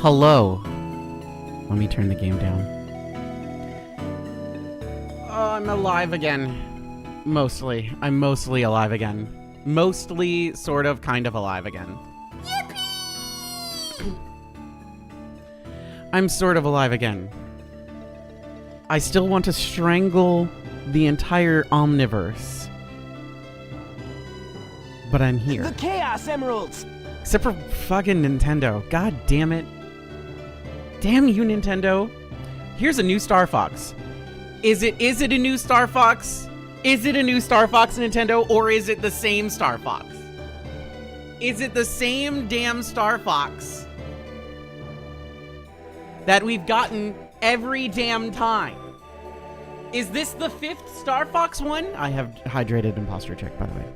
Hello. Let me turn the game down. Oh, I'm alive again. Mostly. I'm mostly alive again. Mostly, sort of, kind of alive again. Yippee! I'm sort of alive again. I still want to strangle the entire omniverse. But I'm here. The Chaos Emeralds! Except for fucking Nintendo. God damn it. Damn you, Nintendo. Here's a new Star Fox. Is it a new Star Fox? Is it a new Star Fox, Nintendo, or is it the same Star Fox? Is it the same damn Star Fox that we've gotten every damn time? Is this the 5th Star Fox one? I have hydrated imposter check, by the way.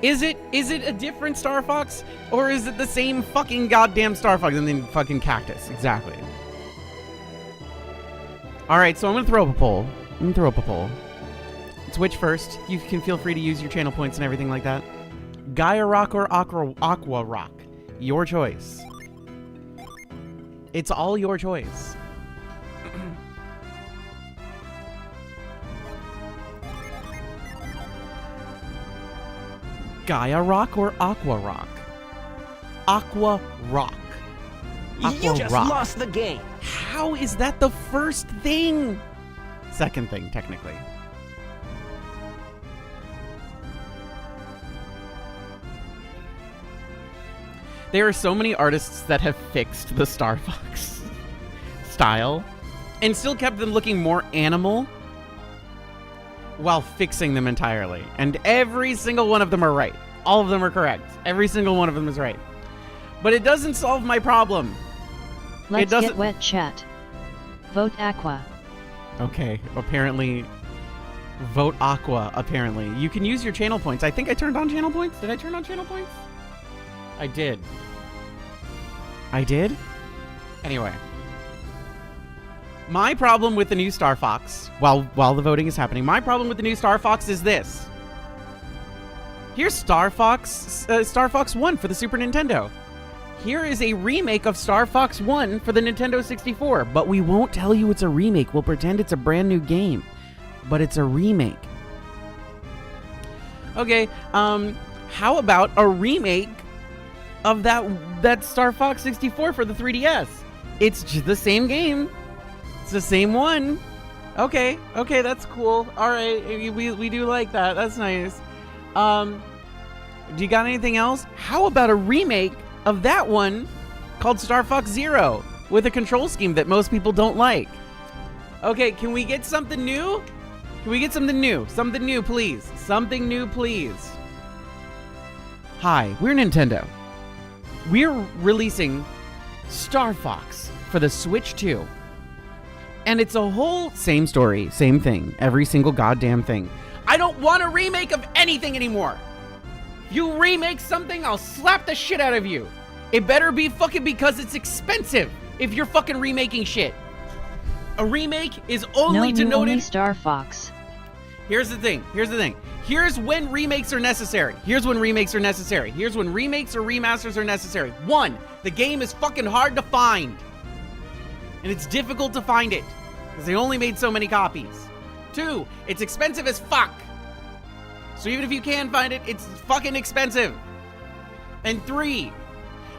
Is it a different Star Fox, or is it the same fucking goddamn Star Fox and then fucking cactus? Exactly. All right, so I'm gonna throw up a poll. Switch first. You can feel free to use your channel points and everything like that. Gaia Rock or Aqua Rock, your choice. It's all your choice. Gaia Rock or Aqua Rock? Aqua Rock. You just lost the game. How is that the first thing? Second thing, technically. There are so many artists that have fixed the Star Fox style and still kept them looking more animal while fixing them entirely. And every single one of them are right. All of them are correct. Every single one of them is right. But it doesn't solve my problem. Let's get wet, chat. Vote Aqua. Okay, apparently... Vote Aqua, apparently. You can use your channel points. I think I turned on channel points. Did I turn on channel points? I did. I did? Anyway. My problem with the new Star Fox, while the voting is happening, my problem with the new Star Fox is this. Here's Star Fox 1 for the Super Nintendo. Here is a remake of Star Fox 1 for the Nintendo 64, but we won't tell you it's a remake. We'll pretend it's a brand new game, but it's a remake. Okay, how about a remake of that Star Fox 64 for the 3DS? It's just the same game. It's the same one. Okay, that's cool. All right, we do like that. That's nice. Do you got anything else? How about a remake of that one called Star Fox Zero with a control scheme that most people don't like? Okay, can we get something new? Can we get something new? Something new, please. Something new, please. Hi, we're Nintendo. We're releasing Star Fox for the Switch 2. And it's a whole same story, same thing, every single goddamn thing. I don't want a remake of anything anymore. If you remake something, I'll slap the shit out of you. It better be fucking because it's expensive if you're fucking remaking shit. A remake is only denoted... only Star Fox. Here's the thing. Here's when remakes are necessary. Here's when remakes or remasters are necessary. 1, the game is fucking hard to find. And it's difficult to find it, because they only made so many copies. 2, it's expensive as fuck. So even if you can find it, it's fucking expensive. And 3,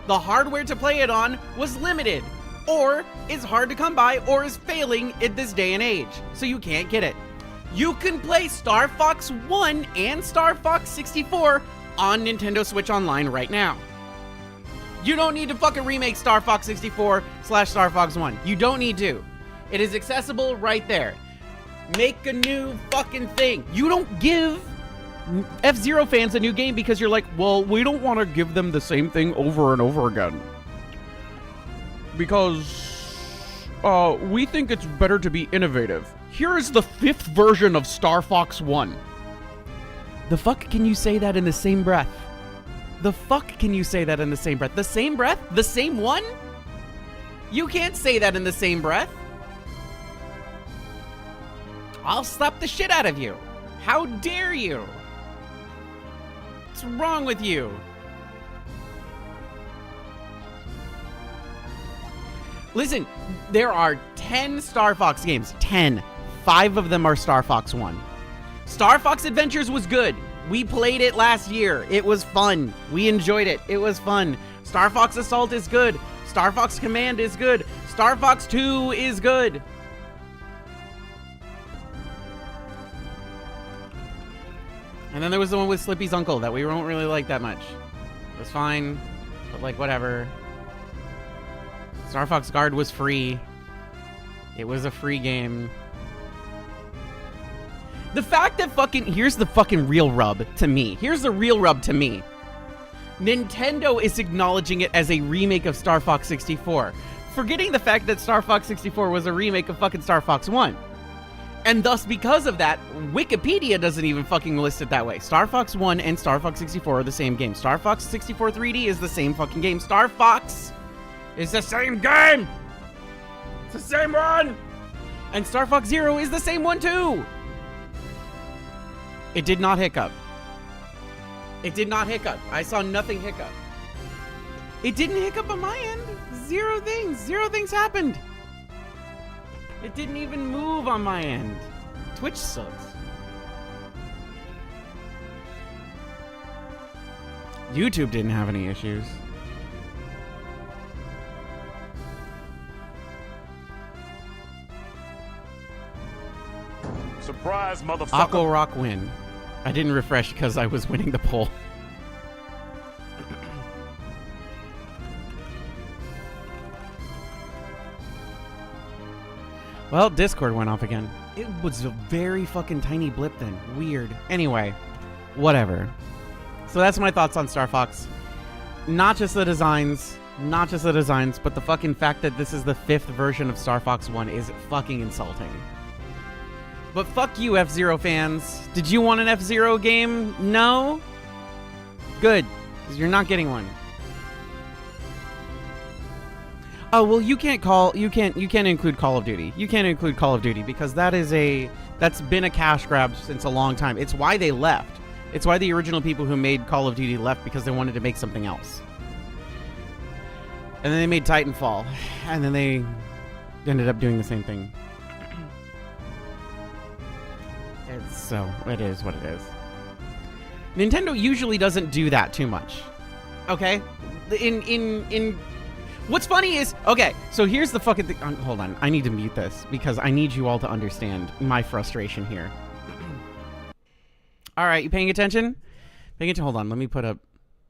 the hardware to play it on was limited, or is hard to come by, or is failing in this day and age, so you can't get it. You can play Star Fox 1 and Star Fox 64 on Nintendo Switch Online right now. You don't need to fucking remake Star Fox 64 / Star Fox 1. You don't need to. It is accessible right there. Make a new fucking thing. You don't give F-Zero fans a new game because you're like, well, we don't want to give them the same thing over and over again. Because we think it's better to be innovative. Here is the 5th version of Star Fox 1. The fuck can you say that in the same breath? The fuck can you say that in the same breath? The same breath? The same one? You can't say that in the same breath. I'll slap the shit out of you. How dare you? What's wrong with you? Listen, there are 10 Star Fox games. 10. 5 of them are Star Fox 1. Star Fox Adventures was good. We played it last year. It was fun. We enjoyed it. It was fun. Star Fox Assault is good. Star Fox Command is good. Star Fox 2 is good. And then there was the one with Slippy's uncle that we don't really like that much. It was fine, but like whatever. Star Fox Guard was free. It was a free game. The fact that here's the fucking real rub to me. Here's the real rub to me. Nintendo is acknowledging it as a remake of Star Fox 64, forgetting the fact that Star Fox 64 was a remake of fucking Star Fox 1. And thus, because of that, Wikipedia doesn't even fucking list it that way. Star Fox 1 and Star Fox 64 are the same game. Star Fox 64 3D is the same fucking game. Star Fox is the same game! It's the same one! And Star Fox Zero is the same one too! It did not hiccup. It did not hiccup. I saw nothing hiccup. It didn't hiccup on my end. Zero things. Zero things happened. It didn't even move on my end. Twitch sucks. YouTube didn't have any issues. Surprise, motherfucker. Aqua Rock win. I didn't refresh because I was winning the poll. Well, Discord went off again. It was a very fucking tiny blip then. Weird. Anyway, whatever. So that's my thoughts on Star Fox. Not just the designs, but the fucking fact that this is the 5th version of Star Fox 1 is fucking insulting. But fuck you, F-Zero fans. Did you want an F-Zero game? No? Good, because you're not getting one. Oh, well, you can't include Call of Duty. You can't include Call of Duty because that's been a cash grab since a long time. It's why they left. It's why the original people who made Call of Duty left, because they wanted to make something else. And then they made Titanfall, and then they ended up doing the same thing. So, it is what it is. Nintendo usually doesn't do that too much. Okay? What's funny is, okay, so here's the fucking thing. Hold on, I need to mute this because I need you all to understand my frustration here. All right, you paying attention? Hold on, let me put up.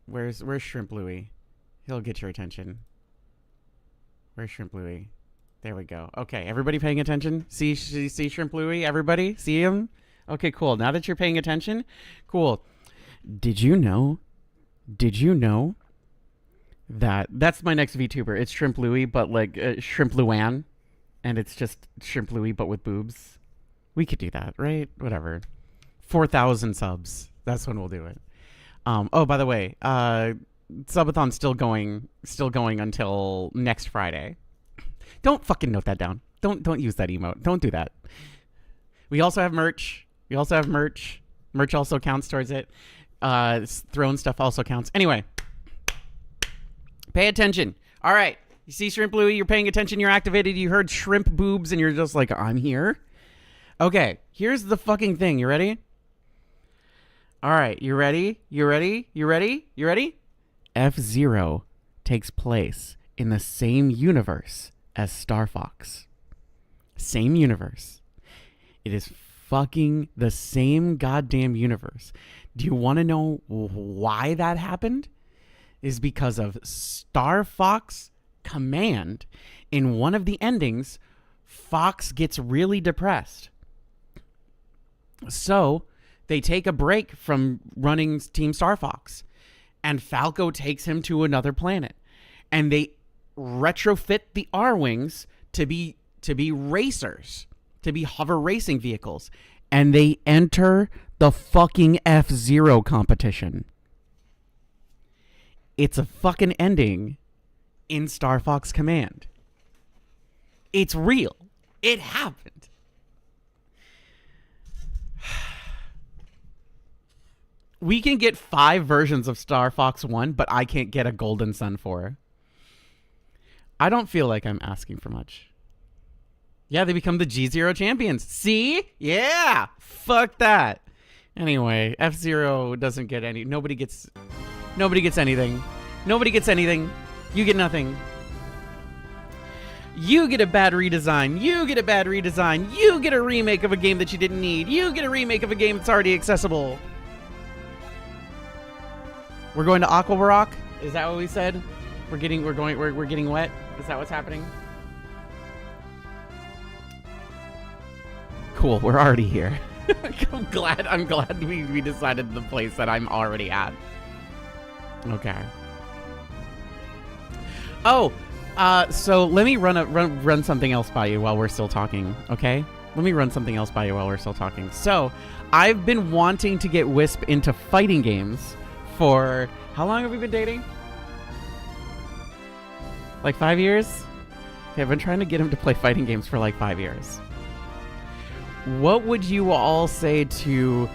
Where's Shrimp Louie? He'll get your attention. Where's Shrimp Louie? There we go. Okay, everybody paying attention? See Shrimp Louie? Everybody? See him? Okay, cool. Now that you're paying attention, cool. Did you know that that's my next VTuber? It's Shrimp Louie, but like Shrimp Luann, and it's just Shrimp Louie, but with boobs. We could do that, right? Whatever. 4,000 subs. That's when we'll do it. Oh, by the way, Subathon's still going until next Friday. Don't fucking note that down. Don't use that emote. Don't do that. We also have merch. Merch also counts towards it. Throne stuff also counts. Anyway, pay attention. All right. You see Shrimp Louie, you're paying attention, you're activated, you heard shrimp boobs, and you're just like, I'm here? Okay, here's the fucking thing. You ready? All right, you ready? F-Zero takes place in the same universe as Star Fox. Same universe. It is fucking the same goddamn universe. Do you want to know why that happened? Is because of Star Fox Command. In one of the endings, Fox gets really depressed. So they take a break from running Team Star Fox, and Falco takes him to another planet, and they retrofit the R-Wings to be racers, to be hover racing vehicles, and they enter the fucking F-Zero competition. It's a fucking ending in Star Fox Command. It's real. It happened. We can get 5 versions of Star Fox 1, but I can't get a Golden Sun 4. I don't feel like I'm asking for much. Yeah, they become the G0 champions. See? Yeah. Fuck that. Anyway, F-Zero doesn't get any. Nobody gets anything. Nobody gets anything. You get nothing. You get a bad redesign. You get a bad redesign. You get a remake of a game that you didn't need. You get a remake of a game that's already accessible. We're going to Aqua Rock? Is that what we said? We're getting wet? Is that what's happening? Cool, we're already here. I'm glad we decided the place that I'm already at. Okay. Oh, so let me run something else by you while we're still talking, okay? Let me run something else by you while we're still talking. So, I've been wanting to get Wisp into fighting games for... How long have we been dating? Like 5 years? Okay, I've been trying to get him to play fighting games for like 5 years. What would you all say to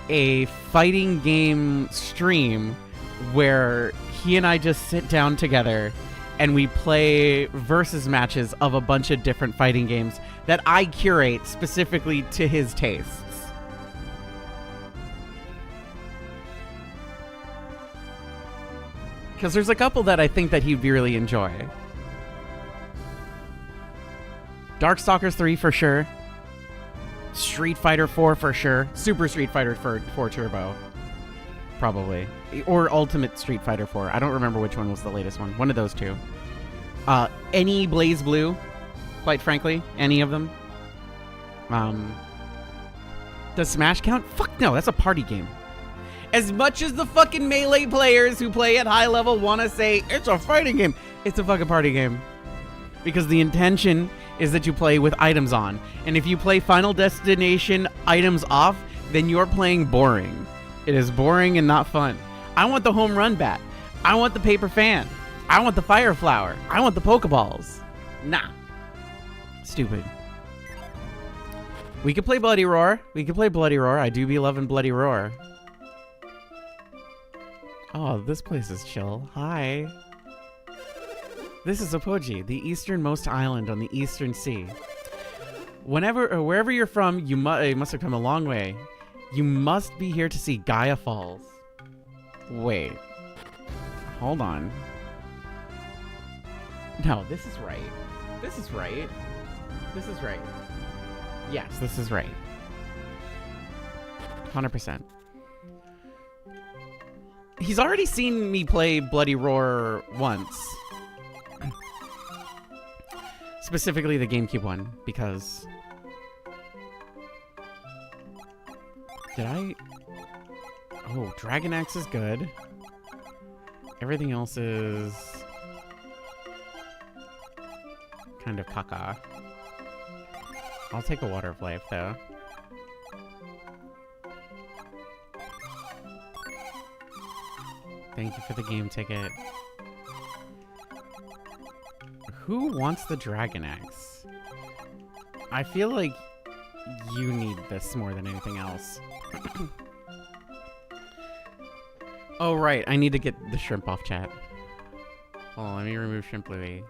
a fighting game stream where he and I just sit down together and we play versus matches of a bunch of different fighting games that I curate specifically to his tastes? Because there's a couple that I think that he'd really enjoy. Darkstalkers 3 for sure. Street Fighter 4 for sure. Super Street Fighter 4 Turbo. Probably. Or Ultimate Street Fighter 4. I don't remember which one was the latest one. One of those two. Any Blaze Blue. Quite frankly. Any of them. Does Smash count? Fuck no, that's a party game. As much as the fucking Melee players who play at high level want to say, it's a fighting game, it's a fucking party game. Because the intention is that you play with items on. And if you play Final Destination items off, then you're playing boring. It is boring and not fun. I want the home run bat. I want the paper fan. I want the fire flower. I want the Pokeballs. Nah. Stupid. We could play Bloody Roar. We could play Bloody Roar. I do be loving Bloody Roar. Oh, this place is chill. Hi. This is Opoji, the easternmost island on the eastern sea. Whenever or wherever you're from, you must have come a long way. You must be here to see Gaia Falls. Wait. Hold on. No, this is right. This is right. This is right. Yes, this is right. 100%. He's already seen me play Bloody Roar once. Specifically the GameCube one, because... Did I... Oh, Dragon Axe is good. Everything else is... kind of caca. I'll take a Water of Life, though. Thank you for the game ticket. Who wants the Dragon Axe? I feel like you need this more than anything else. Oh, right. I need to get the shrimp off chat. Hold on, let me remove Shrimp Louie.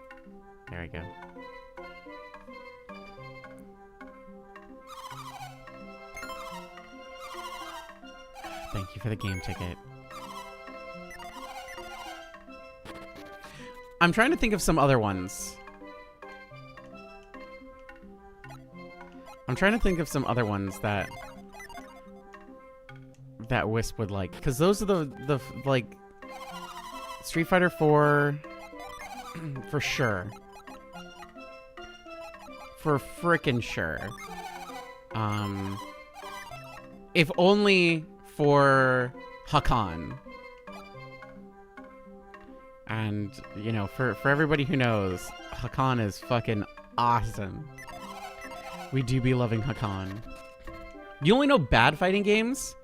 There we go. Thank you for the game ticket. I'm trying to think of some other ones. I'm trying to think of some other ones that Wisp would like, because those are the like Street Fighter 4 for sure. For frickin' sure. If only for Hakan. And, you know, for everybody who knows, Hakan is fucking awesome. We do be loving Hakan. You only know bad fighting games?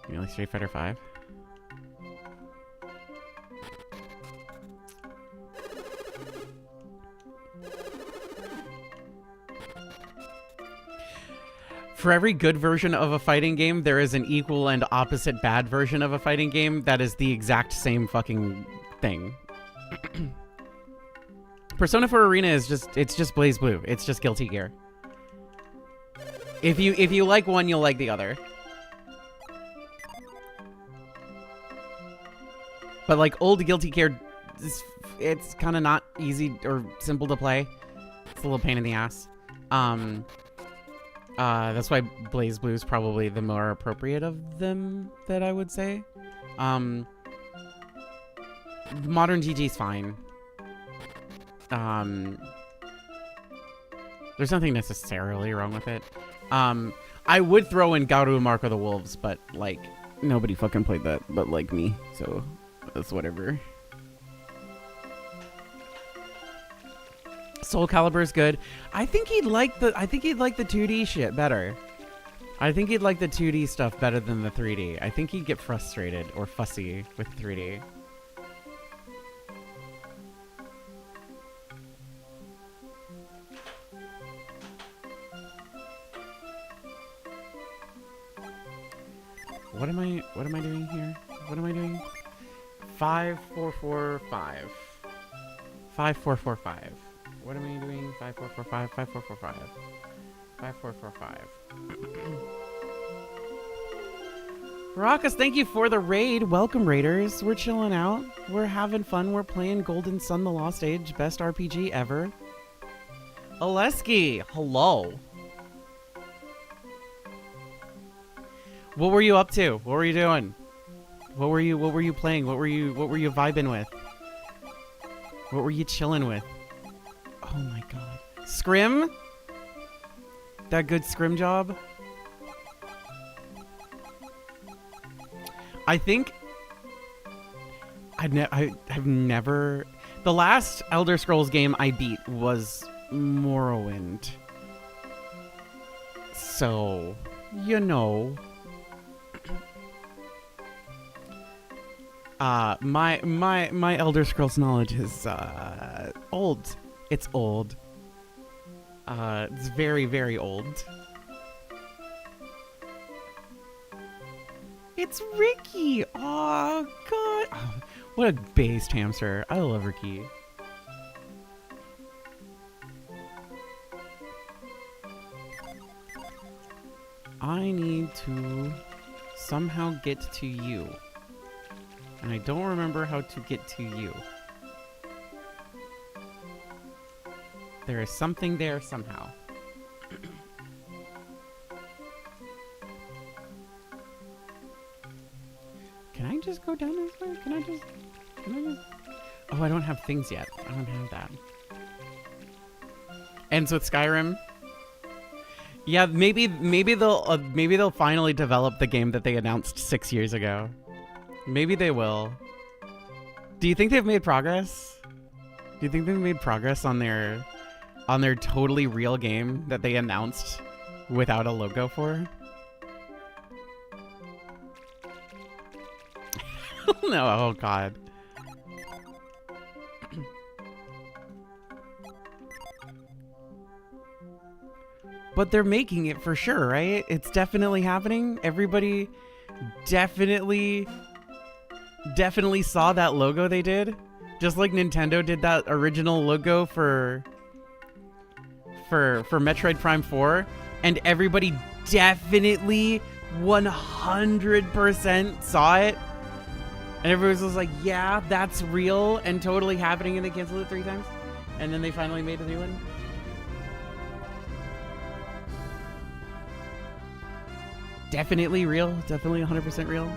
You know, like Street Fighter 5? For every good version of a fighting game, there is an equal and opposite bad version of a fighting game that is the exact same fucking thing. Persona 4 Arena is it's just Blaze Blue. It's just Guilty Gear. If you like one, you'll like the other. But like old Guilty Gear, it's kind of not easy or simple to play. It's a little pain in the ass. That's why Blaze Blue is probably the more appropriate of them that I would say. Modern GG's fine. There's nothing necessarily wrong with it. I would throw in Garu Mark of the Wolves, but like nobody fucking played that but like me, so that's whatever. Soul Calibur is good. I think he'd like the 2D shit better. I think he'd like the 2D stuff better than the 3D. I think he'd get frustrated or fussy with 3D. What am I doing here? What am I doing? 5445. 5445. What am I doing? 5445. 5445. 5445. Raucus, thank you for the raid. Welcome, raiders. We're chilling out. We're having fun. We're playing Golden Sun: The Lost Age, best RPG ever. Oleski, hello. What were you up to? What were you doing? What were you playing? What were you vibing with? What were you chilling with? Oh my god. Scrim? That good scrim job? I think I've never, the last Elder Scrolls game I beat was Morrowind. So, you know. My Elder Scrolls knowledge is old. It's old. It's very, very old. It's Ricky. Oh god. Oh, what a based hamster. I love Ricky. I need to somehow get to you. And I don't remember how to get to you. There is something there somehow. Can I just go down this way? Can I just... Oh, I don't have things yet. I don't have that. Ends with Skyrim. Yeah, maybe they'll finally develop the game that they announced 6 years ago. Maybe they will. Do you think they've made progress? Do you think they've made progress on their totally real game that they announced without a logo for? No, oh god. But they're making it for sure, right? It's definitely happening. Everybody definitely saw that logo they did. Just like Nintendo did that original logo for Metroid Prime 4. And everybody definitely 100% saw it. And everyone was like, yeah, that's real and totally happening, and they canceled it 3 times. And then they finally made a new one. Definitely real. Definitely 100% real.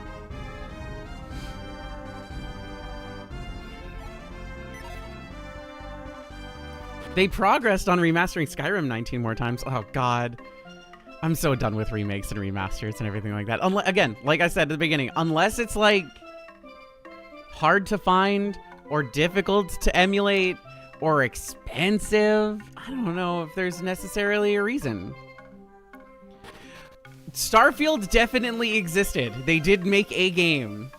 They progressed on remastering Skyrim 19 more times. Oh, God. I'm so done with remakes and remasters and everything like that. Again, like I said at the beginning, unless it's like hard to find or difficult to emulate or expensive, I don't know if there's necessarily a reason. Starfield definitely existed. They did make a game.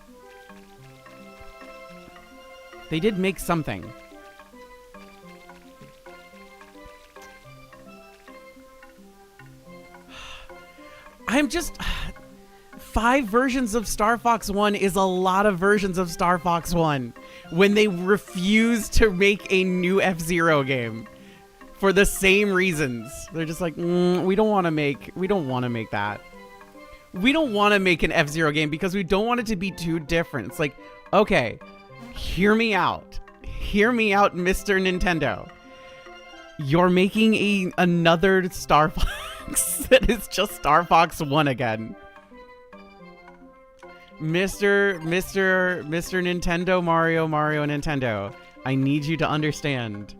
They did make something. I'm just... 5 versions of Star Fox 1 is a lot of versions of Star Fox 1. when they refuse to make a new F-Zero game for the same reasons. They're just like, we don't want to make that. We don't want to make an F-Zero game because we don't want it to be too different. It's like, okay, hear me out. Hear me out, Mr. Nintendo. You're making another Star Fox that is just Star Fox 1 again. Mr. Nintendo, Mario Nintendo. I need you to understand.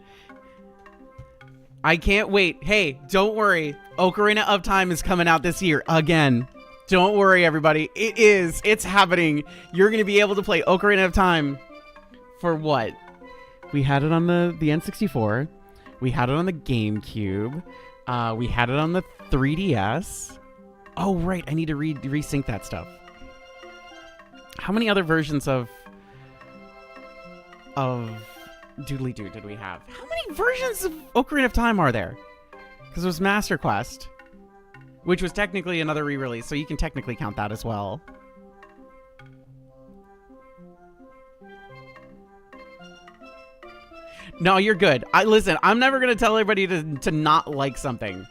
I can't wait. Hey, don't worry. Ocarina of Time is coming out this year again. Don't worry, everybody. It is. It's happening. You're going to be able to play Ocarina of Time for what? We had it on the N64. We had it on the GameCube. We had it on the 3DS. Oh, right. I need to resync that stuff. How many other versions of Doodly Doo did we have? How many versions of Ocarina of Time are there? Because it was Master Quest, which was technically another re-release, so you can technically count that as well. No, you're good. Listen, I'm never going to tell everybody to not like something.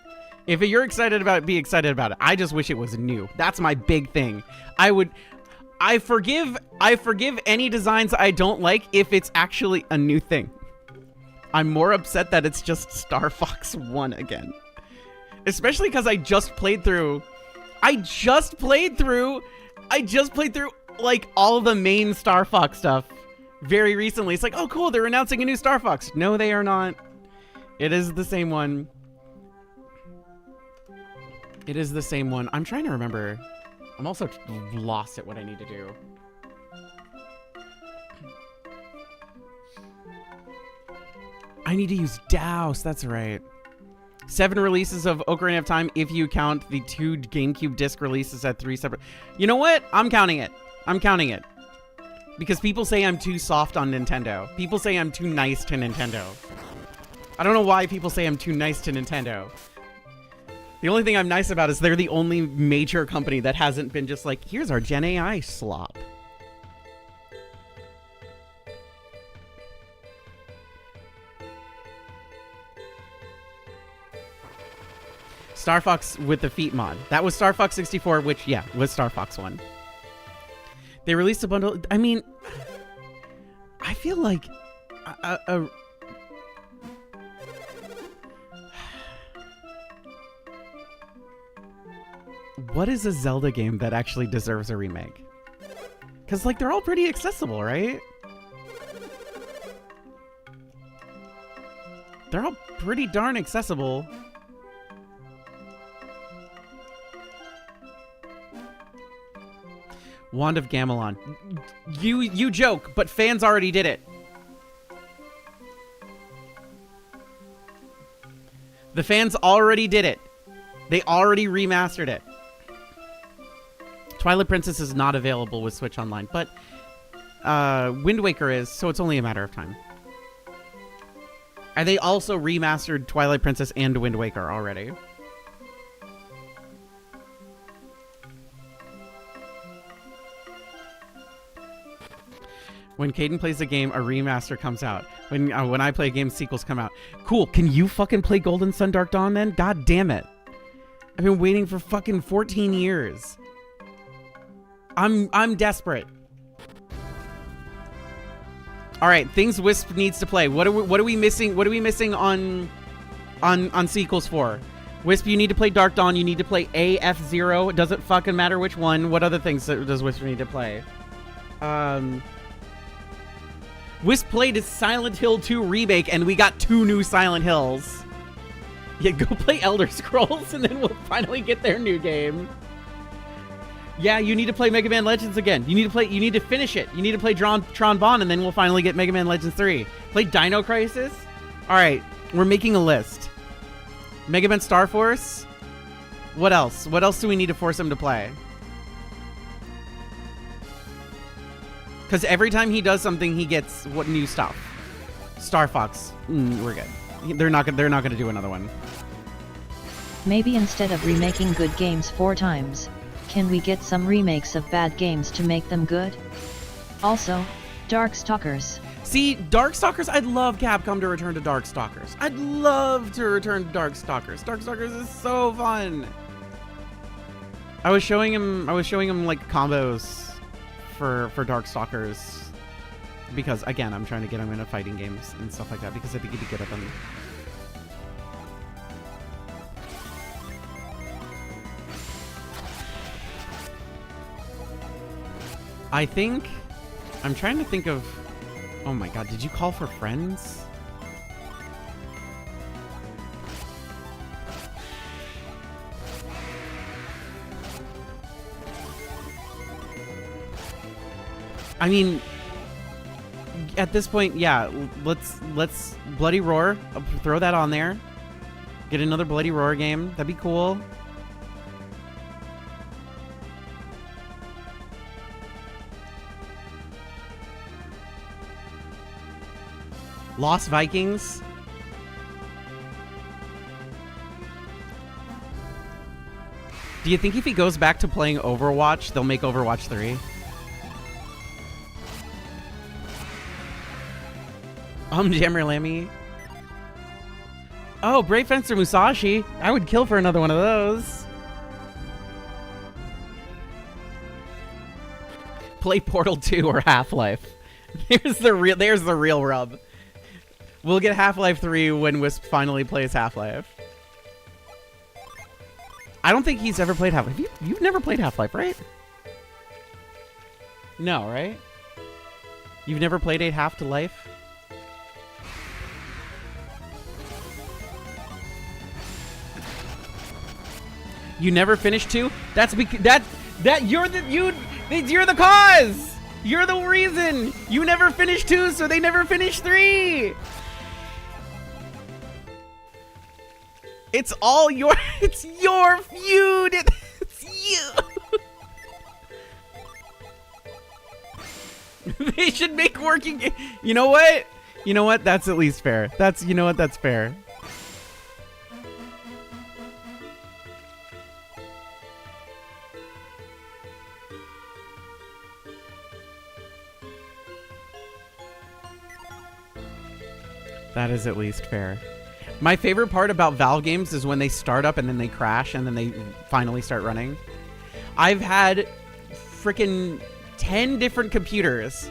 If you're excited about it, be excited about it. I just wish it was new. That's my big thing. I forgive any designs I don't like if it's actually a new thing. I'm more upset that it's just Star Fox 1 again. Especially because I just played through like all the main Star Fox stuff very recently. It's like, oh cool, they're announcing a new Star Fox. No, they are not. It is the same one. It is the same one. I'm trying to remember. I'm also lost at what I need to do. I need to use Douse. That's right. 7 releases of Ocarina of Time if you count the 2 GameCube disc releases at 3 separate... You know what? I'm counting it. I'm counting it. Because people say I'm too soft on Nintendo. People say I'm too nice to Nintendo. I don't know why people say I'm too nice to Nintendo. The only thing I'm nice about is they're the only major company that hasn't been just like, here's our Gen AI slop. Star Fox with the feet mod. That was Star Fox 64, which, yeah, was Star Fox 1. They released a bundle. I mean, I feel like what is a Zelda game that actually deserves a remake? Because, like, they're all pretty accessible, right? They're all pretty darn accessible. Wand of Gamelon. You joke, but fans already did it. The fans already did it. They already remastered it. Twilight Princess is not available with Switch Online, but Wind Waker is, so it's only a matter of time. And they also remastered Twilight Princess and Wind Waker already. When Kdin plays a game, a remaster comes out. When I play a game, sequels come out. Cool. Can you fucking play Golden Sun Dark Dawn then? God damn it. I've been waiting for fucking 14 years. I'm desperate. All right, things Wisp needs to play. What are we missing? What are we missing on sequels for? Wisp, you need to play Dark Dawn. You need to play AF0. It doesn't fucking matter which one. What other things does Wisp need to play? Wisp played Silent Hill 2 remake, and we got 2 new Silent Hills. Yeah, go play Elder Scrolls, and then we'll finally get their new game. Yeah, you need to play Mega Man Legends again. You need to finish it. You need to play Tron Bonne, and then we'll finally get Mega Man Legends 3. Play Dino Crisis. All right, we're making a list. Mega Man Star Force. What else? What else do we need to force him to play? Because every time he does something, he gets what new stuff. Star Fox. We're good. They're not gonna do another one. Maybe instead of remaking good games 4 times, can we get some remakes of bad games to make them good? Also, Darkstalkers. See, Darkstalkers, I'd love Capcom to return to Darkstalkers. I'd love to return to Darkstalkers. Darkstalkers is so fun. I was showing him like combos for Darkstalkers because again, I'm trying to get him into fighting games and stuff like that because I think he'd be good at them. I'm trying to think of, oh my god, did you call for friends? I mean, at this point, yeah, let's Bloody Roar, throw that on there. Get another Bloody Roar game, that'd be cool. Lost Vikings. Do you think if he goes back to playing Overwatch, they'll make Overwatch 3? Jammer Lammy. Oh, Brave Fencer Musashi. I would kill for another one of those. Play Portal 2 or Half-Life. There's the real rub. We'll get Half-Life 3 when Wisp finally plays Half-Life. I don't think he's ever played Half-Life. You've never played Half-Life, right? No, right? You've never played 8 Half to Life? You never finished 2? That's because you're the cause. You're the reason. You never finished 2, so they never finished 3. It's all your it's your feud. It's you. They should make working. You know what? You know what? That's at least fair. You know what? That's fair. That is at least fair. My favorite part about Valve games is when they start up and then they crash and then they finally start running. I've had freaking 10 different computers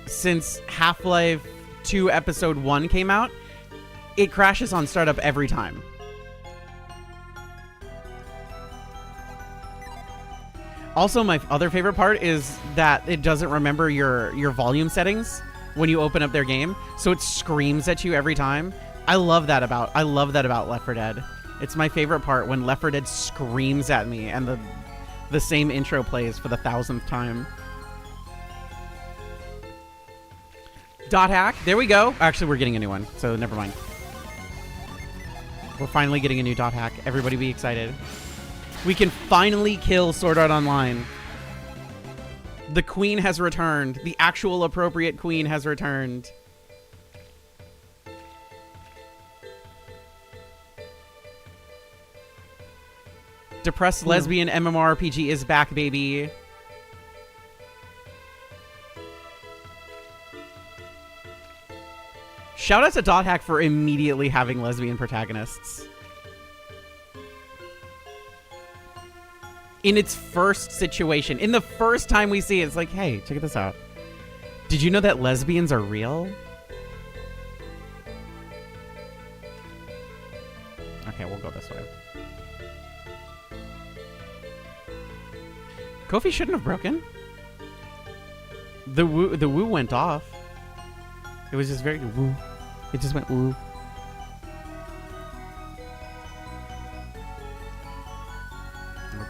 since Half-Life 2 Episode 1 came out. It crashes on startup every time. Also, my other favorite part is that it doesn't remember your volume settings when you open up their game, so it screams at you every time. I love that about Left 4 Dead. It's my favorite part when Left 4 Dead screams at me and the same intro plays for the 1000th time. Dot hack, there we go. Actually, we're getting a new one, so never mind. We're finally getting a new dot hack. Everybody be excited. We can finally kill Sword Art Online. The queen has returned. The actual appropriate queen has returned. Depressed lesbian MMORPG is back, baby. Shout out to Dot Hack for immediately having lesbian protagonists. In its first situation, in the first time we see it, it's like, hey, check this out. Did you know that lesbians are real? Okay, we'll go this way. Kofi shouldn't have broken. The woo went off. It was just very woo. It just went woo.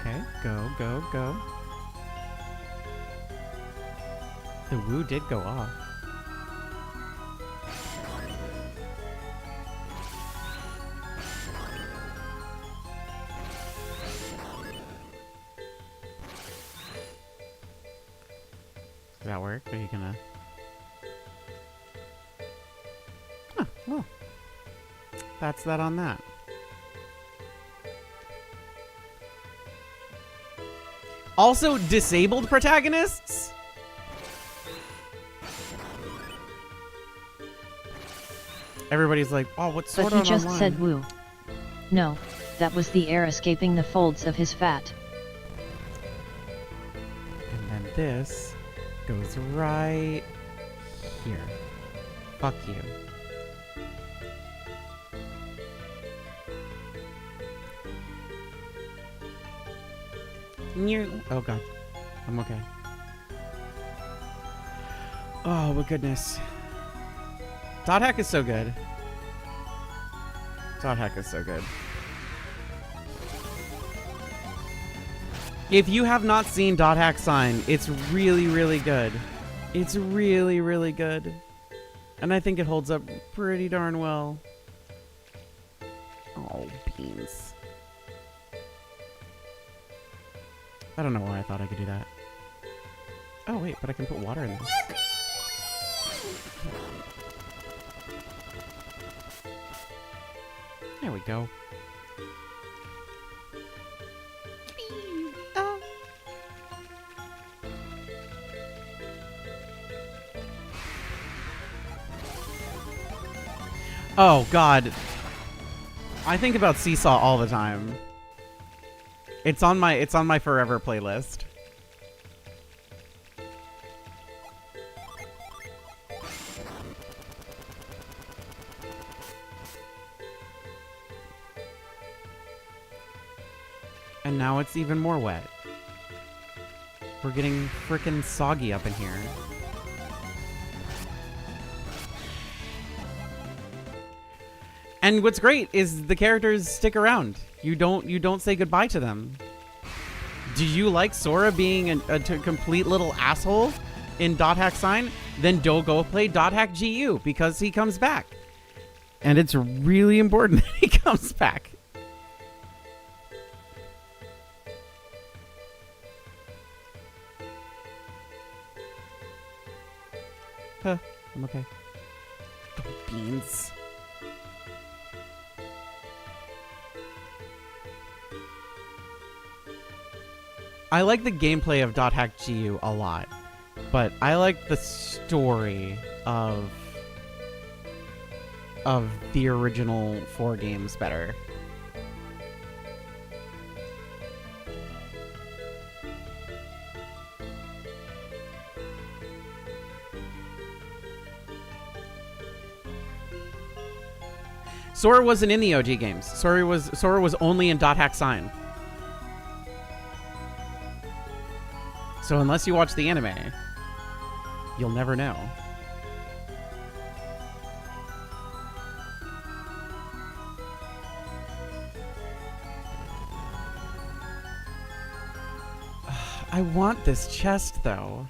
Okay, go, go, go. The woo did go off. Does that work? Are you gonna... Huh, well. That's that on that. Also, disabled protagonists? Everybody's like, oh, what's Sword But he Art just Online? said woo. No, that was the air escaping the folds of his fat. And then this goes right here. Fuck you. Oh god. I'm okay. Oh, my goodness. Dot hack is so good. Dot hack is so good. If you have not seen Dot Hack Sign, it's really, really good. It's really, really good. And I think it holds up pretty darn well. Oh, beans. I don't know why I thought I could do that. Oh, wait, but I can put water in this. There we go. Oh god. I think about Seesaw all the time. It's on my forever playlist. And now it's even more wet. We're getting frickin' soggy up in here. And what's great is the characters stick around. You don't say goodbye to them. Did you like Sora being a complete little asshole in Dot Hack Sign? Then don't go play Dot Hack GU because he comes back. And it's really important that he comes back. Huh, I'm okay. Beans. I like the gameplay of Dot Hack GU a lot, but I like the story of the original 4 games better. Sora wasn't in the OG games. Sora was only in Dot Hack Sign. So unless you watch the anime, you'll never know. I want this chest, though.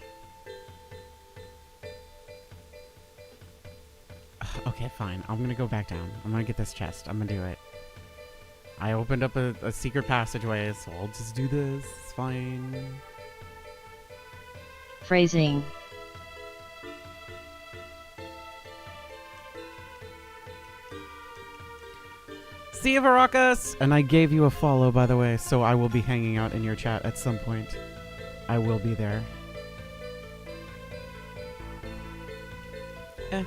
Okay, fine. I'm gonna go back down. I'm gonna get this chest. I'm gonna do it. I opened up a secret passageway, so I'll just do this. It's fine. Phrasing. See you, Varakas! And I gave you a follow, by the way, so I will be hanging out in your chat at some point. I will be there. Okay,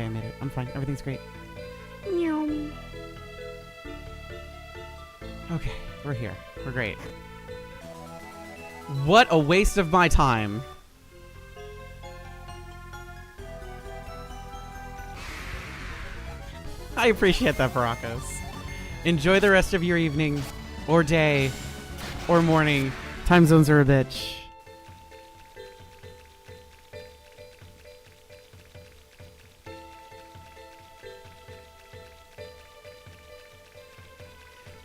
I made it. I'm fine. Everything's great. Okay, we're here. We're great. What a waste of my time. I appreciate that, Varakas. Enjoy the rest of your evening, or day, or morning. Time zones are a bitch.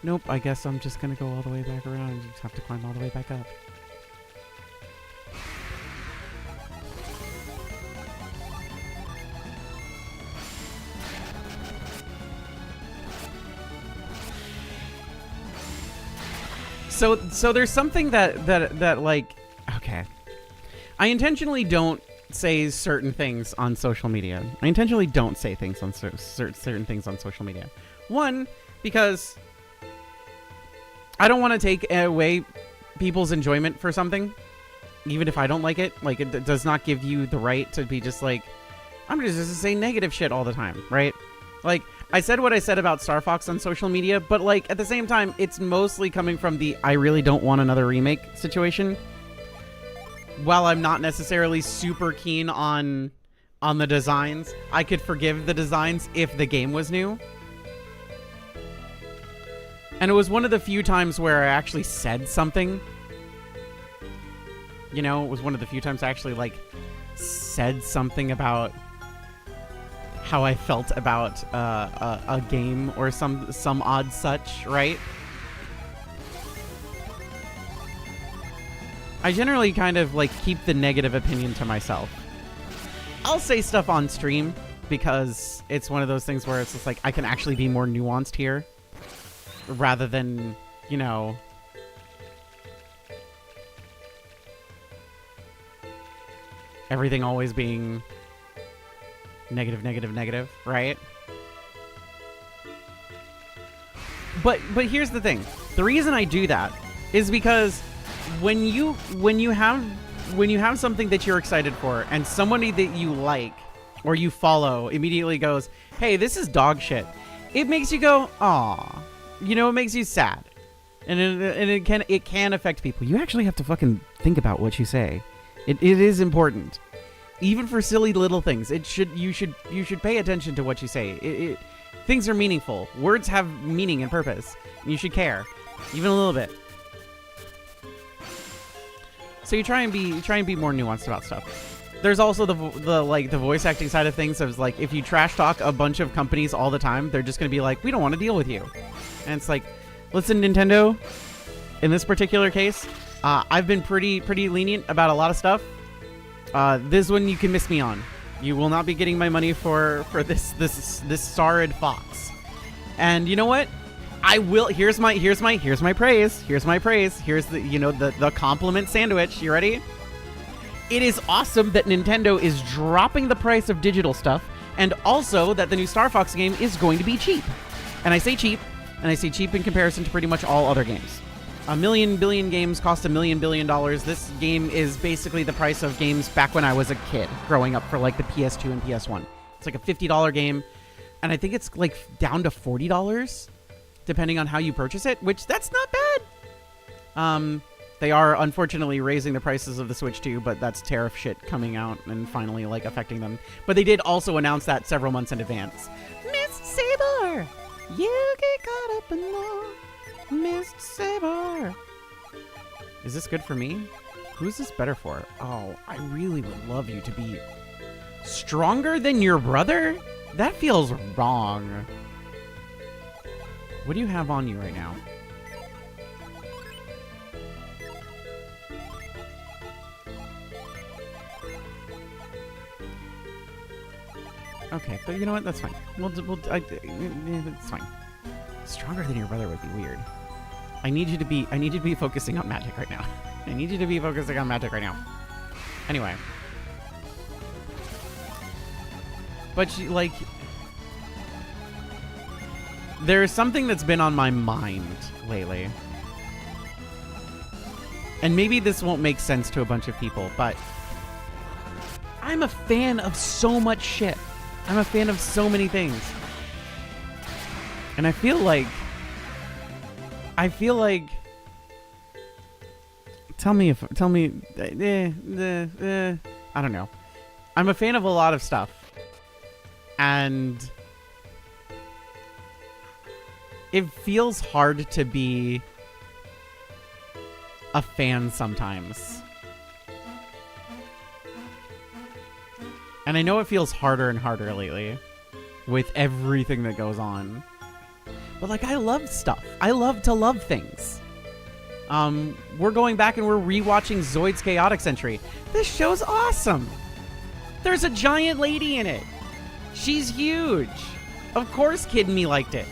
Nope, I guess I'm just gonna go all the way back around and just have to climb all the way back up. So there's something that like, okay. I intentionally don't say certain things on social media. I intentionally don't say things on certain things on social media. One, because I don't want to take away people's enjoyment for something, even if I don't like it. Like, it does not give you the right to be just like, I'm just to say negative shit all the time, right? Like, I said what I said about Star Fox on social media, but like at the same time, it's mostly coming from the I really don't want another remake situation. While I'm not necessarily super keen on the designs, I could forgive the designs if the game was new. And it was one of the few times where I actually said something. You know, it was one of the few times I actually, like, said something about how I felt about a game or some odd such, right? I generally kind of, like, keep the negative opinion to myself. I'll say stuff on stream because it's one of those things where it's just like I can actually be more nuanced here rather than, you know, everything always being negative, negative, negative, right? But here's the thing. The reason I do that is because when you have something that you're excited for and somebody that you like or you follow immediately goes, "Hey, this is dog shit," it makes you go, "Aw." You know, it makes you sad. And it can affect people. You actually have to fucking think about what you say. It is important. Even for silly little things, you should pay attention to what you say. Things are meaningful. Words have meaning and purpose. And you should care, even a little bit. So you try and be more nuanced about stuff. There's also the voice acting side of things. Of like, if you trash talk a bunch of companies all the time, they're just gonna be like, "We don't want to deal with you." And it's like, listen, Nintendo. In this particular case, I've been pretty lenient about a lot of stuff. This one you can miss me on. You will not be getting my money for this Sarid Fox. And you know what? I will. Here's my praise. Here's my praise. Here's the compliment sandwich. You ready? It is awesome that Nintendo is dropping the price of digital stuff, and also that the new Star Fox game is going to be cheap. And I say cheap, in comparison to pretty much all other games. $1 billion games cost $1 billion. This game is basically the price of games back when I was a kid, growing up for like the PS2 and PS1. It's like a $50 game, and I think it's like down to $40, depending on how you purchase it, which that's not bad. They are unfortunately raising the prices of the Switch too, but that's tariff shit coming out and finally like affecting them. But they did also announce that several months in advance. Miss Saber, you get caught up in love. Mist Saber. Is this good for me? Who's this better for? Oh, I really would love you to be stronger than your brother? That feels wrong. What do you have on you right now? Okay, but you know what? That's fine. It's fine. Stronger than your brother would be weird. I need you to be focusing on magic right now. I need you to be focusing on magic right now. Anyway. But there's something that's been on my mind lately. And maybe this won't make sense to a bunch of people, but I'm a fan of so much shit. I'm a fan of so many things. And I feel like tell me I don't know. I'm a fan of a lot of stuff. And it feels hard to be a fan sometimes. And I know it feels harder and harder lately with everything that goes on. But like, I love stuff. I love to love things. We're going back and we're rewatching Zoid's Chaotic Century. This show's awesome. There's a giant lady in it. She's huge. Of course Kid and me liked it.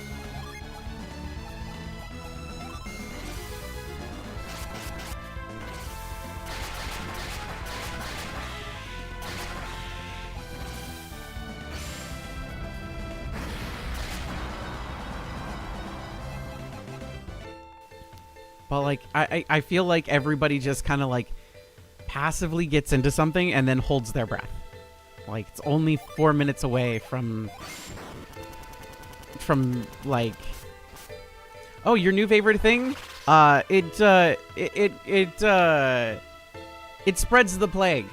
But like, I feel like everybody just kind of like passively gets into something and then holds their breath. Like, it's only 4 minutes away from like, oh, your new favorite thing? It spreads the plague.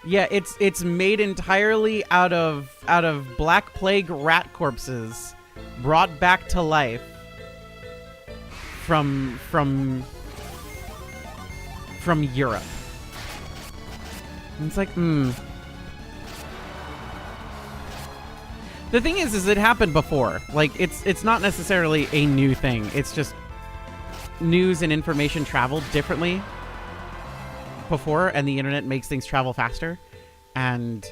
Yeah, it's made entirely out of black plague rat corpses brought back to life from Europe. And it's like, The thing is it happened before. Like, it's not necessarily a new thing. It's just news and information traveled differently before, and the internet makes things travel faster. And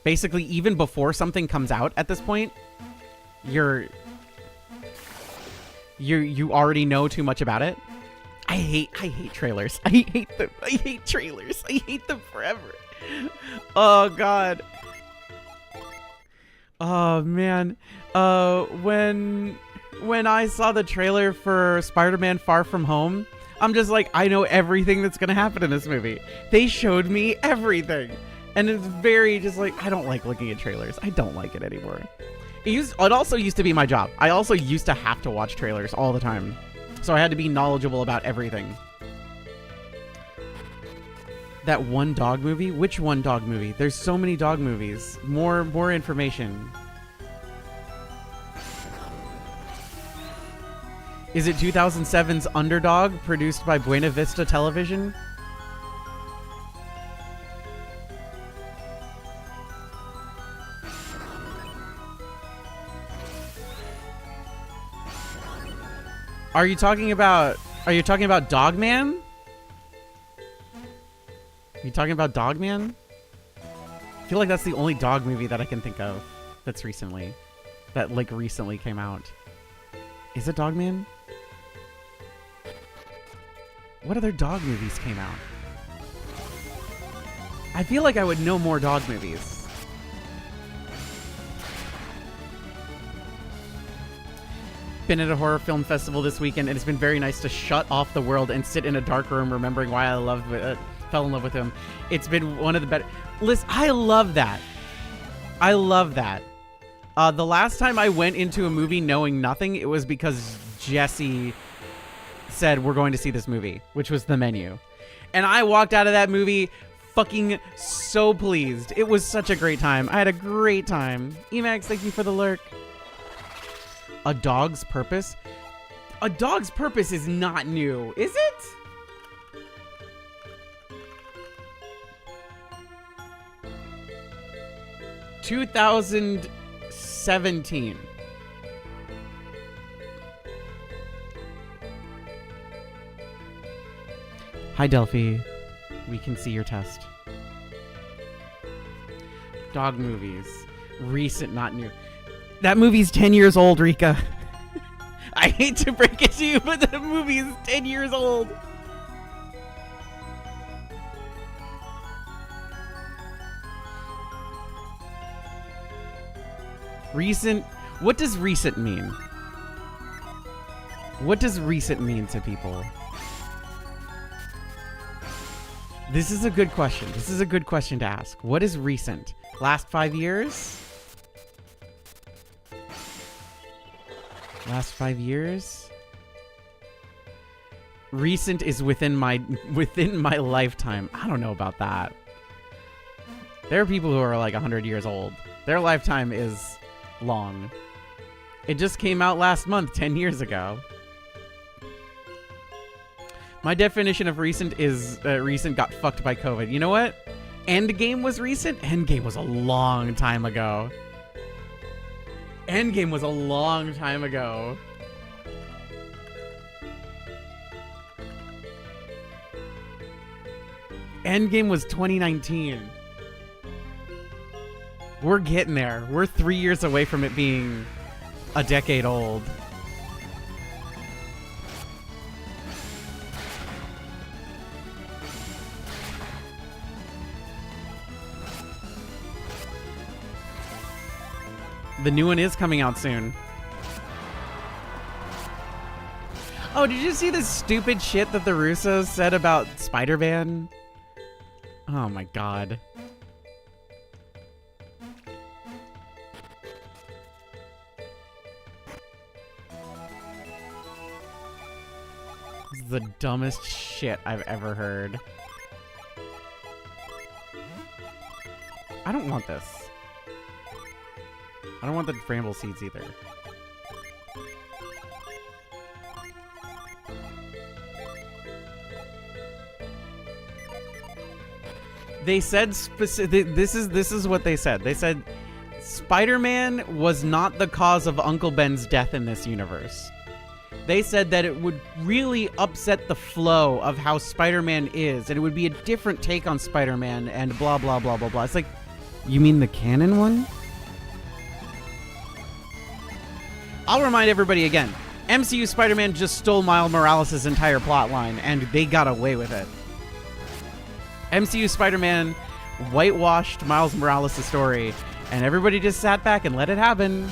basically, even before something comes out at this point, you already know too much about it. I hate trailers. I hate them. I hate trailers. I hate them forever. Oh God. Oh man. When I saw the trailer for Spider-Man Far From Home, I'm just like, I know everything that's gonna happen in this movie. They showed me everything. And it's very just like, I don't like looking at trailers. I don't like it anymore. It also used to be my job. I also used to have to watch trailers all the time. So I had to be knowledgeable about everything. That one dog movie? Which one dog movie? There's so many dog movies. More information. Is it 2007's Underdog, produced by Buena Vista Television? Are you talking about Dogman? Are you talking about Dogman? I feel like that's the only dog movie that I can think of that's recently came out. Is it Dogman? What other dog movies came out? I feel like I would know more dog movies. Been at a horror film festival this weekend, and it's been very nice to shut off the world and sit in a dark room remembering why I fell in love with him. It's been one of the better. Listen, I love that. I love that. The last time I went into a movie knowing nothing, it was because Jesse said, we're going to see this movie, which was The Menu. And I walked out of that movie fucking so pleased. It was such a great time. I had a great time. Emax, thank you for the lurk. A Dog's Purpose? A Dog's Purpose is not new, is it? (2017). Hi, Delphi. We can see your test. Dog movies. Recent, not new. That movie's 10 years old, Rika. I hate to break it to you, but the movie's 10 years old. Recent? What does recent mean? What does recent mean to people? This is a good question. This is a good question to ask. What is recent? Last 5 years? Last 5 years? Recent is within my lifetime. I don't know about that. There are people who are like 100 years old. Their lifetime is long. It just came out last month, 10 years ago. My definition of recent is recent got fucked by COVID. You know what? Endgame was recent? Endgame was a long time ago. Endgame was a long time ago. Endgame was 2019. We're getting there. We're 3 years away from it being a decade old. The new one is coming out soon. Oh, did you see this stupid shit that the Russos said about Spider-Man? Oh my god. This is the dumbest shit I've ever heard. I don't want this. I don't want the bramble seeds either. They said this is what they said. They said Spider-Man was not the cause of Uncle Ben's death in this universe. They said that it would really upset the flow of how Spider-Man is, and it would be a different take on Spider-Man and blah blah blah blah blah. It's like, you mean the canon one? I'll remind everybody again, MCU Spider-Man just stole Miles Morales' entire plot line, and they got away with it. MCU Spider-Man whitewashed Miles Morales' story, and everybody just sat back and let it happen.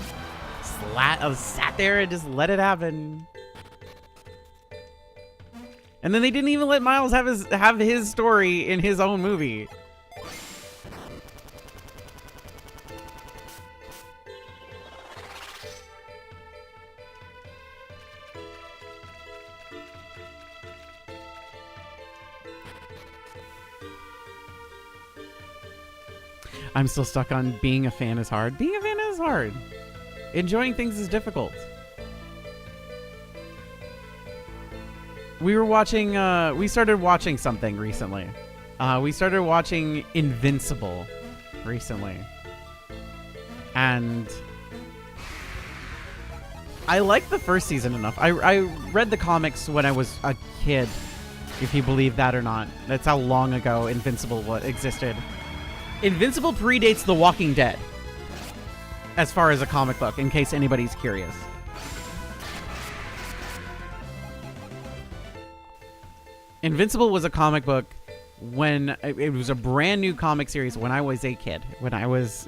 Sat there and just let it happen. And then they didn't even let Miles have his story in his own movie. I'm still stuck on being a fan is hard. Being a fan is hard. Enjoying things is difficult. We were watching, we started watching something recently. We started watching Invincible recently. And I liked the first season enough. I read the comics when I was a kid, if you believe that or not. That's how long ago Invincible existed. Invincible predates The Walking Dead, as far as a comic book, in case anybody's curious. Invincible was a comic book when it was a brand new comic series when I was a kid, when I was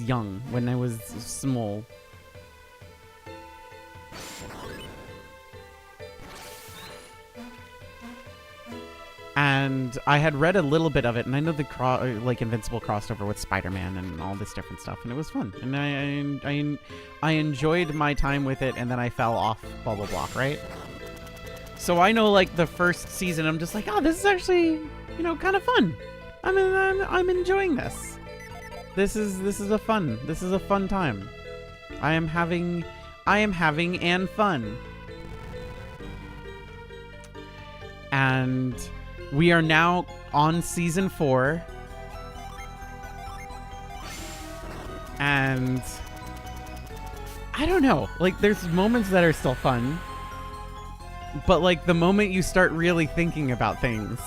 young, when I was small. And I had read a little bit of it, and I know the Invincible crossed over with Spider-Man and all this different stuff, and it was fun. And I enjoyed my time with it, and then I fell off blah blah blah, right? So I know, like, the first season, I'm just like, oh, this is actually, you know, kind of fun. I'm enjoying this. This is a fun time. I am having and fun. And we are now on season 4. And I don't know. Like, there's moments that are still fun. But, like, the moment you start really thinking about things,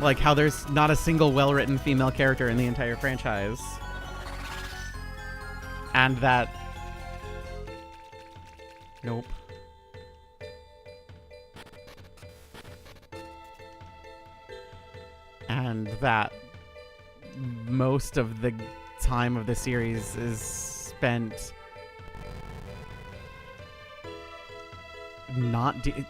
like how there's not a single well-written female character in the entire franchise, and that... Nope. And that most of the time of the series is spent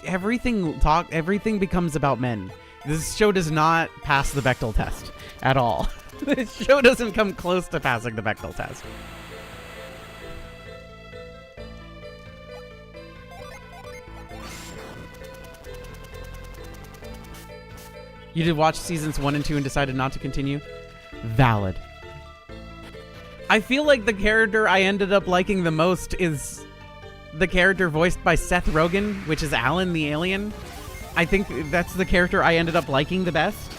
everything becomes about men. This show does not pass the Bechdel test at all. This show doesn't come close to passing the Bechdel test. You did watch seasons 1 and 2 and decided not to continue? Valid. I feel like the character I ended up liking the most is the character voiced by Seth Rogen, which is Alan the Alien. I think that's the character I ended up liking the best.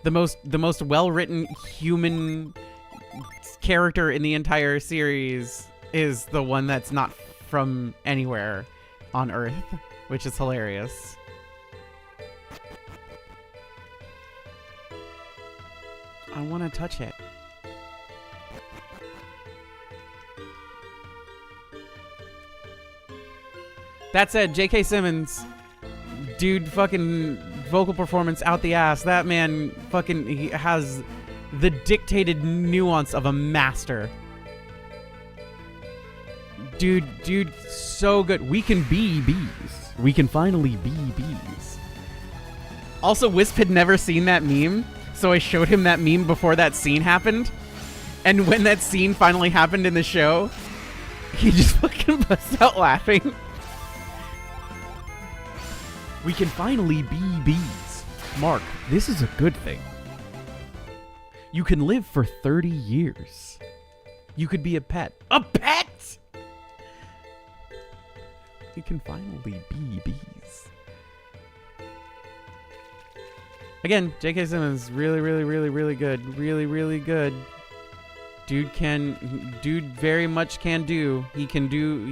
The most well-written human character in the entire series is the one that's not from anywhere on Earth, which is hilarious. I want to touch it. That said, J.K. Simmons, dude, fucking vocal performance out the ass. That man fucking, he has the dictated nuance of a master. Dude, so good. We can be bees. We can finally be bees. Also, Wisp had never seen that meme, so I showed him that meme before that scene happened. And when that scene finally happened in the show, he just fucking busts out laughing. We can finally be bees. Mark, this is a good thing. You can live for 30 years. You could be a pet. A pet?! We can finally be bees. Again, J.K. Simmons, really, really, really, really good. Really, really good. Dude very much can do. He can do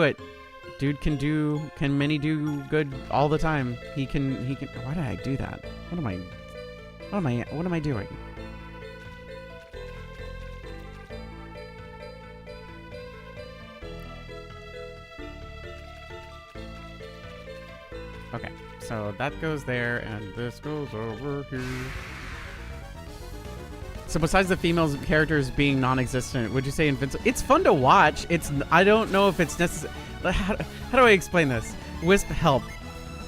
it. Dude can many do good all the time. He can, why did I do that? What am I doing? Okay, so that goes there, and this goes over here. So besides the female characters being non-existent, would you say Invincible? It's fun to watch. I don't know if it's necessary. How do I explain this? Wisp, help.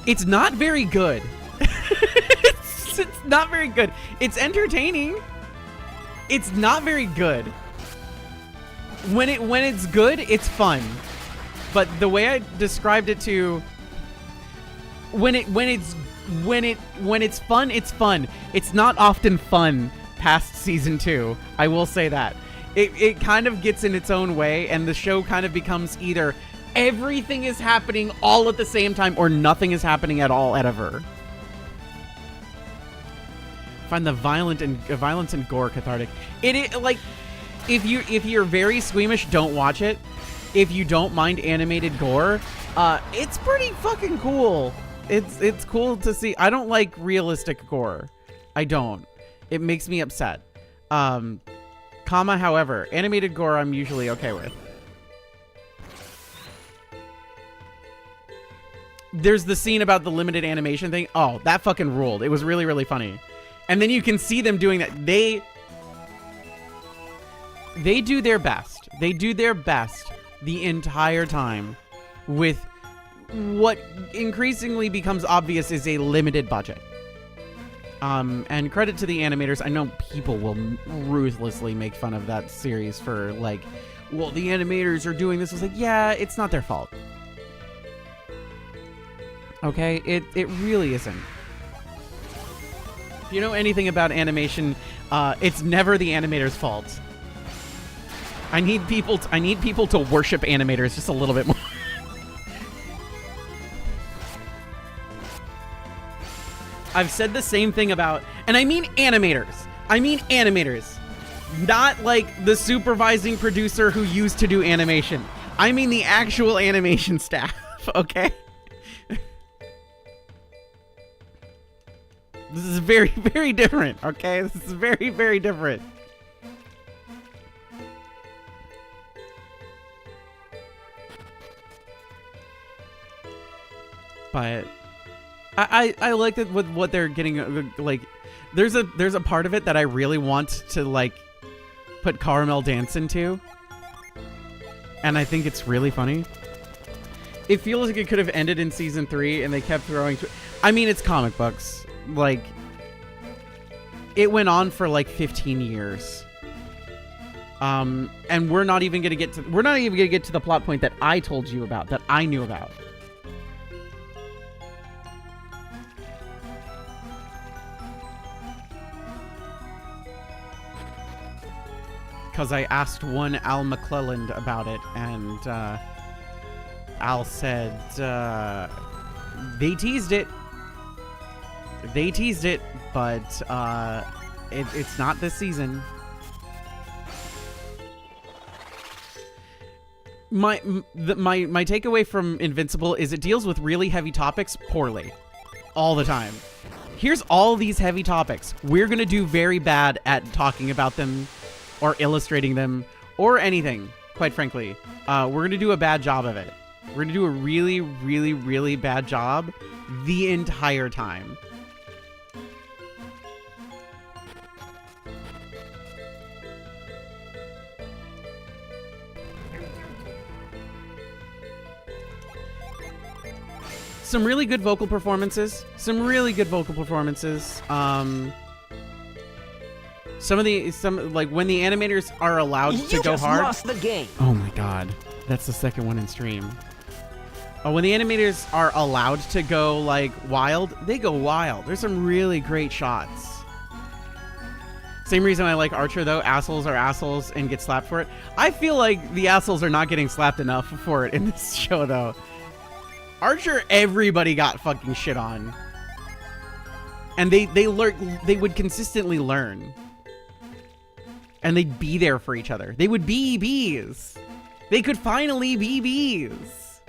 It's not very good. it's not very good. It's entertaining. It's not very good. When it's good, it's fun. But the way I described it to when it's fun, it's fun. It's not often fun past season 2. I will say that. It kind of gets in its own way, and the show kind of becomes either everything is happening all at the same time or nothing is happening at all ever. Find the violence and gore cathartic. It like if you're very squeamish, don't watch it. If you don't mind animated gore, it's pretty fucking cool. It's cool to see. I don't like realistic gore. I don't. It makes me upset. However, animated gore I'm usually okay with. There's the scene about the limited animation thing. Oh, that fucking ruled. It was really, really funny. And then you can see them doing that. They do their best. They do their best the entire time with what increasingly becomes obvious is a limited budget. And credit to the animators. I know people will ruthlessly make fun of that series for like, well, the animators are doing this. It's like, yeah, it's not their fault. Okay, it really isn't. If you know anything about animation, it's never the animator's fault. I need people to worship animators just a little bit more. I've said the same thing about, and I mean animators. I mean animators. Not like the supervising producer who used to do animation. I mean the actual animation staff, okay? This is very, very different, okay? This is very, very different. But I like that with what they're getting, like, there's a part of it that I really want to, like, put caramel dance into. And I think it's really funny. It feels like it could have ended in season 3 and they kept throwing... I mean, it's comic books. Like, it went on for like 15 years. And we're not even gonna get to the plot point that I told you about, that I knew about. Because I asked one Al McClelland about it, and Al said they teased it. They teased it, but it's not this season. My takeaway from Invincible is it deals with really heavy topics poorly, all the time. Here's all these heavy topics. We're gonna do very bad at talking about them, or illustrating them, or anything. Quite frankly, we're gonna do a bad job of it. We're gonna do a really, really, really bad job the entire time. Some really good vocal performances. Some like when the animators are allowed to go hard. You just lost the game. Oh my god, that's the second one in stream. Oh, when the animators are allowed to go like wild, they go wild. There's some really great shots. Same reason I like Archer though. Assholes are assholes and get slapped for it. I feel like the assholes are not getting slapped enough for it in this show though. Archer, everybody got fucking shit on. And they would consistently learn. And they'd be there for each other. They would be bees. They could finally be bees.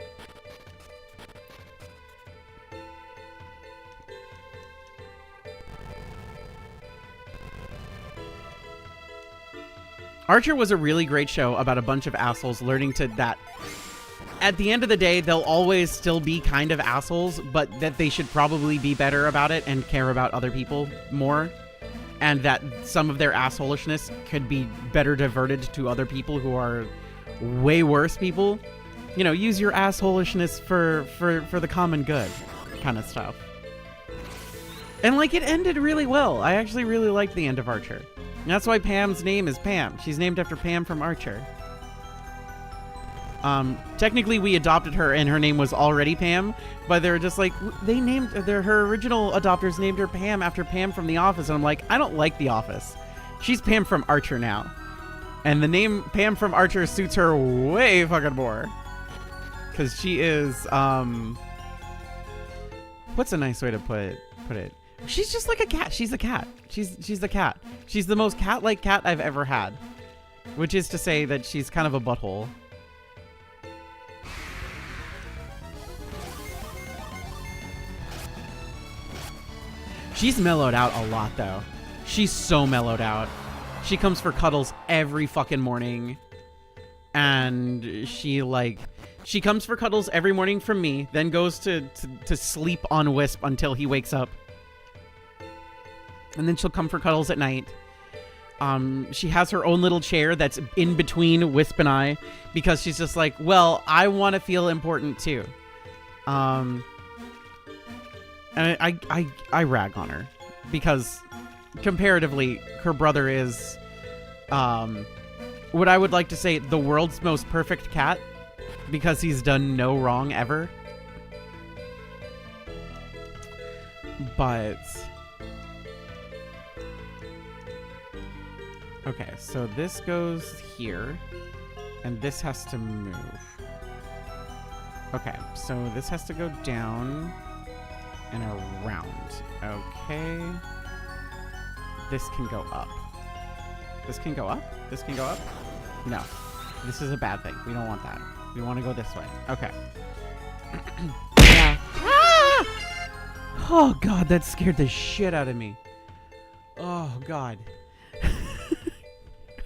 Archer was a really great show about a bunch of assholes learning to that. At the end of the day, they'll always still be kind of assholes, but that they should probably be better about it and care about other people more. And that some of their assholishness could be better diverted to other people who are way worse people. You know, use your assholishness for the common good kind of stuff. And like, it ended really well. I actually really liked the end of Archer. And that's why Pam's name is Pam. She's named after Pam from Archer. Technically we adopted her and her name was already Pam, but they're just like, they named her original adopters named her Pam after Pam from The Office. And I'm like, I don't like The Office. She's Pam from Archer now. And the name Pam from Archer suits her way fucking more. Cause she is, what's a nice way to put it? She's just like a cat. She's a cat. She's the cat. She's the most cat-like cat I've ever had. Which is to say that she's kind of a butthole. She's mellowed out a lot, though. She's so mellowed out. She comes for cuddles every fucking morning. And she comes for cuddles every morning from me, then goes to sleep on Wisp until he wakes up. And then she'll come for cuddles at night. She has her own little chair that's in between Wisp and I, because she's just like, well, I want to feel important too. And I rag on her because comparatively her brother is what I would like to say the world's most perfect cat, because he's done no wrong ever. But okay, so this goes here and this has to move. Okay, so this has to go down and around. Okay. This can go up. This can go up? This can go up? No. This is a bad thing. We don't want that. We want to go this way. Okay. Yeah. Ah! Oh, God, that scared the shit out of me. Oh, God.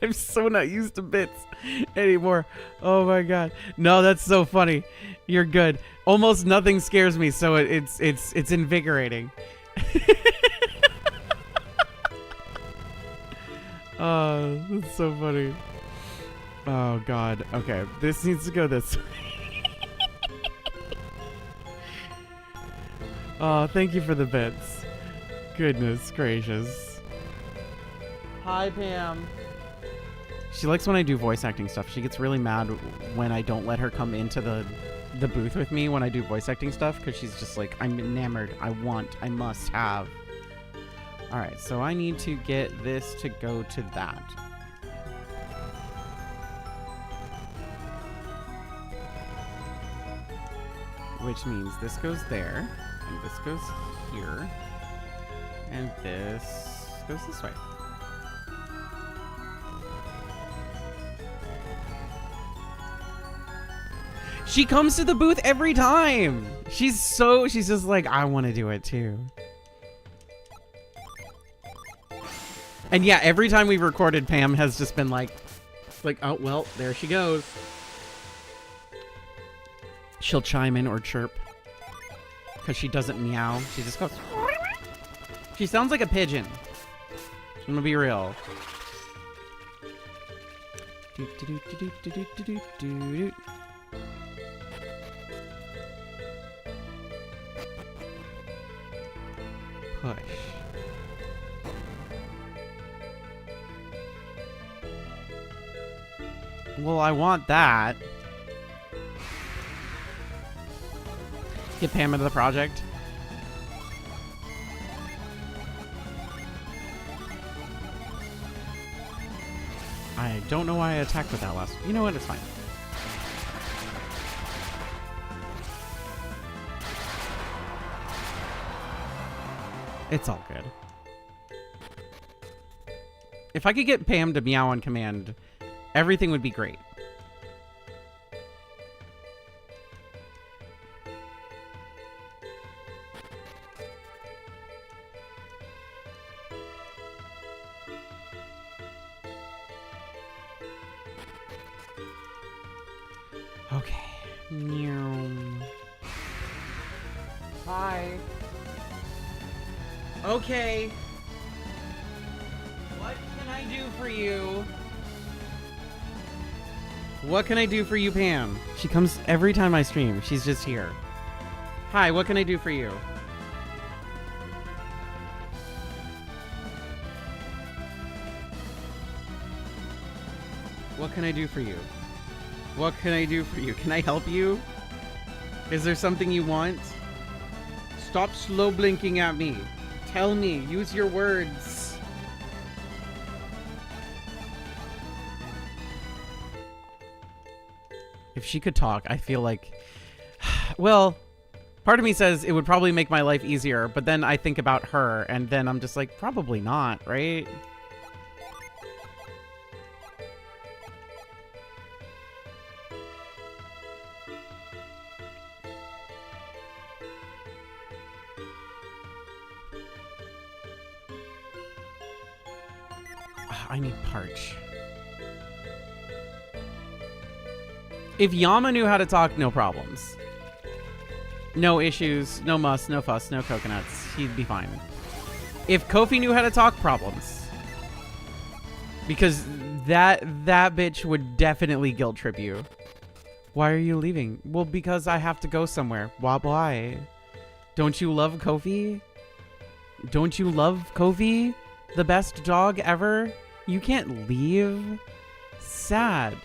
I'm so not used to bits anymore. Oh, my God. No, that's so funny. You're good. Almost nothing scares me, so it's invigorating. Oh, that's so funny. Oh God. Okay, this needs to go this way. Oh, thank you for the bits. Goodness gracious. Hi, Pam. She likes when I do voice acting stuff. She gets really mad when I don't let her come into the booth with me when I do voice acting stuff, because she's just like, I'm enamored. I must have. All right, so I need to get this to go to that. Which means this goes there, and this goes here, and this goes this way. She comes to the booth every time. She's just like, I want to do it too. And yeah, every time we've recorded, Pam has just been like, oh, well, there she goes. She'll chime in or chirp. Because she doesn't meow. She just goes. She sounds like a pigeon. I'm gonna be real. Push. Well, I want that. Get Pam into the project. I don't know why I attacked with that last. You know what? It's fine. It's all good. If I could get Pam to meow on command, everything would be great. Okay. Meow. Hi. Okay. What can I do for you? What can I do for you, Pam? She comes every time I stream. She's just here. Hi, what can I do for you? What can I do for you? What can I do for you? Can I help you? Is there something you want? Stop slow blinking at me. Tell me. Use your words. If she could talk, I feel like... Well, part of me says it would probably make my life easier, but then I think about her, and then I'm just like, probably not, right? I need Parch. If Yama knew how to talk, no problems. No issues, no muss, no fuss, no coconuts. He'd be fine. If Kofi knew how to talk, problems. Because that bitch would definitely guilt trip you. Why are you leaving? Well, because I have to go somewhere. Why? Don't you love Kofi? Don't you love Kofi? The best dog ever? You can't leave. Sad.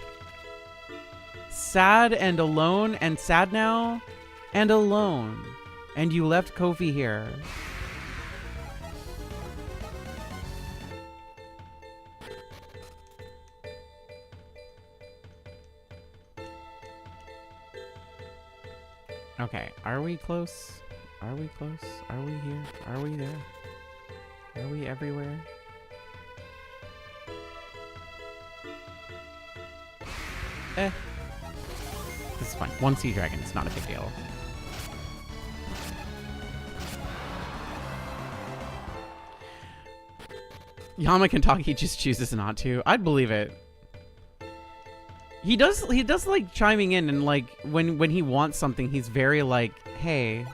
Sad and alone and sad now and alone. And you left Kofi here. Okay, are we close? Are we close? Are we here? Are we there? Are we everywhere? This is fine. One sea dragon, it's not a big deal. Yama can talk, he just chooses not to. I'd believe it. He does like chiming in, and like when he wants something, he's very like, hey,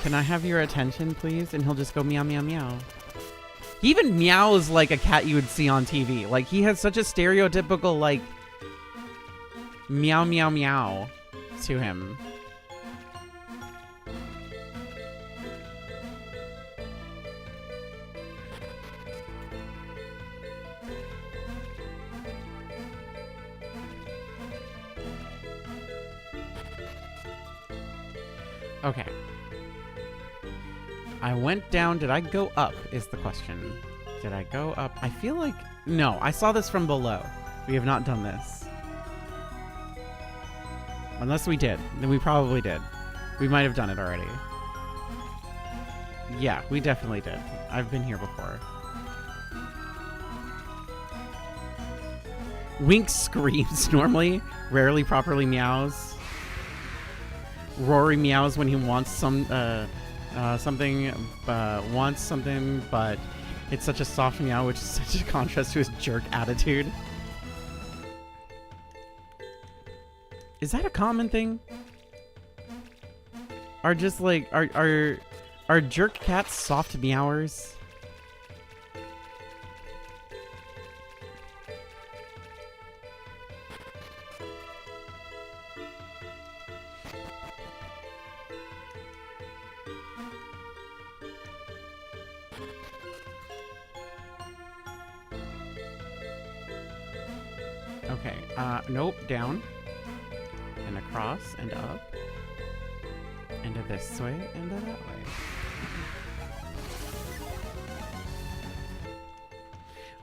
can I have your attention, please? And he'll just go meow, meow, meow. He even meows like a cat you would see on TV. Like, he has such a stereotypical, like, meow, meow, meow to him. Okay. I went down. Did I go up is the question. Did I go up? I feel like... No, I saw this from below. We have not done this. Unless we did. Then we probably did. We might have done it already. Yeah, we definitely did. I've been here before. Wink screams normally. Rarely properly meows. Rory meows when he wants something, wants something, but it's such a soft meow, which is such a contrast to his jerk attitude. Is that a common thing? Are just like, are jerk cats soft meowers? Okay, nope, down. And across, and up. And this way, and that way.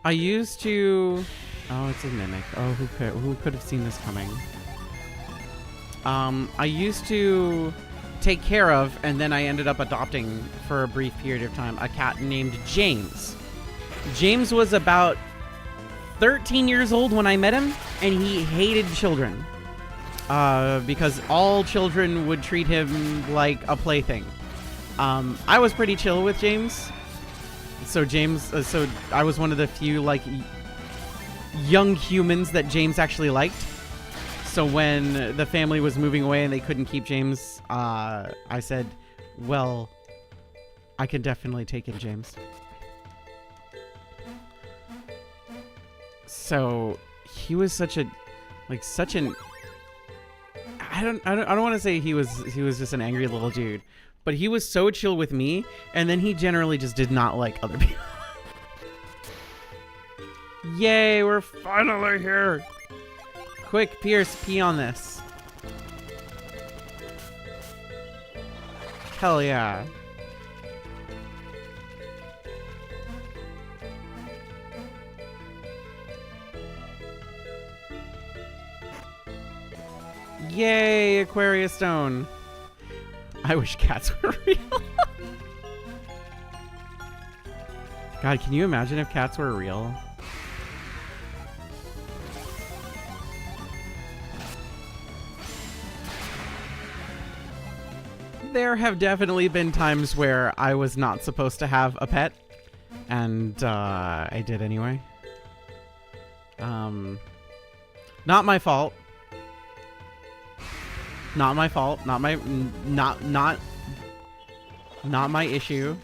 I used to... Oh, it's a mimic. Oh, who could have seen this coming? I used to take care of, and then I ended up adopting for a brief period of time, a cat named James. James was about 13 years old when I met him, and he hated children. Because all children would treat him like a plaything. I was pretty chill with James. So so I was one of the few, like, young humans that James actually liked. So when the family was moving away and they couldn't keep James, I said, well, I can definitely take in James. So he was such an I don't want to say he was just an angry little dude, but he was so chill with me, and then he generally just did not like other people. Yay, we're finally here. Quick, Pierce, pee on this. Hell yeah. Yay, Aquarius Stone. I wish cats were real. God, can you imagine if cats were real? There have definitely been times where I was not supposed to have a pet, and I did anyway. Not my fault. Not my fault. Not my issue.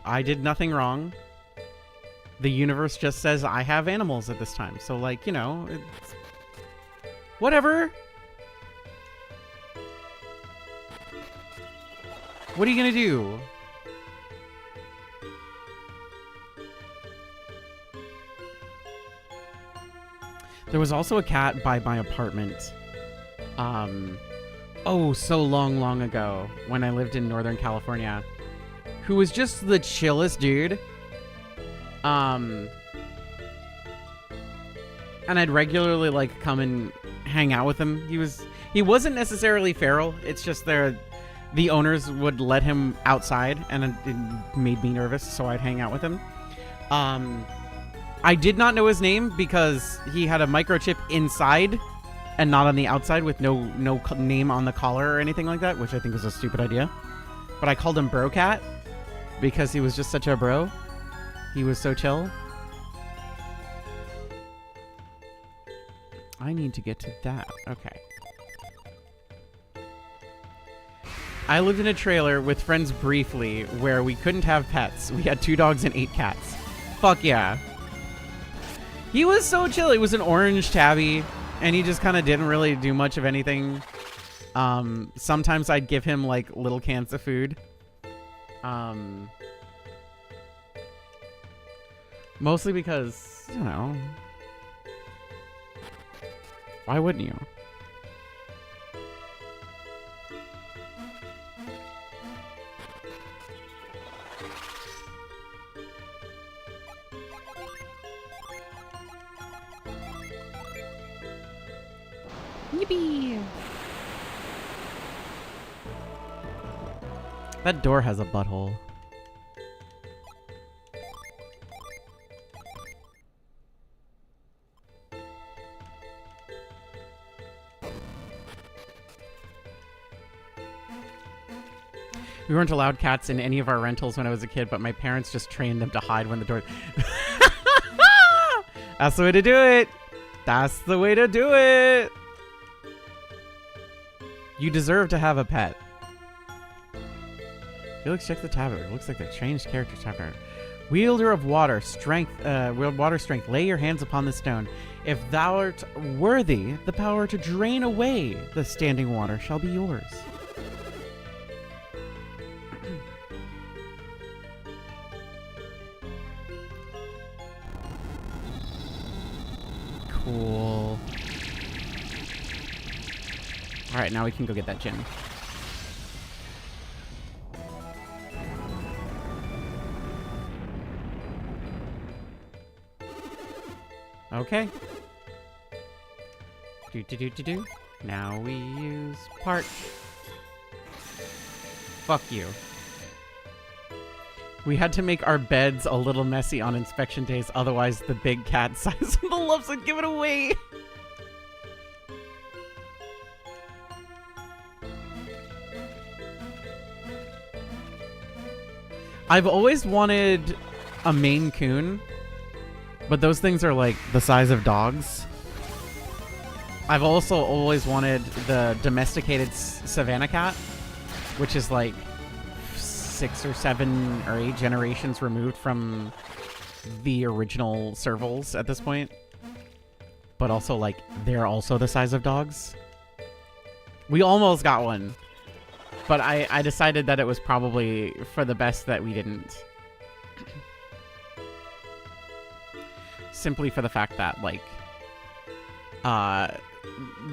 I did nothing wrong. The universe just says I have animals at this time. So, like, you know, it's whatever. What are you gonna do? There was also a cat by my apartment. Oh, so long ago when I lived in Northern California, who was just the chillest dude. And I'd regularly, like, come and hang out with him. He wasn't necessarily feral. It's just the owners would let him outside, and it made me nervous, so I'd hang out with him. I did not know his name because he had a microchip inside and not on the outside, with no name on the collar or anything like that, which I think was a stupid idea. But I called him Bro Cat because he was just such a bro. He was so chill. I need to get to that. Okay. I lived in a trailer with friends briefly where we couldn't have pets. We had 2 dogs and 8 cats. Fuck yeah. He was so chill. He was an orange tabby, and he just kind of didn't really do much of anything. Sometimes I'd give him, like, little cans of food. Mostly because, you know, why wouldn't you? Yippee! That door has a butthole. We weren't allowed cats in any of our rentals when I was a kid, but my parents just trained them to hide when the door... That's the way to do it! That's the way to do it! You deserve to have a pet. Felix, check the tablet. It looks like they changed character chapter. Wielder of water, strength, water strength. Lay your hands upon the stone. If thou art worthy, the power to drain away the standing water shall be yours. Cool. All right, now we can go get that gem. Okay. Do. Now we use part. Fuck you. We had to make our beds a little messy on inspection days, otherwise the big cat size of the loves would give it away. I've always wanted a Maine Coon, but those things are like the size of dogs. I've also always wanted the domesticated Savannah cat, which is like 6 or 7 or 8 generations removed from the original servals at this point. But also, like, they're also the size of dogs. We almost got one, but I decided that it was probably for the best that we didn't. Simply for the fact that, like,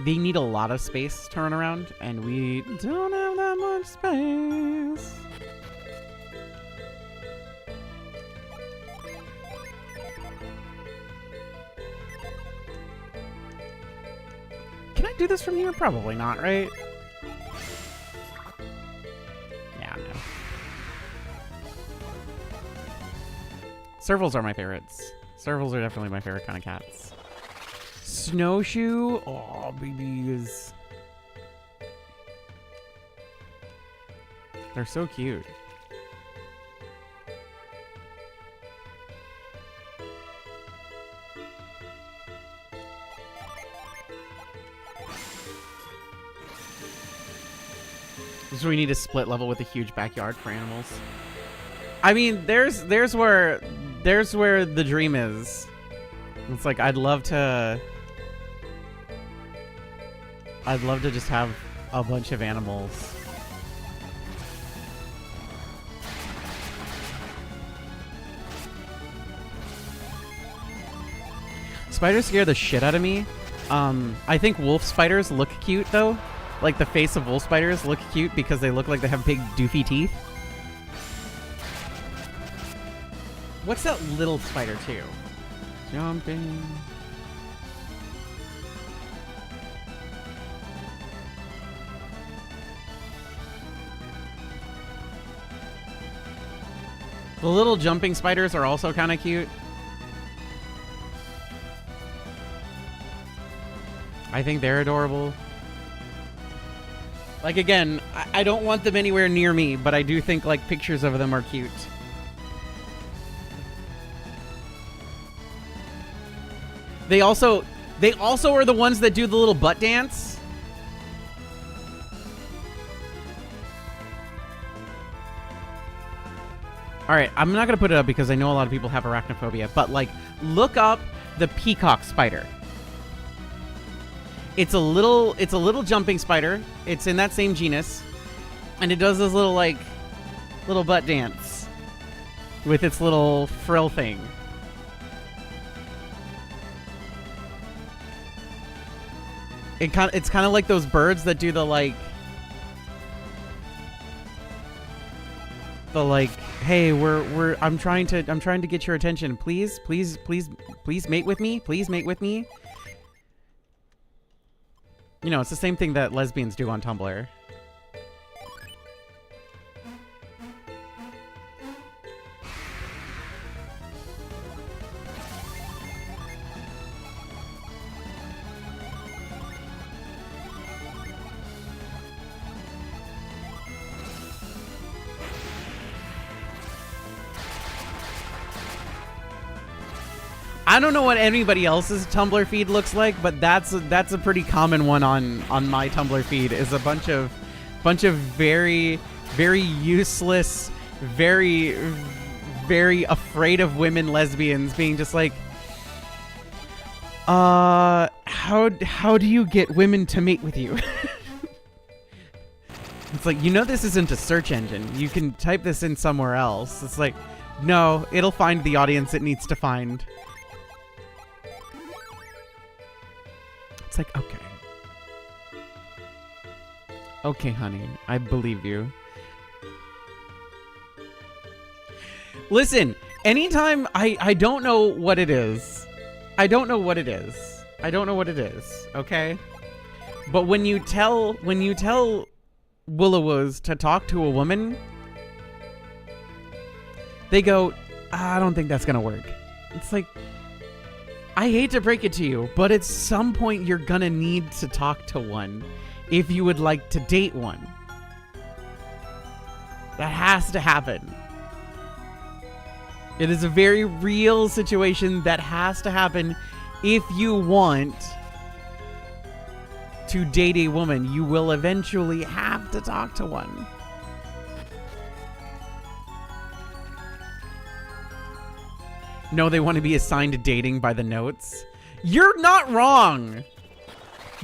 they need a lot of space to run around, and we don't have that much space. Can I do this from here? Probably not, right? Yeah, no. Servals are my favorites. Servals are definitely my favorite kind of cats. Snowshoe? Oh, babies. They're so cute. This is where we need a split level with a huge backyard for animals. I mean, there's where the dream is. It's like I'd love to just have a bunch of animals. Spiders scare the shit out of me. I think wolf spiders look cute though. Like the face of wolf spiders look cute because they look like they have big doofy teeth. What's that little spider too? Jumping. The little jumping spiders are also kind of cute. I think they're adorable. Like, again, I don't want them anywhere near me, but I do think, like, pictures of them are cute. They also are the ones that do the little butt dance. All right, I'm not going to put it up because I know a lot of people have arachnophobia, but, like, look up the peacock spider. It's a little jumping spider. It's in that same genus, and it does this little butt dance with its little frill thing. It's kind of like those birds that do the hey, I'm trying to get your attention. Please mate with me. Please mate with me. You know, it's the same thing that lesbians do on Tumblr. I don't know what anybody else's Tumblr feed looks like, but that's a pretty common one on my Tumblr feed. Is a bunch of very, very useless, very, very afraid of women lesbians being just like, how do you get women to mate with you? It's like, you know, this isn't a search engine. You can type this in somewhere else. It's like, no, it'll find the audience it needs to find. It's like, okay. Okay, honey, I believe you. Listen, anytime I don't know what it is. I don't know what it is. I don't know what it is, okay? But when you tell Willowas to talk to a woman, they go, I don't think that's gonna work. It's like, I hate to break it to you, but at some point you're gonna need to talk to one if you would like to date one. That has to happen. It is a very real situation that has to happen if you want to date a woman. You will eventually have to talk to one. No, they want to be assigned to dating by the notes. You're not wrong.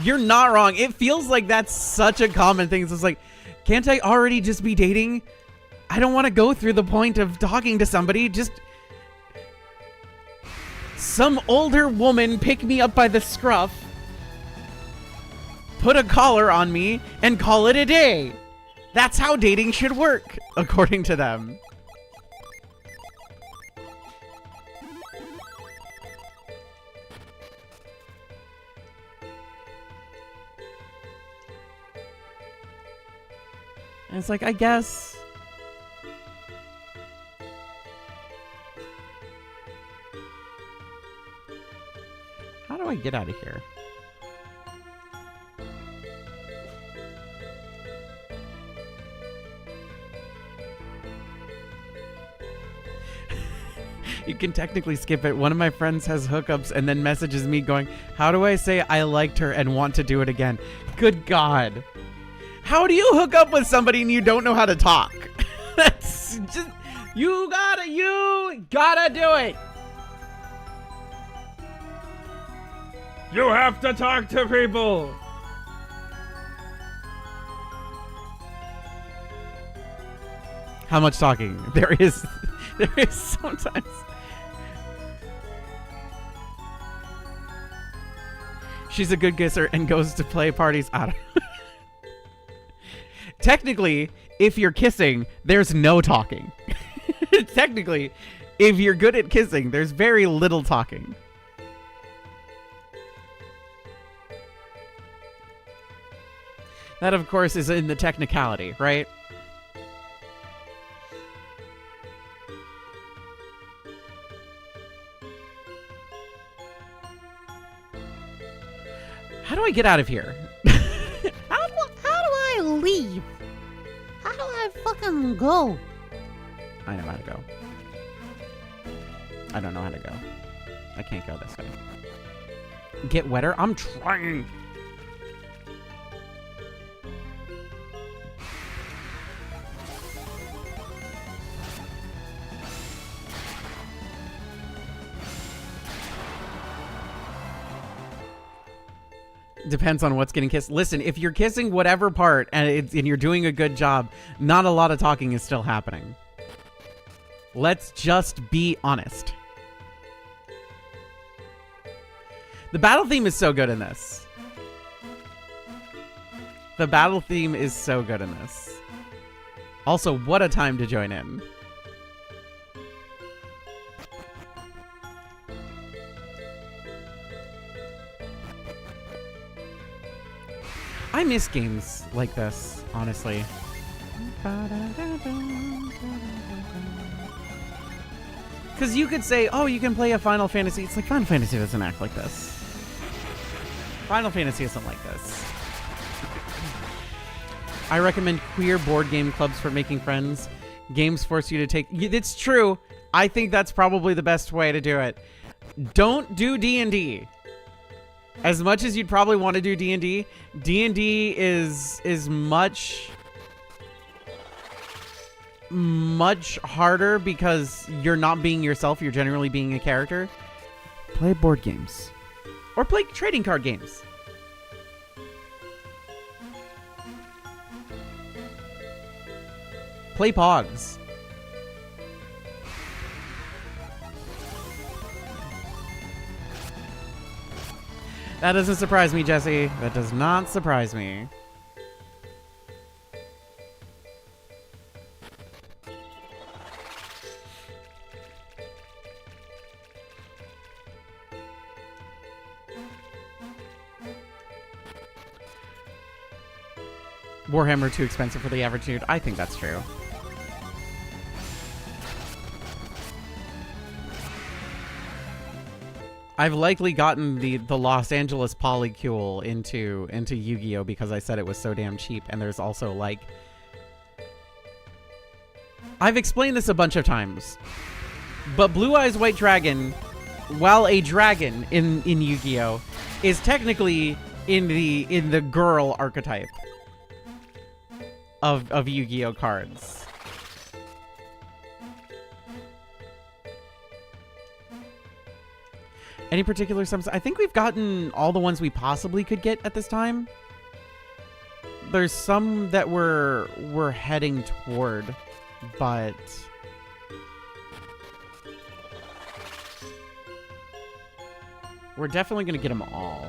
You're not wrong. It feels like that's such a common thing. It's just like, can't I already just be dating? I don't want to go through the point of talking to somebody. Just some older woman pick me up by the scruff, put a collar on me, and call it a day. That's how dating should work, according to them. And it's like, I guess. How do I get out of here? You can technically skip it. One of my friends has hookups and then messages me going, how do I say I liked her and want to do it again? Good God. How do you hook up with somebody and you don't know how to talk? That's just, you gotta do it. You have to talk to people. How much talking? There is sometimes. She's a good kisser and goes to play parties. I don't Technically, if you're kissing, there's no talking. Technically, if you're good at kissing, there's very little talking. That, of course, is in the technicality, right? How do I get out of here? How do I leave? How do I fucking go? I know how to go. I don't know how to go. I can't go this way. Get wetter? I'm trying. Depends on what's getting kissed. Listen, if you're kissing whatever part and you're doing a good job, not a lot of talking is still happening. Let's just be honest. The battle theme is so good in this. The battle theme is so good in this. Also, what a time to join in. I miss games like this, honestly. Because you could say, oh, you can play a Final Fantasy. It's like, Final Fantasy doesn't act like this. Final Fantasy isn't like this. I recommend queer board game clubs for making friends. Games force you to take... It's true. I think that's probably the best way to do it. Don't do D&D. As much as you'd probably want to do D&D, D&D is much harder because you're not being yourself. You're generally being a character. Play board games. Or play trading card games. Play Pogs. That doesn't surprise me, Jesse. That does not surprise me. Warhammer too expensive for the average dude. I think that's true. I've likely gotten the Los Angeles polycule into Yu-Gi-Oh because I said it was so damn cheap, and there's also like I've explained this a bunch of times, but Blue Eyes White Dragon, while a dragon in Yu-Gi-Oh, is technically in the girl archetype of Yu-Gi-Oh cards. Any particular subs? I think we've gotten all the ones we possibly could get at this time. There's some that we're heading toward, but we're definitely gonna get them all,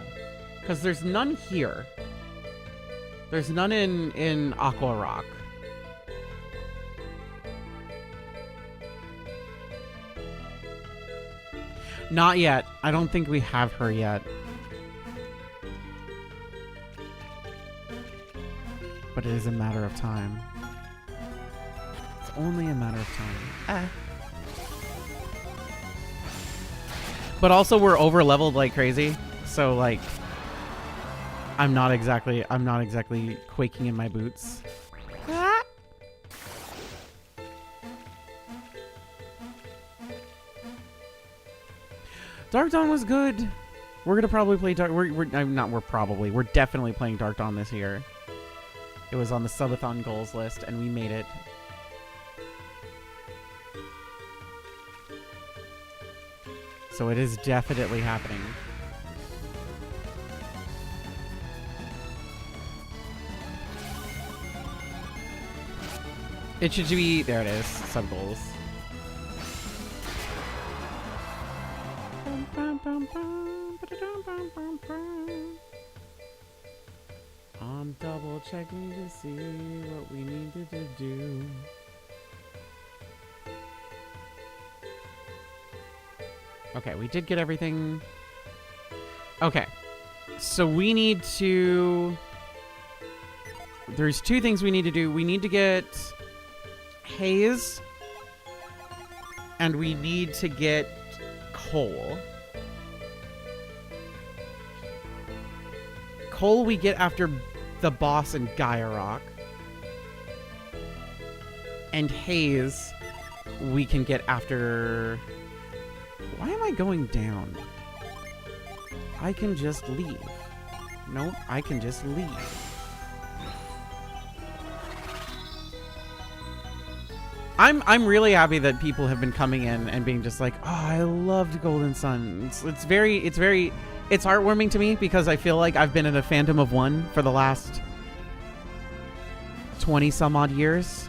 because there's none here. There's none in Aqua Rock. Not yet. I don't think we have her yet. But it is a matter of time. It's only a matter of time. But also we're over leveled like crazy. So like I'm not exactly quaking in my boots. Dark Dawn was good. We're gonna probably play Dark. We're definitely playing Dark Dawn this year. It was on the subathon goals list, and we made it. So it is definitely happening. It should be, there it is, sub goals. I'm double checking to see what we needed to do. Okay, we did get everything. Okay, so we need to... There's two things we need to do. We need to get Haze, and we need to get Coal. Coal we get after the boss in Gaia Rock. And Haze we can get after... Why am I going down? I can just leave. Nope, I can just leave. I'm really happy that people have been coming in and being just like, oh, I loved Golden Sun. It's heartwarming to me because I feel like I've been in a fandom of one for the last 20 some odd years.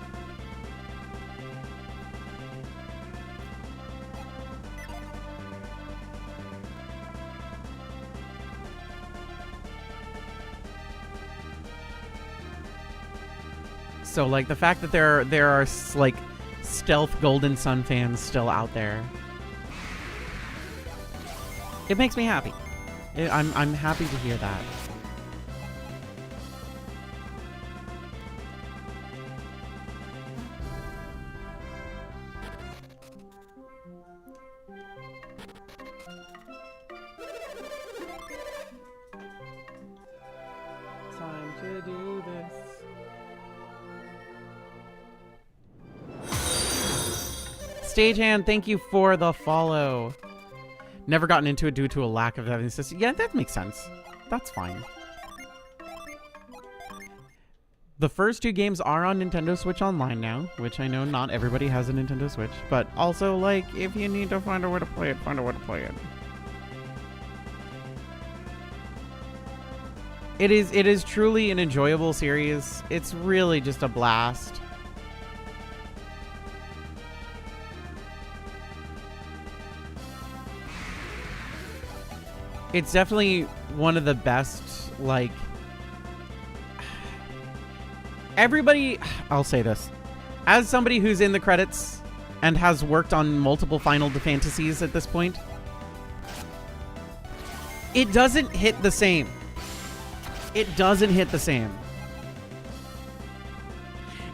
So like the fact that there are like stealth Golden Sun fans still out there, it makes me happy. I'm happy to hear that. Time to do this. Stagehand, thank you for the follow. Never gotten into it due to a lack of having system. Yeah, that makes sense. That's fine. The first two games are on Nintendo Switch Online now, which I know not everybody has a Nintendo Switch, but also, like, if you need to find a way to play it, find a way to play it. It is truly an enjoyable series. It's really just a blast. It's definitely one of the best, like... Everybody... I'll say this. As somebody who's in the credits and has worked on multiple Final Fantasies at this point, it doesn't hit the same. It doesn't hit the same.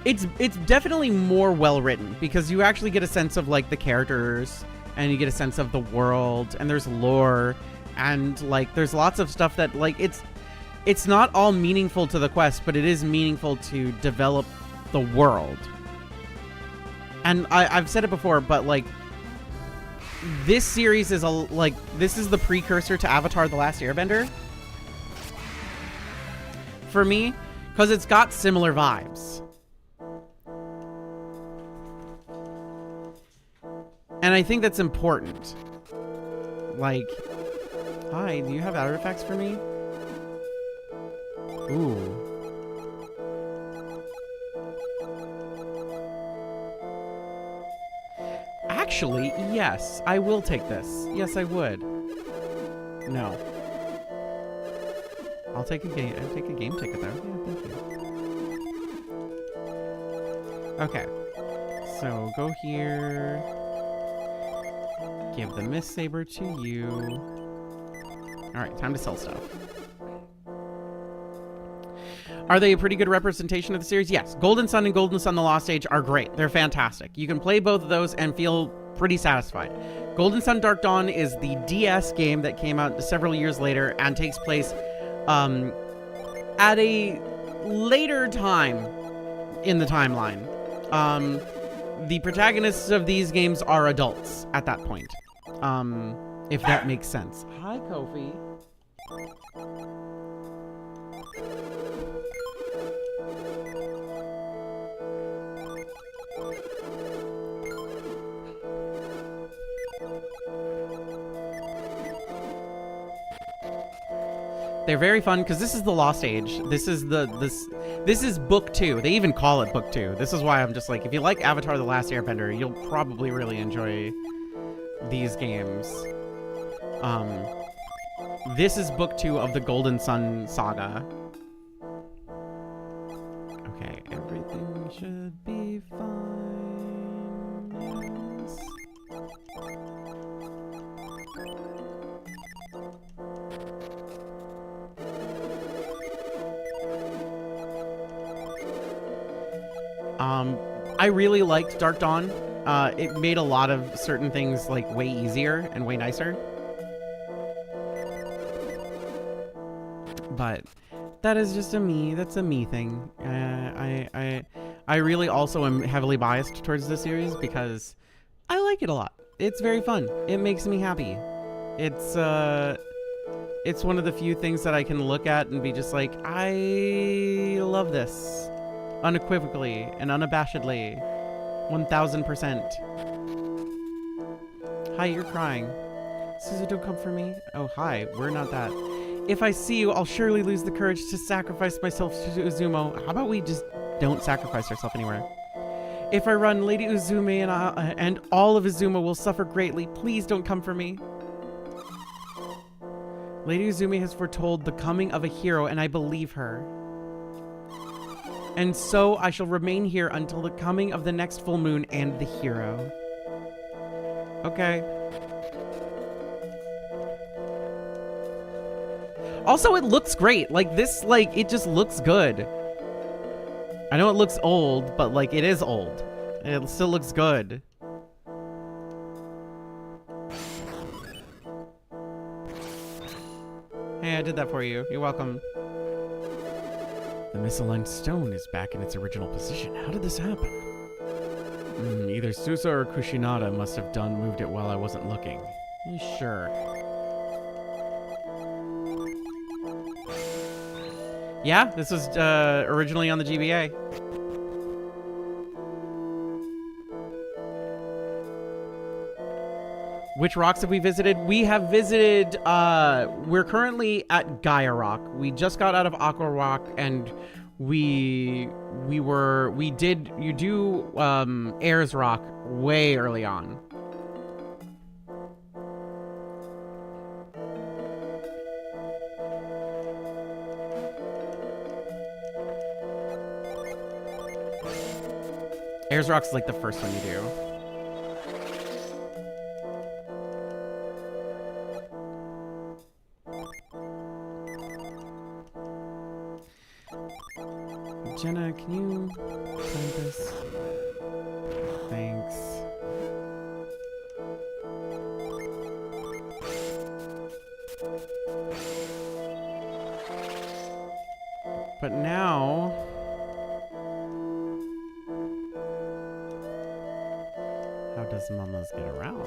It's definitely more well written because you actually get a sense of like the characters and you get a sense of the world and there's lore and like there's lots of stuff that like it's not all meaningful to the quest, but it is meaningful to develop the world. And I've said it before, but like this series is this is the precursor to Avatar: The Last Airbender for me because it's got similar vibes. And I think that's important. Like, hi, do you have artifacts for me? Ooh. Actually, yes, I will take this. Yes, I would. No. I'll take a game. I'll take a game ticket though. Yeah, thank you. Okay. So go here. Give the Mist Saber to you. Alright, time to sell stuff. Are they a pretty good representation of the series? Yes. Golden Sun and Golden Sun: The Lost Age are great. They're fantastic. You can play both of those and feel pretty satisfied. Golden Sun Dark Dawn is the DS game that came out several years later and takes place at a later time in the timeline. The protagonists of these games are adults at that point. If that makes sense. Hi, Kofi. They're very fun because this is the Lost Age. This is this is book 2. They even call it book 2. This is why I'm just like, if you like Avatar: The Last Airbender, you'll probably really enjoy these games. This is book 2 of the Golden Sun saga. Okay, everything should be fine. Yes. I really liked Dark Dawn. It made a lot of certain things like way easier and way nicer. But that is just that's a me thing. I really also am heavily biased towards this series because I like it a lot. It's very fun. It makes me happy. It's one of the few things that I can look at and be just like, I love this. Unequivocally and unabashedly. 1000%. Hi, you're crying. Suzu, don't come for me. Oh, hi. We're not that. If I see you, I'll surely lose the courage to sacrifice myself to Uzumo. How about we just don't sacrifice ourselves anywhere? If I run, Lady Uzume and all of Izuma will suffer greatly. Please don't come for me. Lady Uzume has foretold the coming of a hero, and I believe her. And so I shall remain here until the coming of the next full moon and the hero. Okay. Also, it looks great. Like, this, like, it just looks good. I know it looks old, but, like, it is old. It still looks good. Hey, I did that for you. You're welcome. The misaligned stone is back in its original position. How did this happen? Either Susa or Kushinada must have moved it while I wasn't looking. Sure. Yeah, this was originally on the GBA. Which rocks have we visited? We have visited, we're currently at Gaia Rock. We just got out of Aqua Rock, and you do Ayers Rock way early on. Ayers Rock's like the first one you do. Jenna, can you find this? Thanks. But now... how does Mamas get around?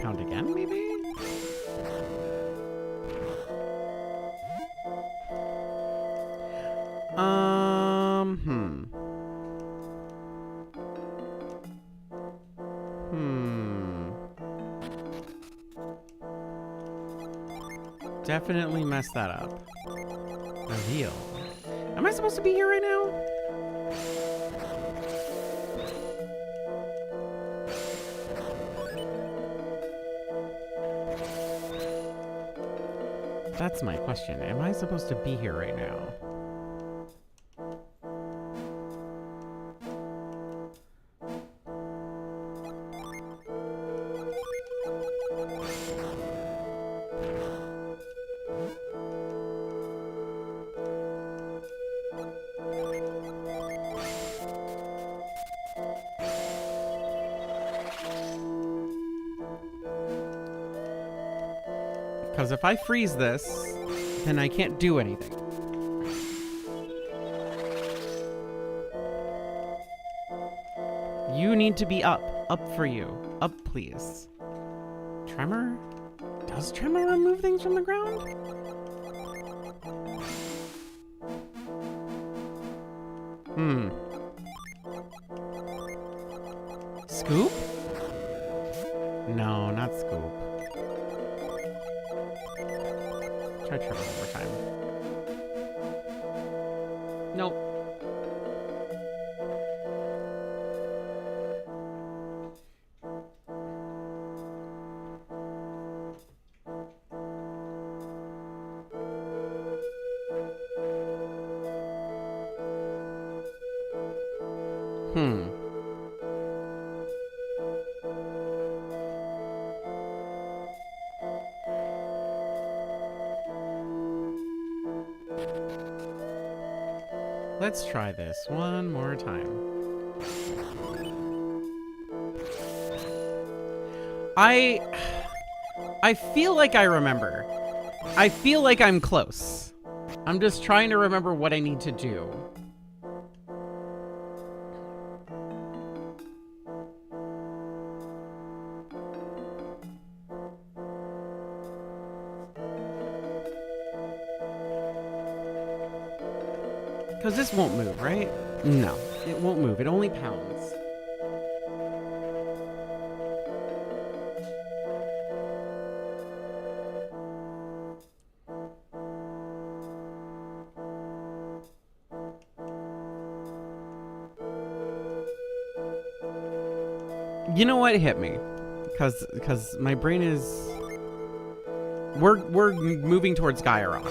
Pound again, maybe? Definitely messed that up. Reveal. Am I supposed to be here right now? That's my question. Am I supposed to be here right now? Because if I freeze this, then I can't do anything. You need to be up. Up for you. Up, please. Tremor? Does Tremor remove things from the ground? Scoop? No, not Scoop. Try Trevor one more time. Nope. Let's try this one more time. I feel like I remember. I feel like I'm close. I'm just trying to remember what I need to do. Because this won't move, right? No, it won't move. It only pounds. You know what hit me? Because my brain is... We're moving towards Gaia Rock.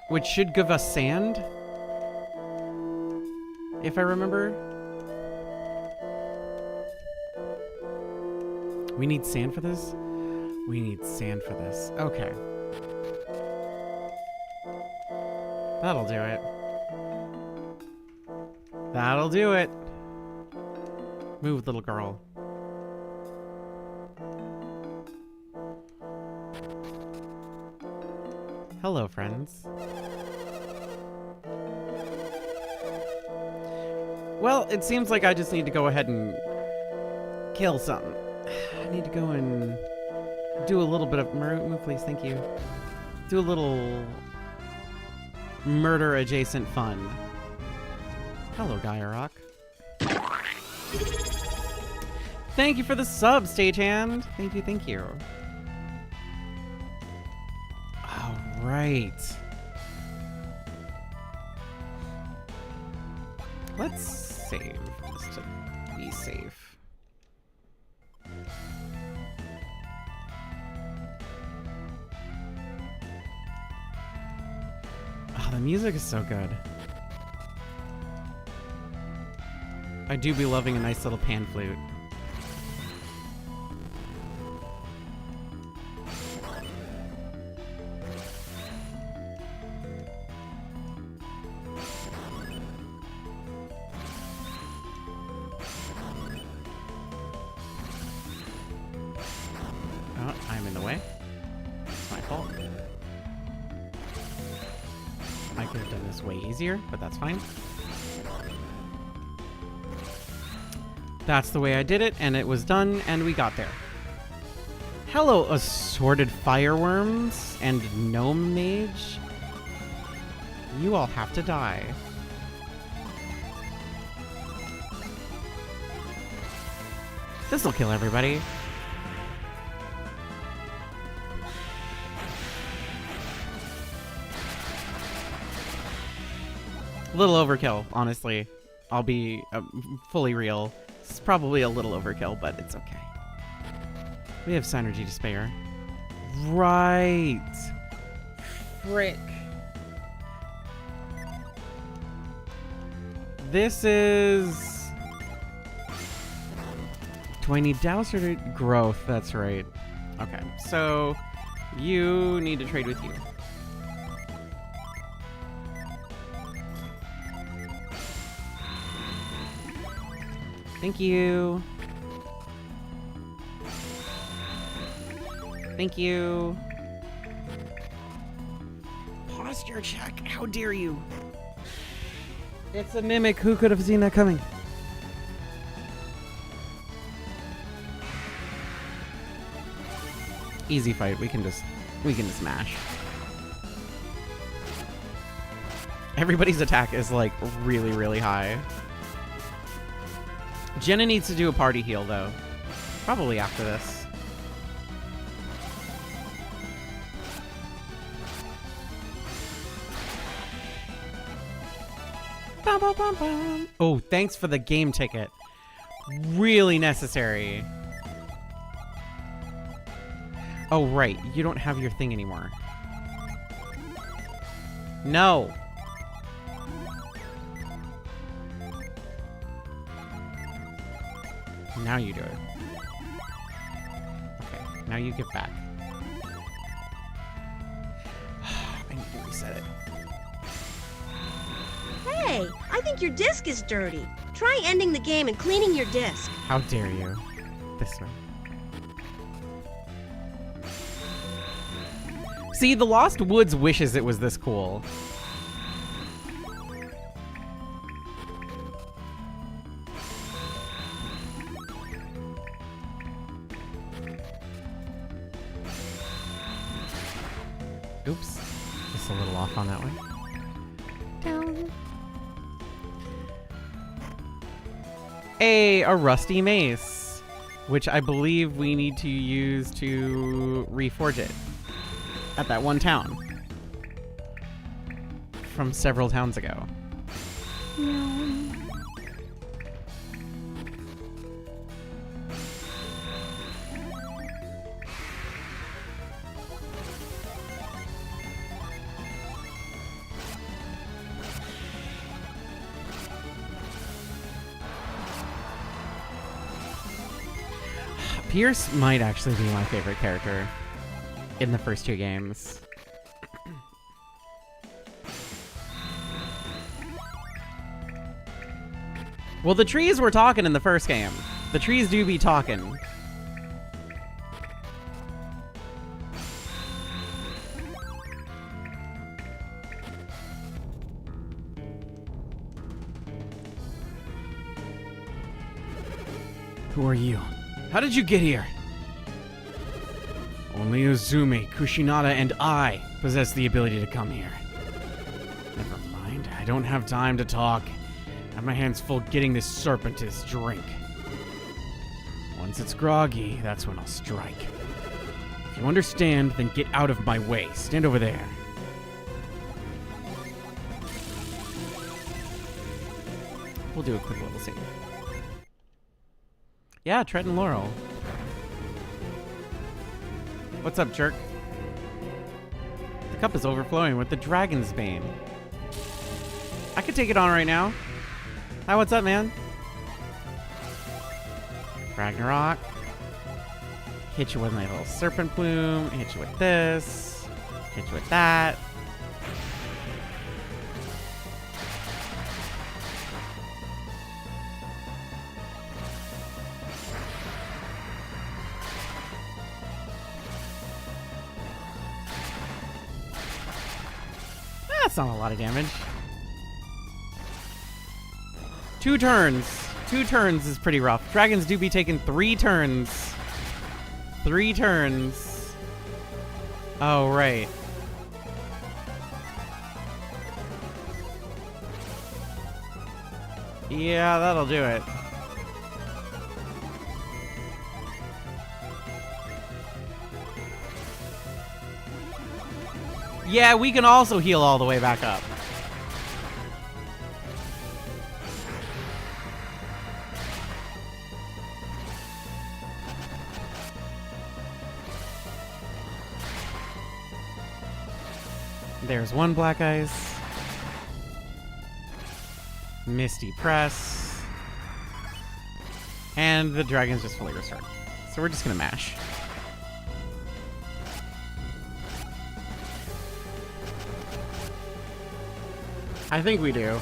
Which should give us sand, if I remember. We need sand for this? We need sand for this. Okay. That'll do it. That'll do it. Move, little girl. Hello, friends. Well, it seems like I just need to go ahead and kill something. I need to go and do a little bit of move, please, thank you. Do a little murder adjacent fun. Hello, Gaia Rock. Thank you for the sub, stagehand. Thank you, thank you. All right. Let's save just to be safe. Oh, the music is so good. I do be loving a nice little pan flute. Oh, I'm in the way. It's my fault. I could have done this way easier, but that's fine. That's the way I did it, and it was done, and we got there. Hello, assorted fireworms and gnome mage. You all have to die. This'll kill everybody. A little overkill, honestly. I'll be fully real. It's probably a little overkill, but it's okay. We have synergy to spare. Right. Frick. This is... Do I need Dowser to growth? That's right. Okay, so you need to trade with you. Thank you. Thank you. Posture check. How dare you? It's a mimic. Who could have seen that coming? Easy fight. We can just mash. Everybody's attack is like really, really high. Jenna needs to do a party heal, though. Probably after this. Bum, bum, bum, bum. Oh, thanks for the game ticket. Really necessary. Oh, right. You don't have your thing anymore. No. Now you do it. Okay, now you give back. I need to reset it. Hey, I think your disc is dirty. Try ending the game and cleaning your disc. How dare you? This way. See, the Lost Woods wishes it was this cool. Oops. Just a little off on that one. Down. A rusty mace, which I believe we need to use to reforge it at that one town from several towns ago. Pierce might actually be my favorite character in the first two games. Well, the trees were talking in the first game. The trees do be talking. Who are you? How did you get here? Only Uzumi, Kushinada, and I possess the ability to come here. Never mind, I don't have time to talk. I have my hands full getting this serpent his drink. Once it's groggy, that's when I'll strike. If you understand, then get out of my way. Stand over there. We'll do a quick little scene. Yeah, Tret and Laurel. What's up, jerk? The cup is overflowing with the dragon's bane. I could take it on right now. Hi, what's up, man? Ragnarok. Hit you with my little serpent plume. Hit you with this. Hit you with that. That's not a lot of damage. 2 turns. 2 turns is pretty rough. Dragons do be taking 3 turns. 3 turns. Oh, right. Yeah, that'll do it. Yeah, we can also heal all the way back up. There's one black ice. Misty press. And the dragon's just fully restored. So we're just gonna mash. I think we do.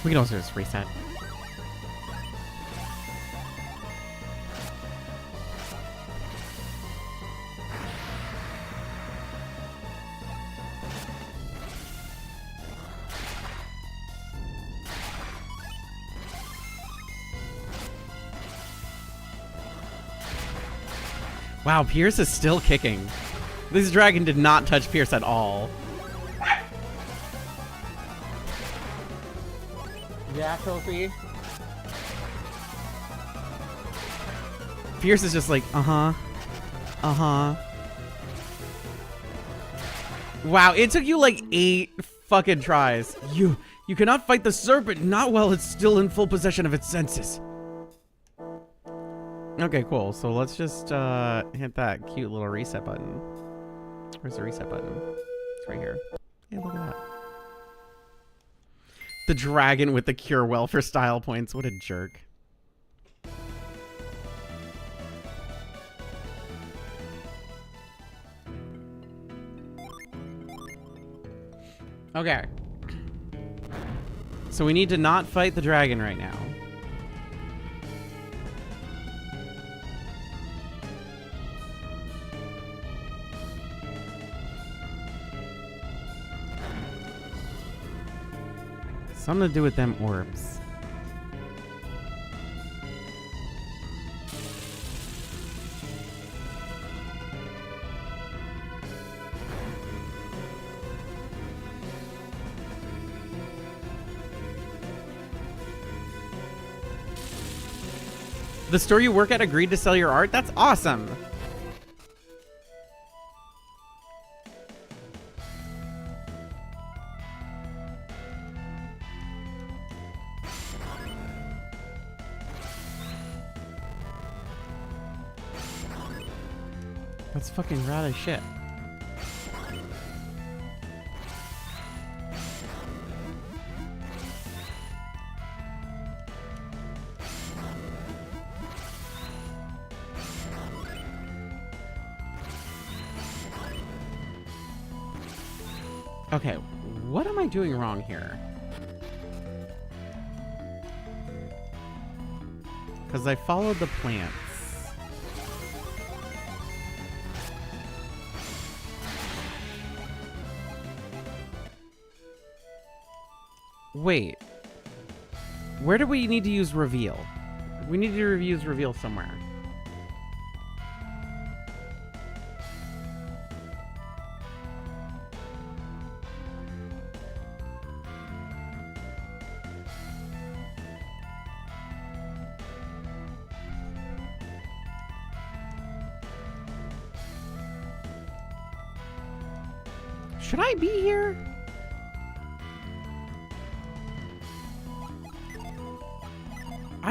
We can also just reset. Wow, Pierce is still kicking. This dragon did not touch Pierce at all. Yeah, Trophy. Pierce is just like, uh-huh. Uh-huh. Wow, it took you like 8 fucking tries. You cannot fight the serpent, not while it's still in full possession of its senses. Okay, cool. So let's just hit that cute little reset button. Where's the reset button? It's right here. Hey, look at that. The dragon with the cure well for style points. What a jerk. Okay. So we need to not fight the dragon right now. Something to do with them orbs. The store you work at agreed to sell your art? That's awesome. That's fucking rad as shit. Okay, what am I doing wrong here? Because I followed the plants. Wait. Where do we need to use reveal? We need to use reveal somewhere. Should I be here?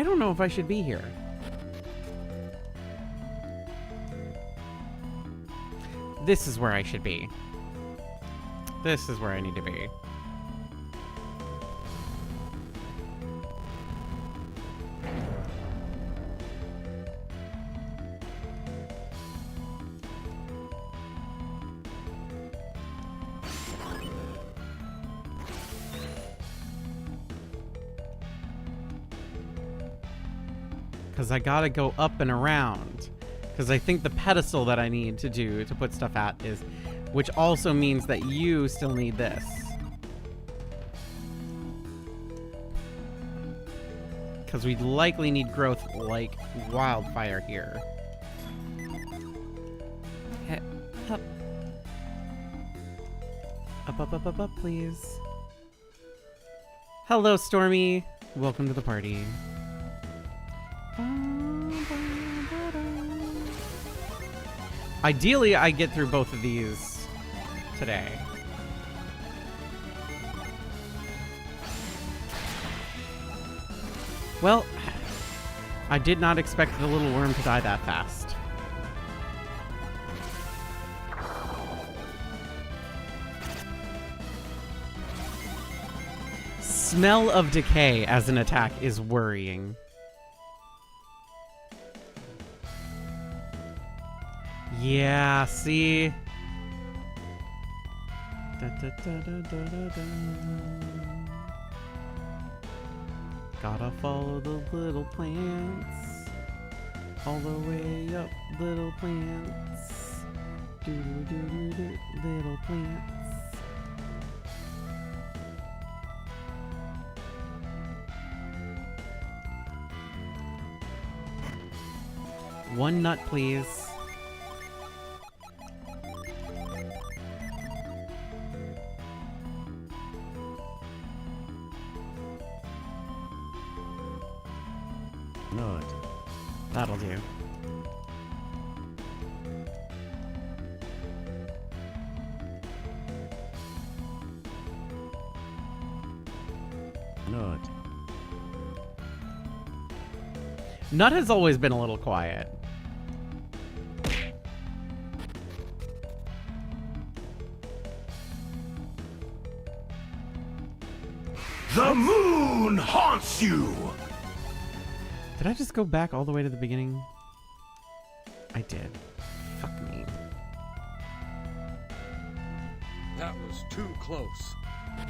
I don't know if I should be here. This is where I should be. This is where I need to be. Because I gotta go up and around. Because I think the pedestal that I need to do to put stuff at is... Which also means that you still need this. Because we likely need growth like wildfire here. Hey, up. Up, please. Hello, Stormy. Welcome to the party. Ideally, I get through both of these today. Well, I did not expect the little worm to die that fast. Smell of decay as an attack is worrying. Yeah, see? Gotta follow the little plants. All the way up, little plants. Do, little plants. One nut, please. Nut. That'll do. Nut. Nut has always been a little quiet. The moon haunts you! Did I just go back all the way to the beginning? I did. Fuck me. That was too close.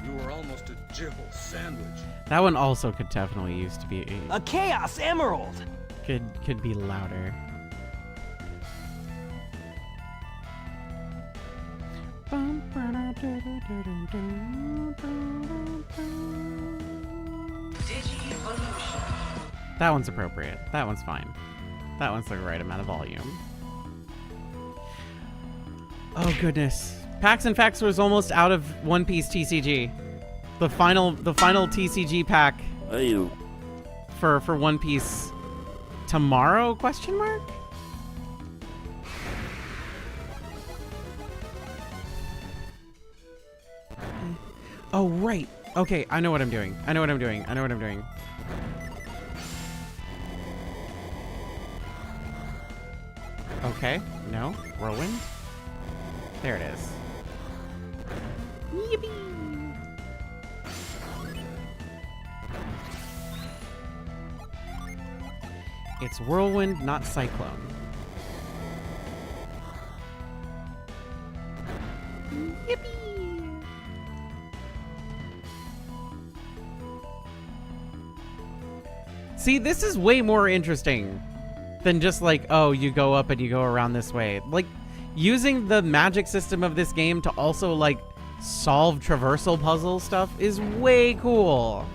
You were almost a jibble sandwich. That one also could definitely used to be A Chaos Emerald! could be louder. That one's appropriate. That one's fine. That one's the right amount of volume. Oh goodness. Packs and Facts was almost out of One Piece TCG. The final TCG pack for One Piece tomorrow, question mark? Oh right. Okay, I know what I'm doing. I know what I'm doing. I know what I'm doing. Okay, no, whirlwind. There it is. Yippee! It's whirlwind, not cyclone. Yippee! See, this is way more interesting than just like, oh, you go up and you go around this way. Like, using the magic system of this game to also, like, solve traversal puzzle stuff is way cool.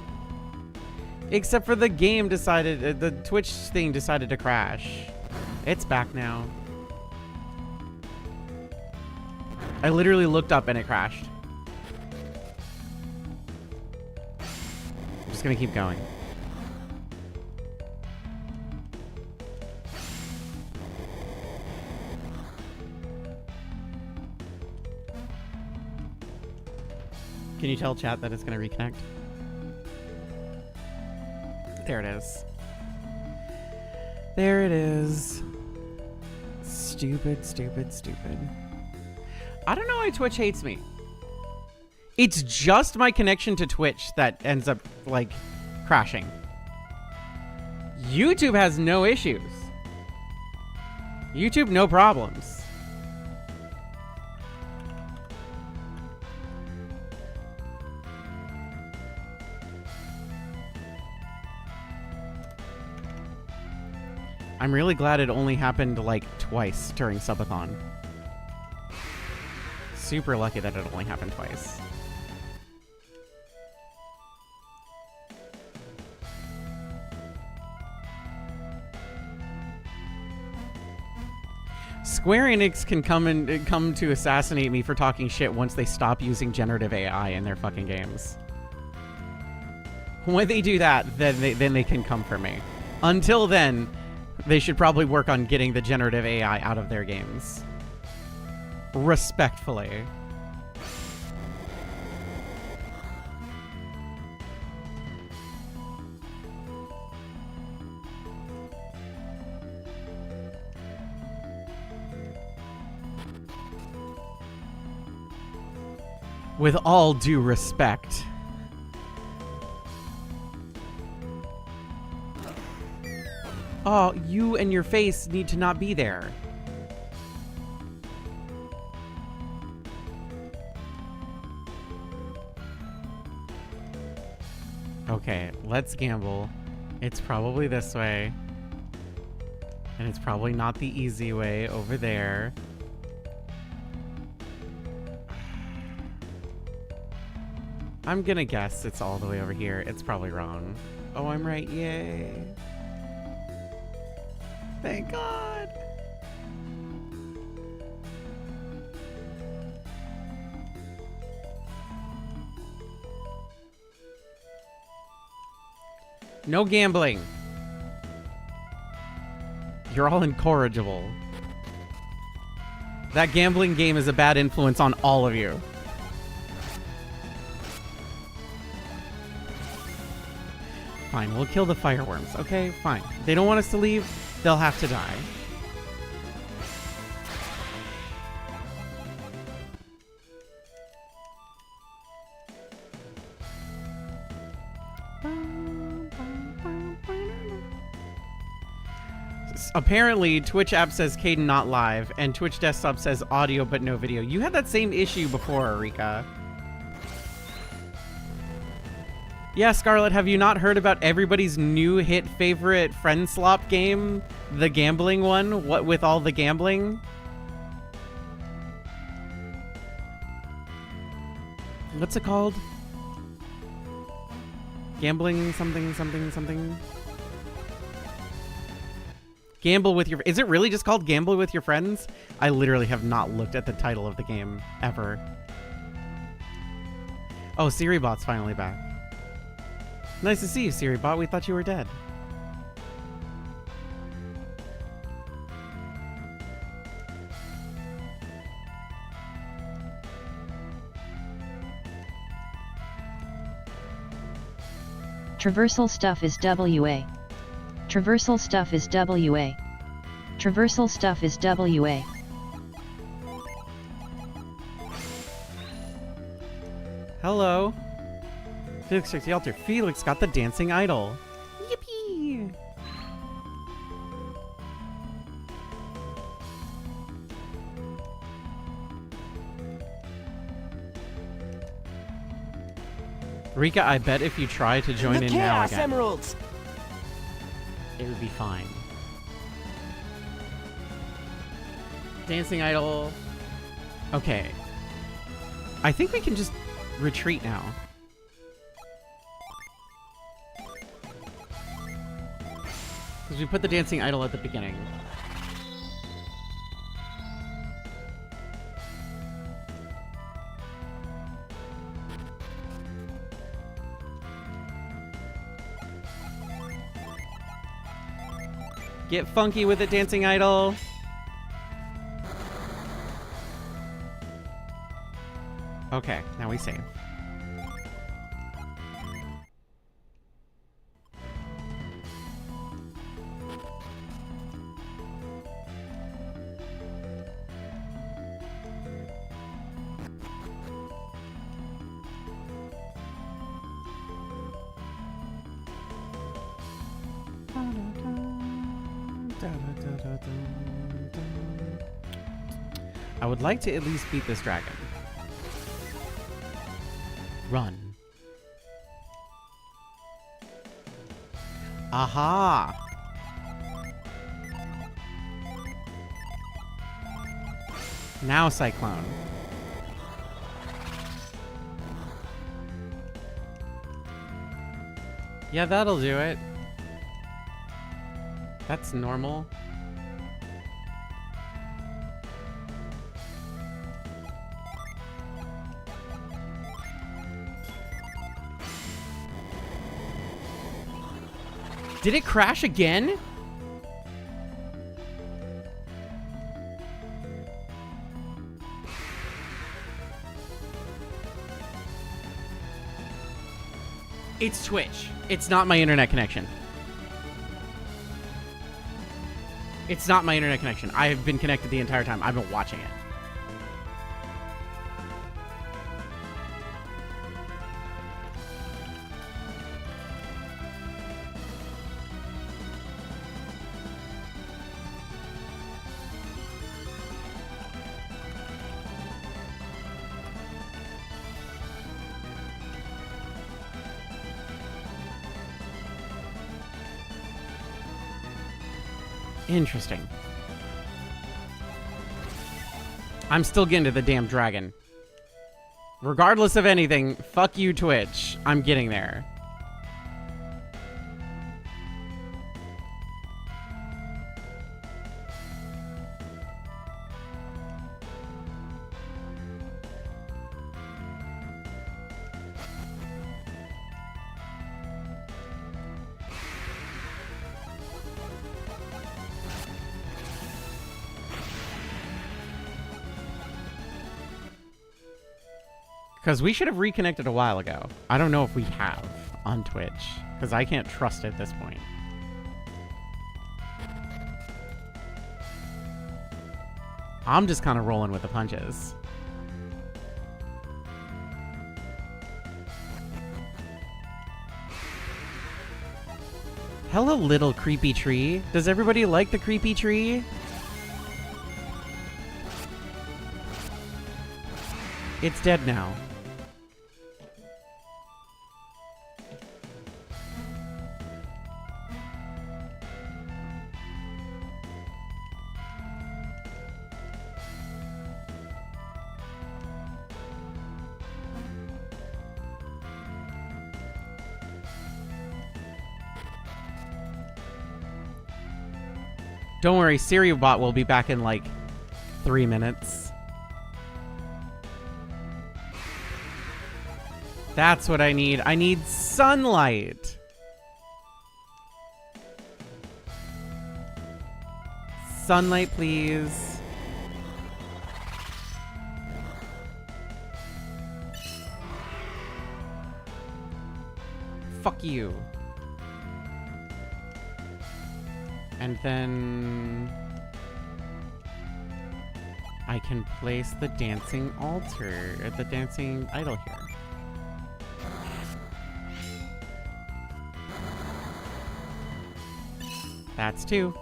Except for the game decided, the Twitch thing decided to crash. It's back now. I literally looked up and it crashed. I'm just gonna keep going. Can you tell chat that it's going to reconnect? There it is. There it is. Stupid, stupid, stupid. I don't know why Twitch hates me. It's just my connection to Twitch that ends up, like, crashing. YouTube has no issues. YouTube, no problems. I'm really glad it only happened, like, twice during Subathon. Super lucky that it only happened twice. Square Enix can come to assassinate me for talking shit once they stop using generative AI in their fucking games. When they do that, then they can come for me. Until then, they should probably work on getting the generative AI out of their games. Respectfully. With all due respect. Oh, you and your face need to not be there. Okay, let's gamble. It's probably this way. And it's probably not the easy way over there. I'm gonna guess it's all the way over here. It's probably wrong. Oh, I'm right. Yay. Thank God. No gambling. You're all incorrigible. That gambling game is a bad influence on all of you. Fine, we'll kill the fireworms. Okay, fine. They don't want us to leave. They'll have to die. Apparently, Twitch app says Kdin not live, and Twitch desktop says audio but no video. You had that same issue before, Erika. Yeah, Scarlett, have you not heard about everybody's new hit favorite friend slop game? The gambling one? What with all the gambling? What's it called? Gambling something, something, something. Gamble with your... Is it really just called Gamble with Your Friends? I literally have not looked at the title of the game, ever. Oh, SiriBot's finally back. Nice to see you, SiriBot. We thought you were dead. Traversal stuff is WA. Traversal stuff is WA. Traversal stuff is WA. Hello. Felix checks the altar. Felix got the dancing idol. Yippee! Rika, I bet if you try to join The in now Chaos again, Emeralds! it would be fine. Dancing idol. Okay. I think we can just retreat now. Because we put the dancing idol at the beginning. Get funky with it, dancing idol. Okay, now we save. I would like to at least beat this dragon. Run. Aha! Now Cyclone. Yeah, that'll do it. That's normal. Did it crash again? It's Twitch. It's not my internet connection. It's not my internet connection. I have been connected the entire time. I've been watching it. Interesting. I'm still getting to the damn dragon. Regardless of anything, fuck you, Twitch. I'm getting there. Because we should have reconnected a while ago. I don't know if we have on Twitch. Because I can't trust it at this point. I'm just kind of rolling with the punches. Hello, little creepy tree. Does everybody like the creepy tree? It's dead now. Don't worry, SiriBot will be back in like 3 minutes. That's what I need. I need sunlight. Sunlight, please. Fuck you. And then I can place the dancing altar, or the dancing idol here. That's 2.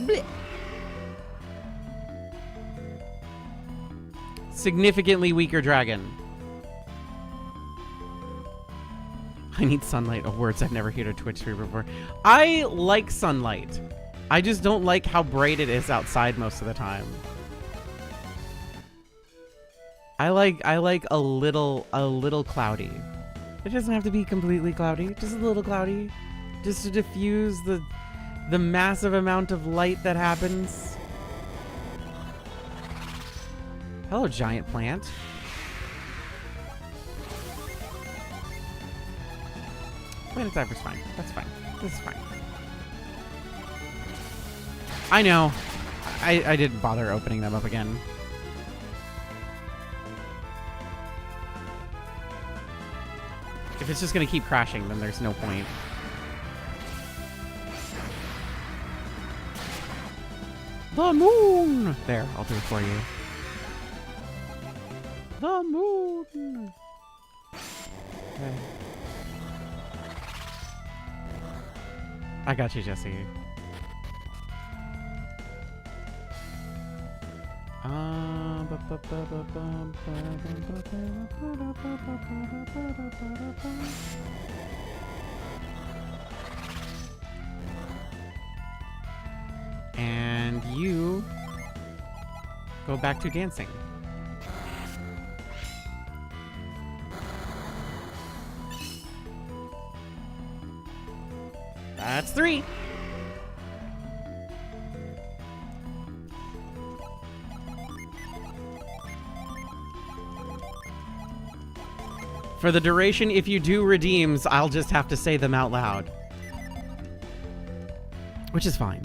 Blech. Significantly weaker dragon. I need sunlight. Oh, words I've never heard a Twitch stream before. I like sunlight. I just don't like how bright it is outside most of the time. I like a little cloudy. It doesn't have to be completely cloudy, just a little cloudy. Just to diffuse the massive amount of light that happens. Hello, giant plant. Planet Diver's fine. That's fine. This is fine. I know. I didn't bother opening them up again. If it's just gonna keep crashing, then there's no point. The moon! There, I'll do it for you. The moon! Okay. I got you, Jesse. And you go back to dancing. That's 3. For the duration, if you do redeems, I'll just have to say them out loud. Which is fine.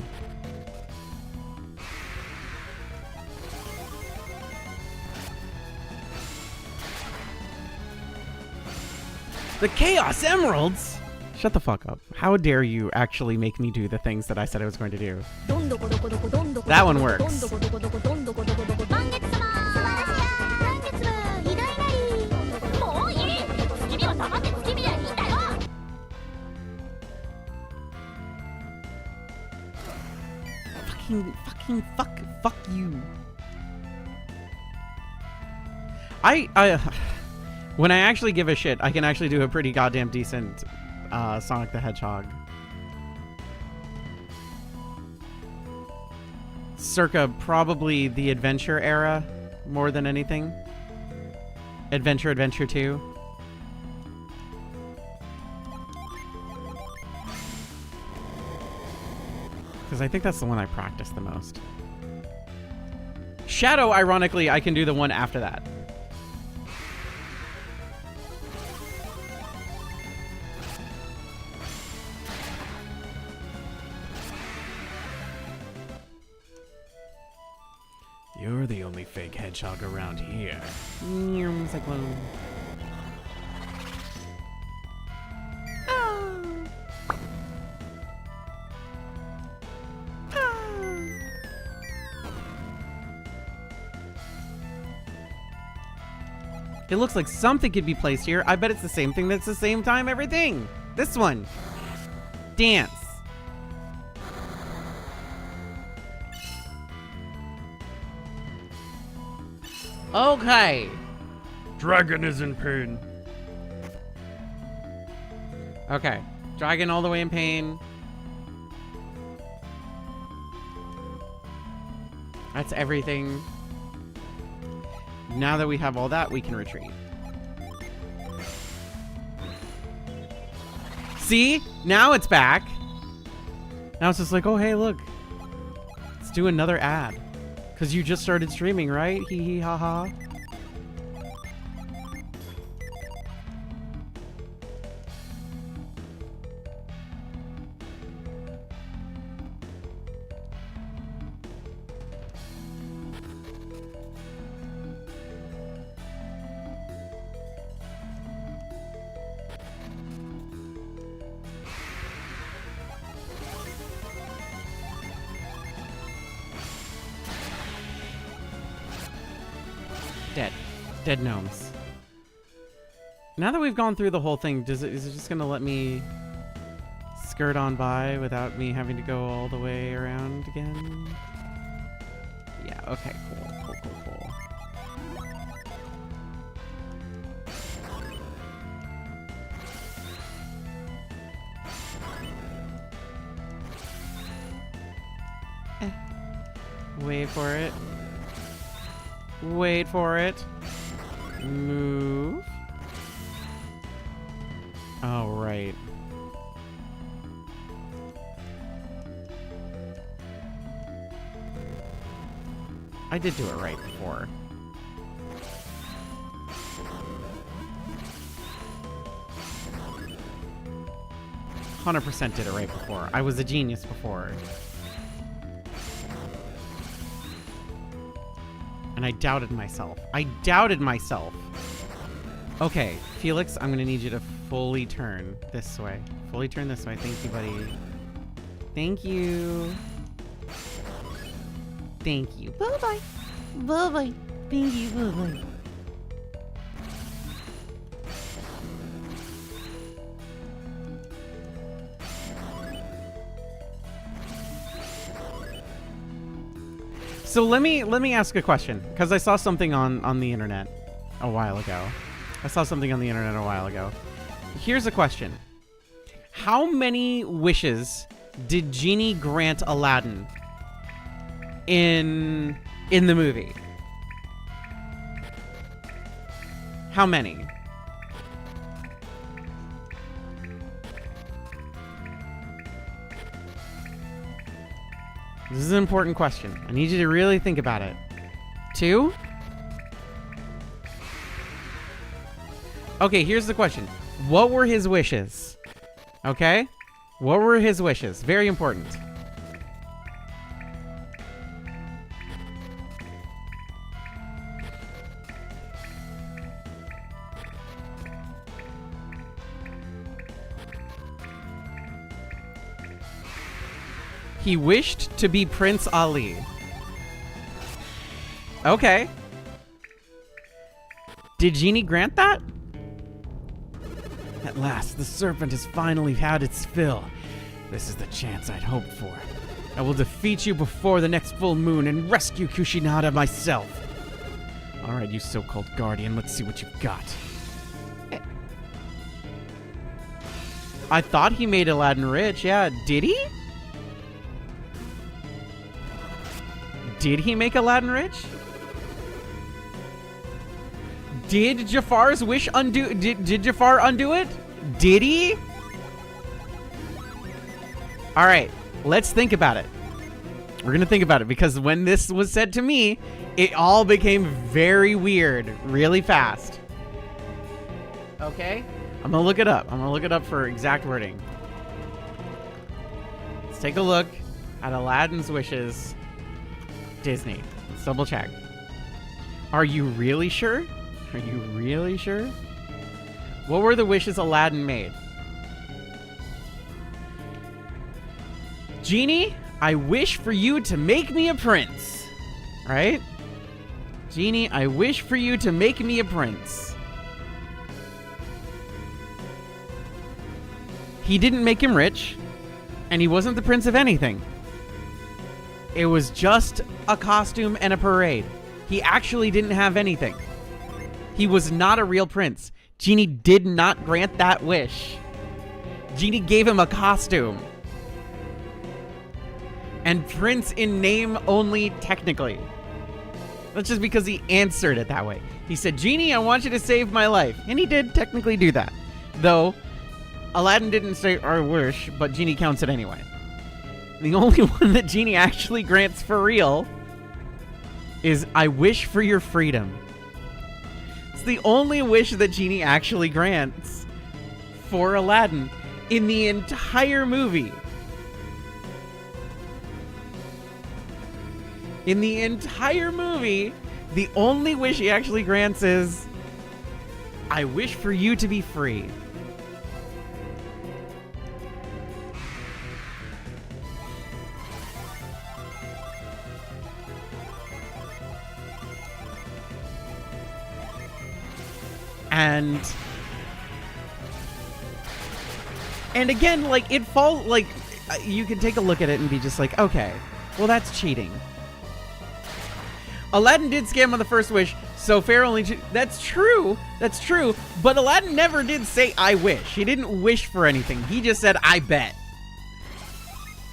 The Chaos Emeralds? Shut the fuck up. How dare you actually make me do the things that I said I was going to do? That one works. Fuck you. When I actually give a shit, I can actually do a pretty goddamn decent Sonic the Hedgehog. Circa probably the Adventure era more than anything. Adventure 2. Because I think that's the one I practiced the most. Shadow, ironically, I can do the one after that. You're the only fake hedgehog around here. Cyclone. It looks like something could be placed here. I bet it's the same thing that's the same time everything. This one. Dance. Okay. Dragon is in pain. Okay. Dragon all the way in pain. That's everything. Now that we have all that, we can retreat. See? Now it's back. Now it's just like, oh, hey, look. Let's do another ad. Because you just started streaming, right? Hee hee ha ha. Dead gnomes. Now that we've gone through the whole thing, is it just gonna let me skirt on by without me having to go all the way around again? Yeah, okay, cool. Wait for it. Wait for it. Move. Oh, right. I did do it right before. "100% did it right before. I was a genius before. And I doubted myself. Okay, Felix, I'm gonna need you to fully turn this way. Fully turn this way. Thank you, buddy. Thank you. Thank you. Bye-bye. Bye-bye. Thank you. Bye-bye. So let me ask a question, because I saw something on the internet a while ago. Here's a question. How many wishes did Genie grant Aladdin in the movie? How many? This is an important question. I need you to really think about it. 2? Okay, here's the question. What were his wishes? Okay? What were his wishes? Very important. He wished to be Prince Ali. Okay. Did Genie grant that? At last, the serpent has finally had its fill. This is the chance I'd hoped for. I will defeat you before the next full moon and rescue Kushinada myself. Alright, you so-called guardian, let's see what you've got. I thought he made Aladdin rich, yeah. Did he? Did he make Aladdin rich? Did Jafar's wish undo? Did Jafar undo it? Did he? All right, let's think about it. We're gonna think about it because when this was said to me, it all became very weird, really fast. Okay, I'm gonna look it up. I'm gonna look it up for exact wording. Let's take a look at Aladdin's wishes. Disney. Let's double check. Are you really sure? Are you really sure? What were the wishes Aladdin made? Genie, I wish for you to make me a prince. Right? Genie, I wish for you to make me a prince. He didn't make him rich, and he wasn't the prince of anything. It was just a costume and a parade. He actually didn't have anything. He was not a real prince. Genie did not grant that wish. Genie gave him a costume. And prince in name only, technically. That's just because he answered it that way. He said, Genie, I want you to save my life. And he did technically do that. Though, Aladdin didn't say, I wish, but Genie counts it anyway. The only one that Genie actually grants for real is, I wish for your freedom. It's the only wish that Genie actually grants for Aladdin in the entire movie. In the entire movie, the only wish he actually grants is, I wish for you to be free. And again, like, it falls, like, you can take a look at it and be just like, okay, well, that's cheating. Aladdin did scam on the first wish, so Pharaoh only... That's true, but Aladdin never did say, I wish. He didn't wish for anything. He just said, I bet.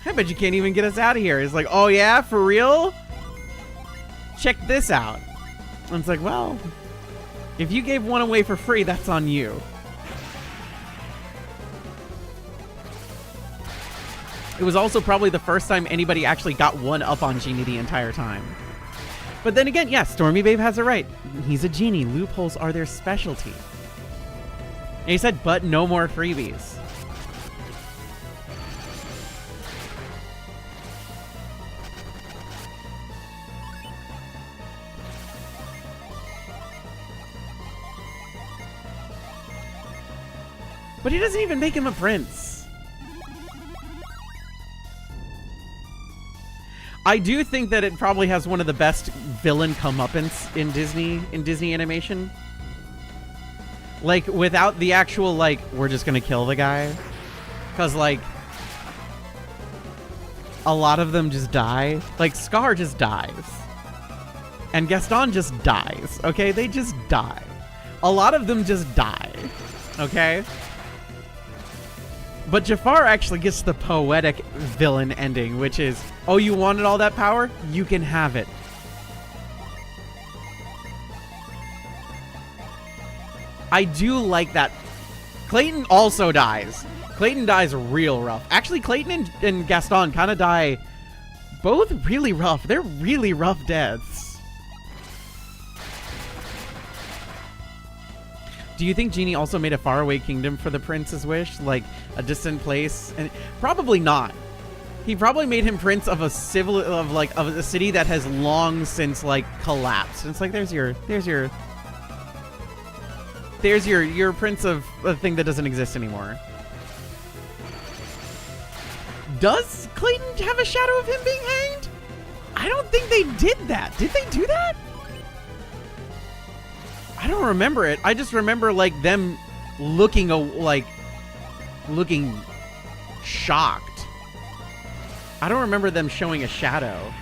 I bet you can't even get us out of here. It's like, oh yeah, for real? Check this out. And it's like, well, if you gave one away for free, that's on you. It was also probably the first time anybody actually got one up on Genie the entire time. But then again, yes, Stormy Babe has it right. He's a genie. Loopholes are their specialty. And he said, but no more freebies. But he doesn't even make him a prince. I do think that it probably has one of the best villain comeuppance in Disney animation. Like, without the actual, like, we're just gonna kill the guy. Because, like, a lot of them just die. Like, Scar just dies. And Gaston just dies, okay? They just die. A lot of them just die, okay? But Jafar actually gets the poetic villain ending, which is, oh, you wanted all that power? You can have it. I do like that. Clayton also dies. Clayton dies real rough. Actually, Clayton and Gaston kind of die both really rough. They're really rough deaths. Do you think Genie also made a faraway kingdom for the prince's wish? Like a distant place? And probably not. He probably made him prince of a of a city that has long since like collapsed. And it's like there's your prince of a thing that doesn't exist anymore. Does Clayton have a shadow of him being hanged? I don't think they did that. Did they do that? I don't remember it. I just remember like them looking shocked. I don't remember them showing a shadow.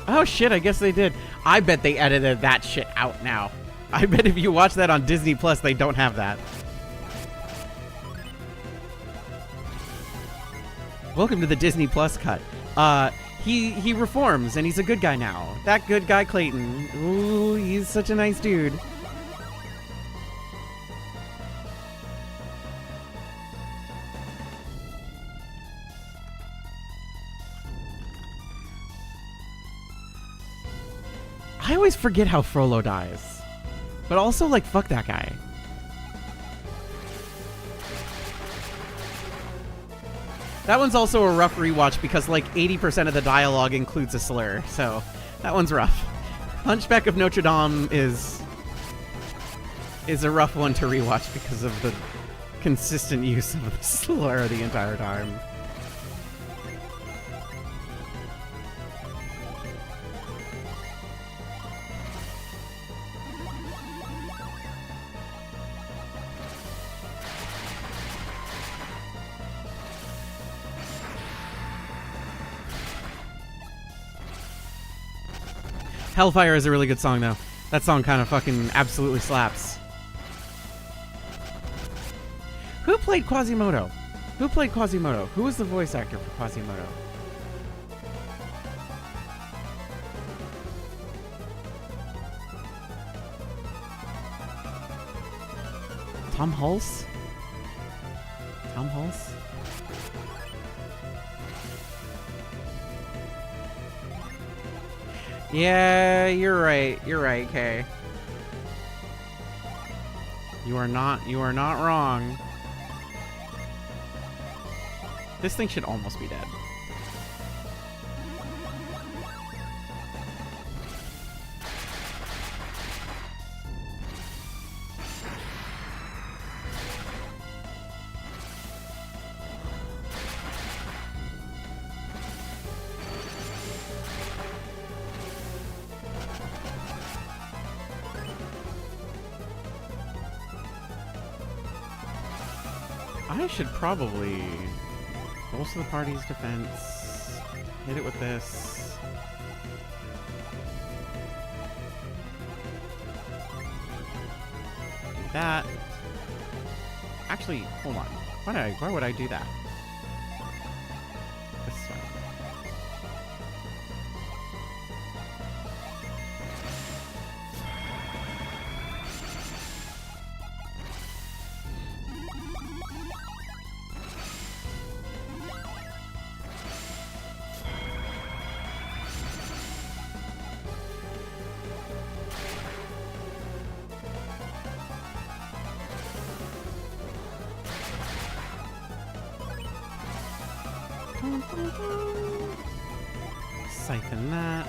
Oh shit, I guess they did. I bet they edited that shit out now. I bet if you watch that on Disney Plus, they don't have that. Welcome to the Disney Plus cut. He reforms and he's a good guy now. That good guy Clayton. Ooh, he's such a nice dude. I always forget how Frollo dies. But also, like, fuck that guy. That one's also a rough rewatch because, like, 80% of the dialogue includes a slur. So, that one's rough. Hunchback of Notre Dame is a rough one to rewatch because of the consistent use of the slur the entire time. Hellfire is a really good song, though. That song kind of fucking absolutely slaps. Who played Quasimodo? Who played Quasimodo? Who was the voice actor for Quasimodo? Tom Hulse? Tom Hulse? Yeah, you're right. You're right, Kay. You are not wrong. This thing should almost be dead. I should probably bolster the party's defense. Hit it with this. Do that. Actually, hold on. Why would I do that? This one. Siphon that.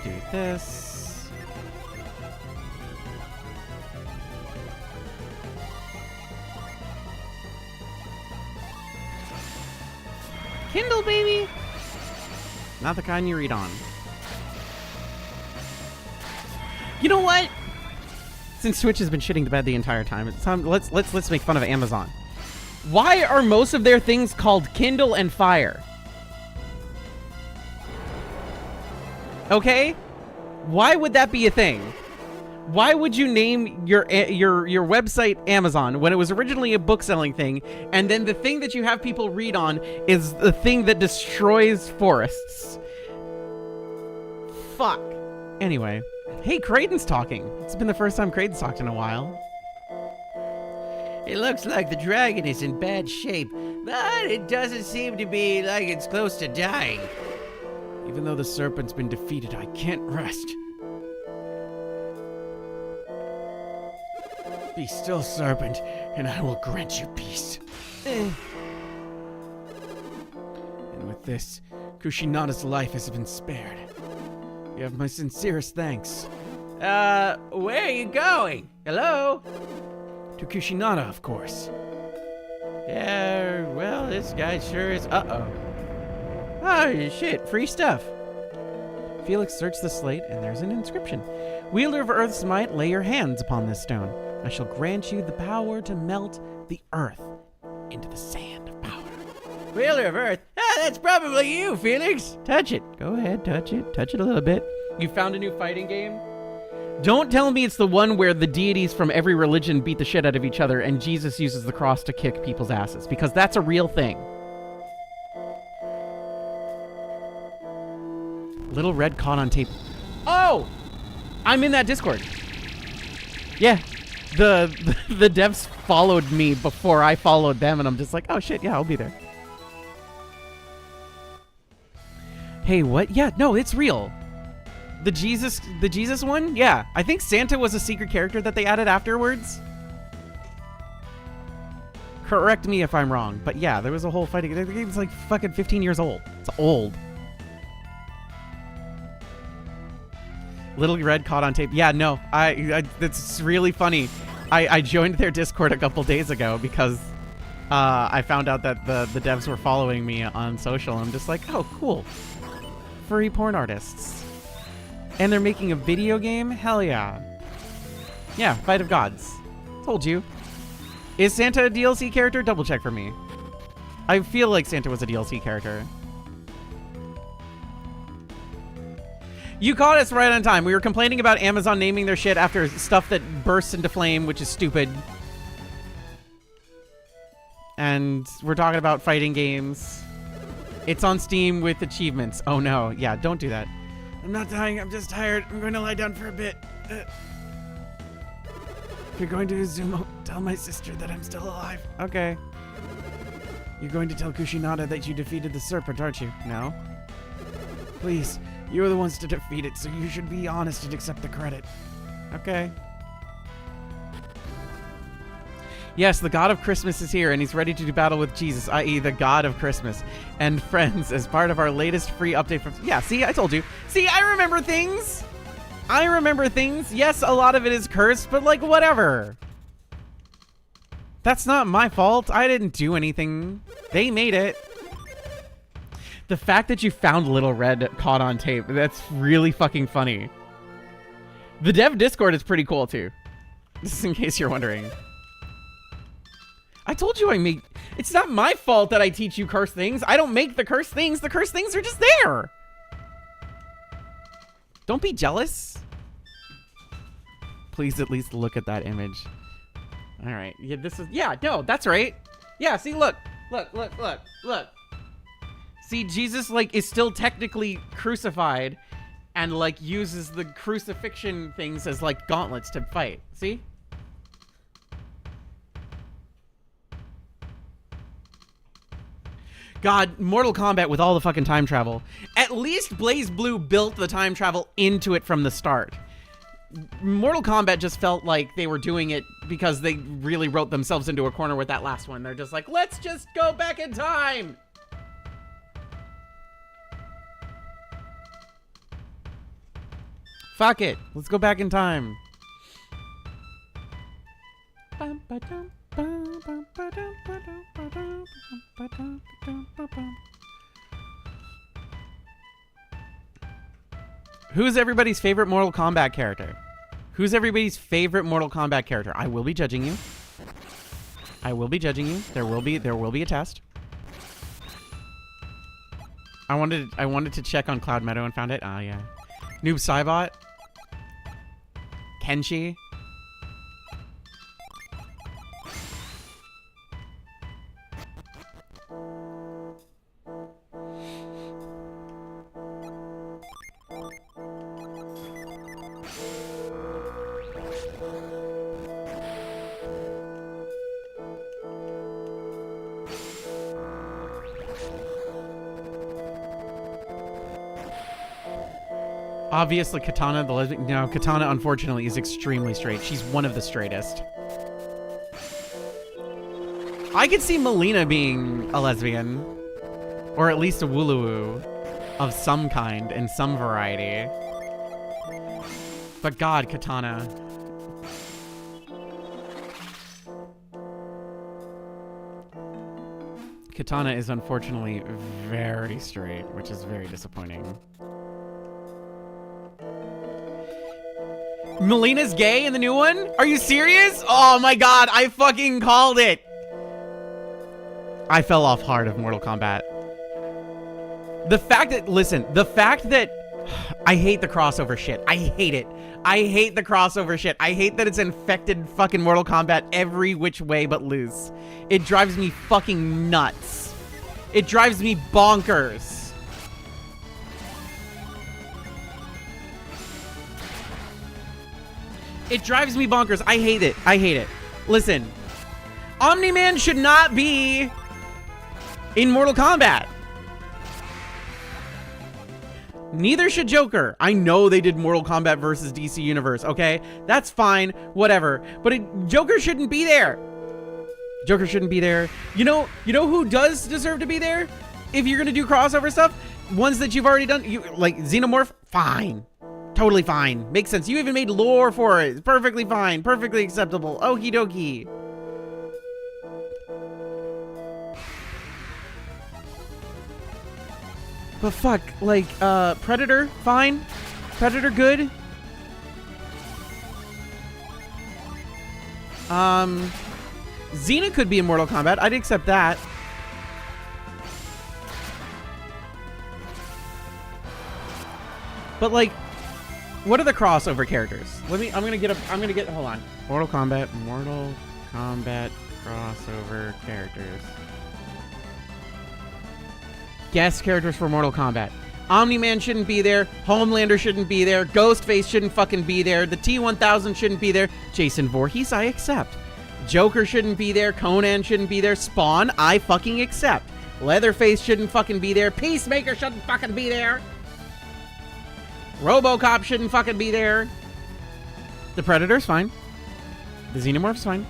Do this. Kindle, baby. Not the kind you read on. You know what? Since Twitch has been shitting the bed the entire time, it's time. Let's make fun of Amazon. Why are most of their things called Kindle and Fire? Okay? Why would that be a thing? Why would you name your website Amazon when it was originally a book-selling thing, and then the thing that you have people read on is the thing that destroys forests? Fuck. Anyway. Hey, Kdin's talking. It's been the first time Kdin's talked in a while. It looks like the dragon is in bad shape, but it doesn't seem to be like it's close to dying. Even though the serpent's been defeated, I can't rest. Be still, serpent, and I will grant you peace. And with this, Kushinada's life has been spared. You have my sincerest thanks. Where are you going? Hello? To Kushinada, of course. Yeah, well, this guy sure is... Uh-oh. Oh, shit, free stuff. Felix searched the slate, and there's an inscription. Wielder of Earth's might, lay your hands upon this stone. I shall grant you the power to melt the earth into the sand of power. Wielder of Earth? Ah, that's probably you, Felix. Touch it. Go ahead, touch it. Touch it a little bit. You found a new fighting game? Don't tell me it's the one where the deities from every religion beat the shit out of each other and Jesus uses the cross to kick people's asses, because that's a real thing. Little Red caught on tape. Oh! I'm in that Discord. Yeah. The devs followed me before I followed them, and I'm just like, oh shit, yeah, I'll be there. Hey, what? Yeah, no, it's real. The Jesus one? Yeah. I think Santa was a secret character that they added afterwards. Correct me if I'm wrong, but yeah, there was a whole fighting. The game's like fucking 15 years old. It's old. Little Red caught on tape. Yeah, no, it's really funny. I joined their Discord a couple days ago because I found out that the devs were following me on social. I'm just like, oh, cool. Furry porn artists. And they're making a video game? Hell yeah. Yeah, Fight of Gods. Told you. Is Santa a DLC character? Double check for me. I feel like Santa was a DLC character. You caught us right on time. We were complaining about Amazon naming their shit after stuff that bursts into flame, which is stupid. And we're talking about fighting games. It's on Steam with achievements. Oh no. Yeah, don't do that. I'm not dying. I'm just tired. I'm going to lie down for a bit. If you're going to Izumo, tell my sister that I'm still alive. Okay. You're going to tell Kushinada that you defeated the serpent, aren't you? No? Please. You were the ones to defeat it, so you should be honest and accept the credit. Okay. Yes, the God of Christmas is here, and he's ready to do battle with Jesus, i.e. the God of Christmas. And friends, as part of our latest free update from... Yeah, see, I told you. See, I remember things! I remember things. Yes, a lot of it is cursed, but, like, whatever. That's not my fault. I didn't do anything. They made it. The fact that you found Little Red caught on tape, that's really fucking funny. The dev Discord is pretty cool, too. Just in case you're wondering. I told you I make... It's not my fault that I teach you curse things. I don't make the curse things. The curse things are just there. Don't be jealous. Please at least look at that image. All right. Yeah, this is... Yeah, no, that's right. Yeah, see, look. Look. See, Jesus, like, is still technically crucified and, like, uses the crucifixion things as, like, gauntlets to fight. See? God, Mortal Kombat with all the fucking time travel. At least Blaze Blue built the time travel into it from the start. Mortal Kombat just felt like they were doing it because they really wrote themselves into a corner with that last one. They're just like, let's just go back in time. Fuck it. Let's go back in time. Who's everybody's favorite Mortal Kombat character? Who's everybody's favorite Mortal Kombat character? I will be judging you. I will be judging you. There will be a test. I wanted to check on Cloud Meadow and found it. Ah, yeah. Noob Saibot. Kenshi. Obviously, Katana, the lesbian. No, Katana, unfortunately, is extremely straight. She's one of the straightest. I could see Melina being a lesbian. Or at least a Wooloo of some kind and some variety. But God, Katana. Katana is unfortunately very straight, which is very disappointing. Melina's gay in the new one? Are you serious? Oh my God, I fucking called it. I fell off hard of Mortal Kombat. The fact that, I hate the crossover shit. I hate it. I hate the crossover shit. I hate that it's infected fucking Mortal Kombat every which way but loose. It drives me fucking nuts. It drives me bonkers. It drives me bonkers. I hate it. I hate it. Listen, Omni-Man should not be in Mortal Kombat. Neither should Joker. I know they did Mortal Kombat versus DC Universe, okay? That's fine, whatever. But Joker shouldn't be there. Joker shouldn't be there. You know who does deserve to be there? If you're gonna do crossover stuff, ones that you've already done, like Xenomorph, fine. Totally fine. Makes sense. You even made lore for it. It's perfectly fine. Perfectly acceptable. Okie dokie. But fuck, like, Predator, fine. Predator, good. Xena could be in Mortal Kombat. I'd accept that. But like, what are the crossover characters? Hold on. Mortal Kombat crossover characters. Guest characters for Mortal Kombat. Omni-Man shouldn't be there. Homelander shouldn't be there. Ghostface shouldn't fucking be there. The T-1000 shouldn't be there. Jason Voorhees, I accept. Joker shouldn't be there. Conan shouldn't be there. Spawn, I fucking accept. Leatherface shouldn't fucking be there. Peacemaker shouldn't fucking be there. RoboCop shouldn't fucking be there. The Predator's fine. The Xenomorph's fine.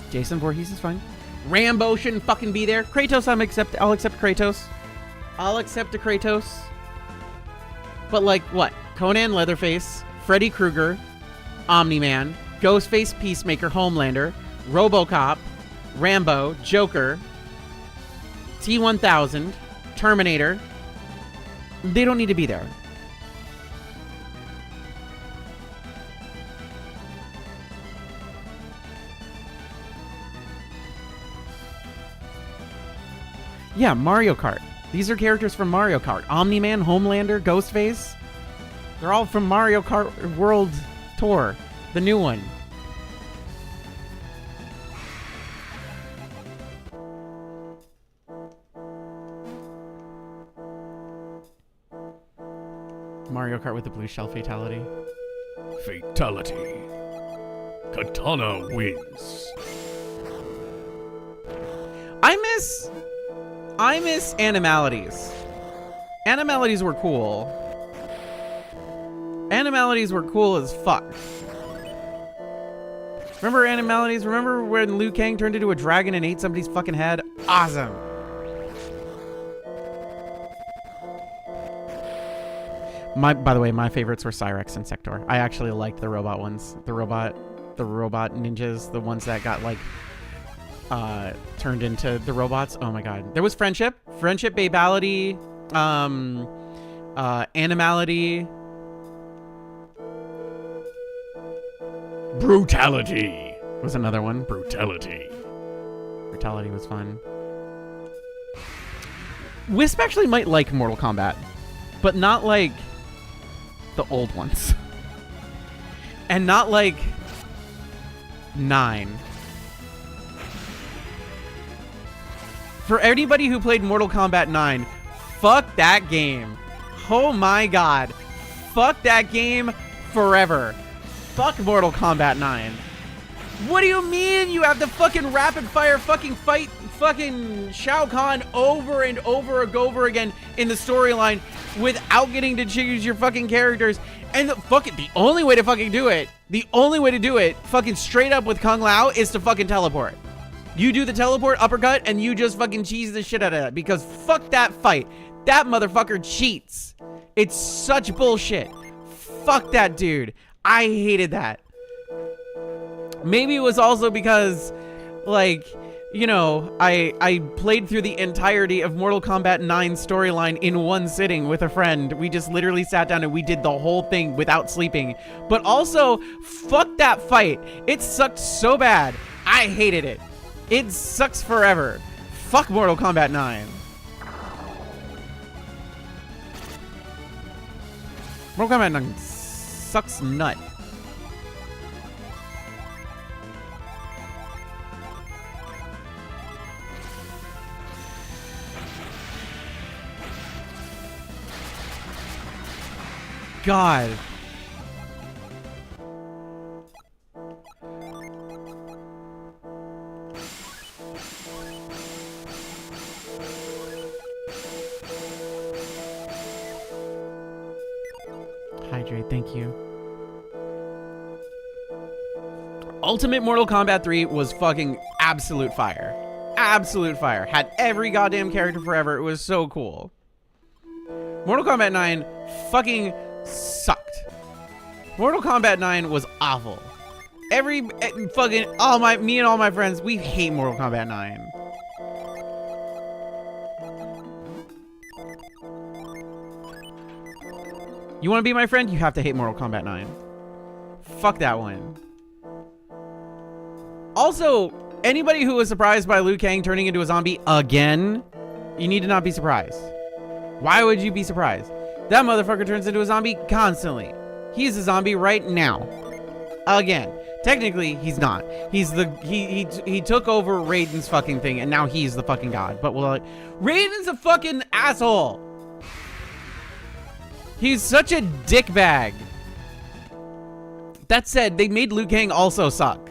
Jason Voorhees is fine. Rambo shouldn't fucking be there. Kratos, I'll accept Kratos. I'll accept a Kratos. But like what? Conan, Leatherface, Freddy Krueger, Omni-Man, Ghostface, Peacemaker, Homelander, RoboCop, Rambo, Joker, T-1000, Terminator. They don't need to be there. Yeah, Mario Kart. These are characters from Mario Kart. Omni-Man, Homelander, Ghostface. They're all from Mario Kart World Tour, the new one. Mario Kart with the blue shell fatality. Fatality. Katana wins. I miss Animalities. Animalities were cool. Animalities were cool as fuck. Remember Animalities? Remember when Liu Kang turned into a dragon and ate somebody's fucking head? Awesome. By the way, my favorites were Cyrex and Sector. I actually liked the robot ones. The robot ninjas, the ones that got like turned into the robots. Oh my god. There was Friendship, Babality, Animality. Brutality. Was another one. Brutality. Brutality was fun. Wisp actually might like Mortal Kombat, but not like the old ones. And not like 9. For anybody who played Mortal Kombat 9, fuck that game. Oh my god. Fuck that game forever. Fuck Mortal Kombat 9. What do you mean you have to fucking rapid fire fucking fight fucking Shao Kahn over and over again in the storyline without getting to choose your fucking characters? And the only way to fucking do it, fucking straight up with Kung Lao is to fucking teleport. You do the teleport uppercut and you just fucking cheese the shit out of that, because fuck that fight. That motherfucker cheats. It's such bullshit. Fuck that dude. I hated that. Maybe it was also because, like, you know, I played through the entirety of Mortal Kombat 9 storyline in one sitting with a friend. We just literally sat down and we did the whole thing without sleeping. But also, fuck that fight. It sucked so bad. I hated it. It sucks forever. Fuck Mortal Kombat 9. Mortal Kombat 9 sucks nut. God. Hydrate, thank you. Ultimate Mortal Kombat 3 was fucking absolute fire. Absolute fire. Had every goddamn character forever. It was so cool. Mortal Kombat 9 fucking sucked. Mortal Kombat 9 was awful. Me and all my friends, we hate Mortal Kombat 9. You want to be my friend? You have to hate Mortal Kombat 9. Fuck that one. Also, anybody who was surprised by Liu Kang turning into a zombie again, you need to not be surprised. Why would you be surprised? That motherfucker turns into a zombie constantly. He's a zombie right now. Again. Technically, he's not. He's he took over Raiden's fucking thing, and now he's the fucking god. But well, Raiden's a fucking asshole. He's such a dickbag. That said, they made Liu Kang also suck.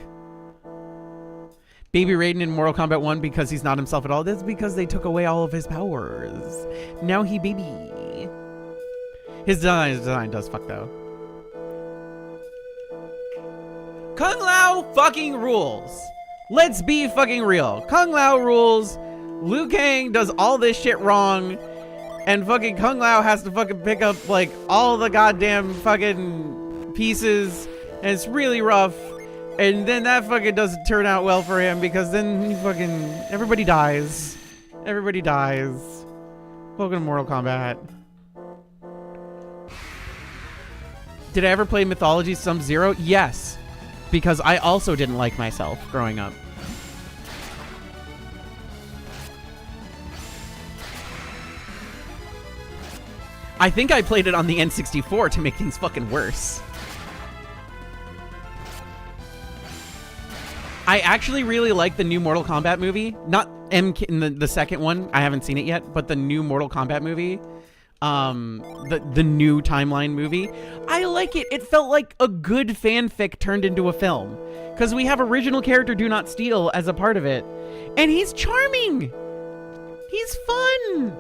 Baby Raiden in Mortal Kombat 1 because he's not himself at all. That's because they took away all of his powers. Now he baby. His design does fuck though. Kung Lao fucking rules. Let's be fucking real. Kung Lao rules. Liu Kang does all this shit wrong. And fucking Kung Lao has to fucking pick up like all the goddamn fucking pieces. And it's really rough. And then that fucking doesn't turn out well for him because then he fucking... Everybody dies. Everybody dies. Welcome to Mortal Kombat. Did I ever play Mythology Sub-Zero? Yes. Because I also didn't like myself growing up. I think I played it on the N64 to make things fucking worse. I actually really like the new Mortal Kombat movie. Not the second one. I haven't seen it yet, but the new Mortal Kombat movie. The new timeline movie. I like it. It felt like a good fanfic turned into a film. Because we have original character Do Not Steal as a part of it. And he's charming. He's fun.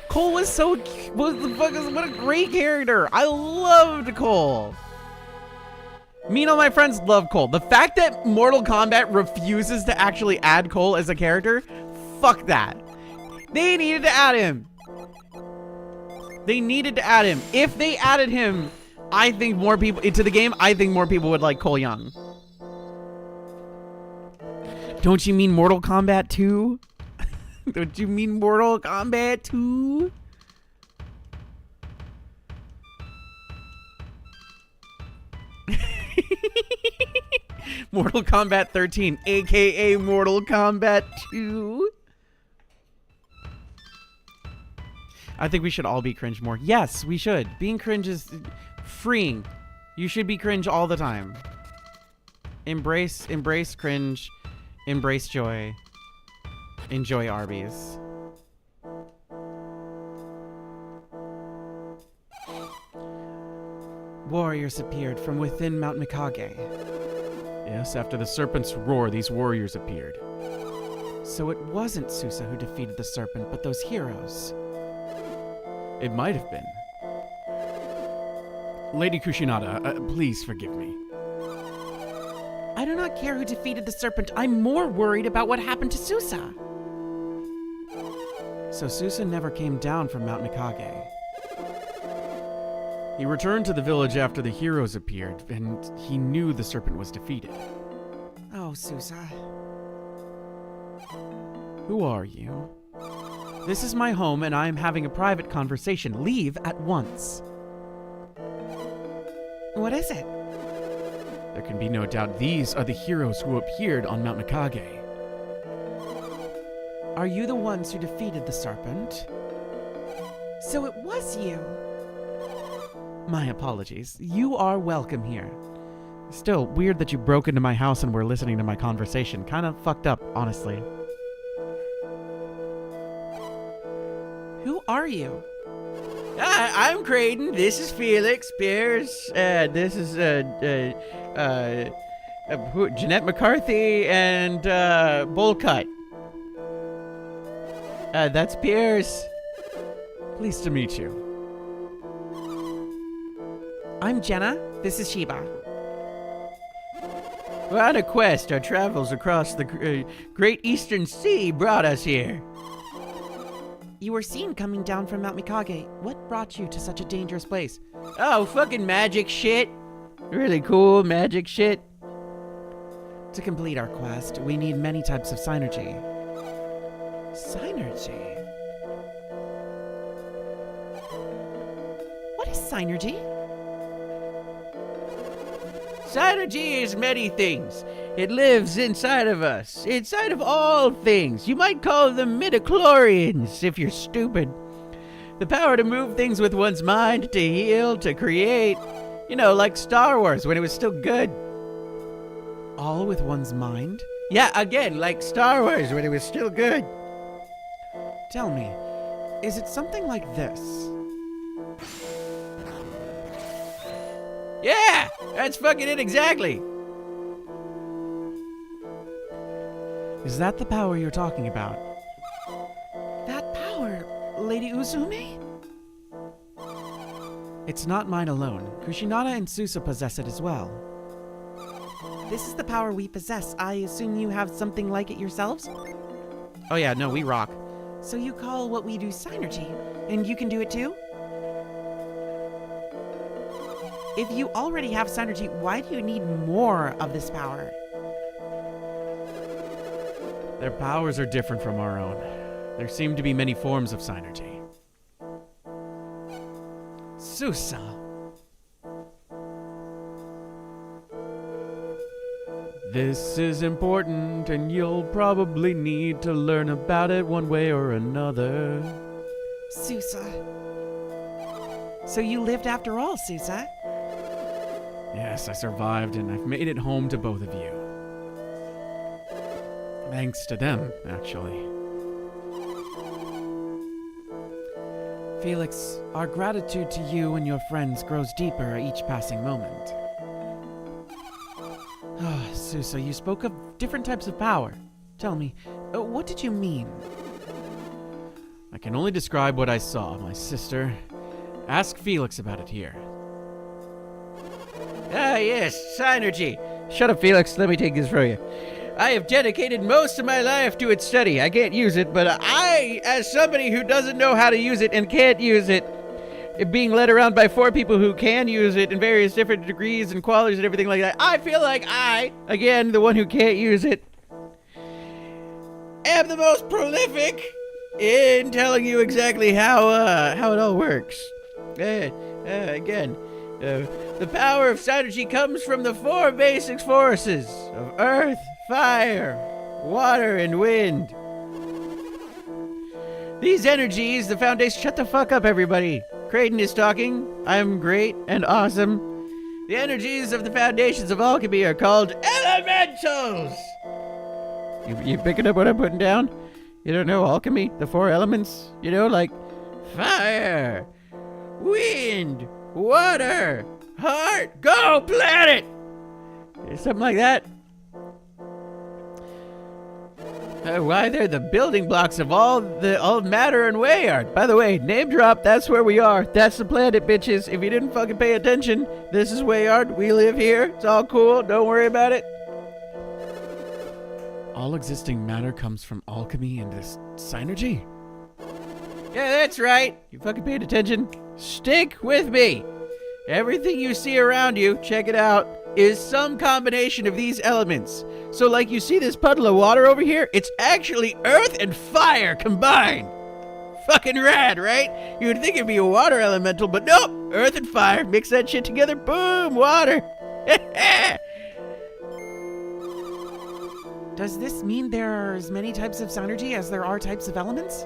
Cole was so... What a great character. I loved Cole. Me and all my friends love Cole. The fact that Mortal Kombat refuses to actually add Cole as a character, fuck that. They needed to add him. They needed to add him. If they added him, I think more people into the game, I think more people would like Cole Young. Don't you mean Mortal Kombat 2? Don't you mean Mortal Kombat 2? Mortal Kombat 13, aka Mortal Kombat 2. I think we should all be cringe more. Yes, we should. Being cringe is freeing. You should be cringe all the time. Embrace cringe. Embrace joy. Enjoy Arby's. Warriors appeared from within Mount Mikage. Yes, after the serpent's roar, these warriors appeared. So it wasn't Susa who defeated the serpent, but those heroes. It might have been. Lady Kushinada, please forgive me. I do not care who defeated the serpent. I'm more worried about what happened to Susa. So Susa never came down from Mount Mikage. He returned to the village after the heroes appeared, and he knew the serpent was defeated. Oh, Susa. Who are you? This is my home, and I am having a private conversation. Leave at once. What is it? There can be no doubt these are the heroes who appeared on Mount Mikage. Are you the ones who defeated the serpent? So it was you. My apologies. You are welcome here. Still, weird that you broke into my house and were listening to my conversation. Kind of fucked up, honestly. Who are you? I'm Kdin. This is Felix Pierce. This is Jeanette McCarthy and Bullcut. That's Pierce. Pleased to meet you. I'm Jenna. This is Sheba. We're on a quest. Our travels across the Great Eastern Sea brought us here. You were seen coming down from Mount Mikage. What brought you to such a dangerous place? Oh, fucking magic shit. Really cool magic shit. To complete our quest, we need many types of synergy. Synergy? What is synergy? Synergy is many things. It lives inside of us, inside of all things. You might call them midichlorians if you're stupid. The power to move things with one's mind, to heal, to create. You know, like Star Wars when it was still good. All with one's mind? Yeah, again, like Star Wars when it was still good. Tell me, is it something like this? Yeah, that's fucking it exactly. Is that the power you're talking about? That power, Lady Uzumi? It's not mine alone. Kushinada and Susa possess it as well. This is the power we possess. I assume you have something like it yourselves? Oh yeah, no, we rock. So you call what we do synergy, and you can do it too? If you already have synergy, why do you need more of this power? Their powers are different from our own. There seem to be many forms of synergy. Susa. This is important, and you'll probably need to learn about it one way or another. Susa. So you lived after all, Susa? Yes, I survived, and I've made it home to both of you. Thanks to them, actually. Felix, our gratitude to you and your friends grows deeper at each passing moment. Oh, Susa, you spoke of different types of power. Tell me, what did you mean? I can only describe what I saw, my sister. Ask Felix about it here. Ah, yes, synergy. Shut up, Felix. Let me take this from you. I have dedicated most of my life to its study. I can't use it, but I, as somebody who doesn't know how to use it and can't use it, being led around by 4 people who can use it in various different degrees and qualities and everything like that, I feel like I, again, the one who can't use it, am the most prolific in telling you exactly how it all works. Again, the power of synergy comes from the 4 basic forces of earth, fire, water, and wind. These energies, the foundation. Shut the fuck up, everybody. Kdin is talking. I'm great and awesome. The energies of the foundations of alchemy are called elementals. You picking up what I'm putting down? You don't know alchemy? The 4 elements? You know, like fire, wind, water, heart, go planet! Something like that. Why, they're the building blocks of all matter and Wayard. By the way, name drop, that's where we are. That's the planet, bitches. If you didn't fucking pay attention, this is Wayard. We live here. It's all cool. Don't worry about it. All existing matter comes from alchemy and this synergy? Yeah, that's right. You fucking paid attention. Stick with me. Everything you see around you, check it out, is some combination of these elements. So like you see this puddle of water over here? It's actually earth and fire combined. Fucking rad, right? You would think it'd be a water elemental, but nope. Earth and fire, mix that shit together, boom, water. Does this mean there are as many types of synergy as there are types of elements?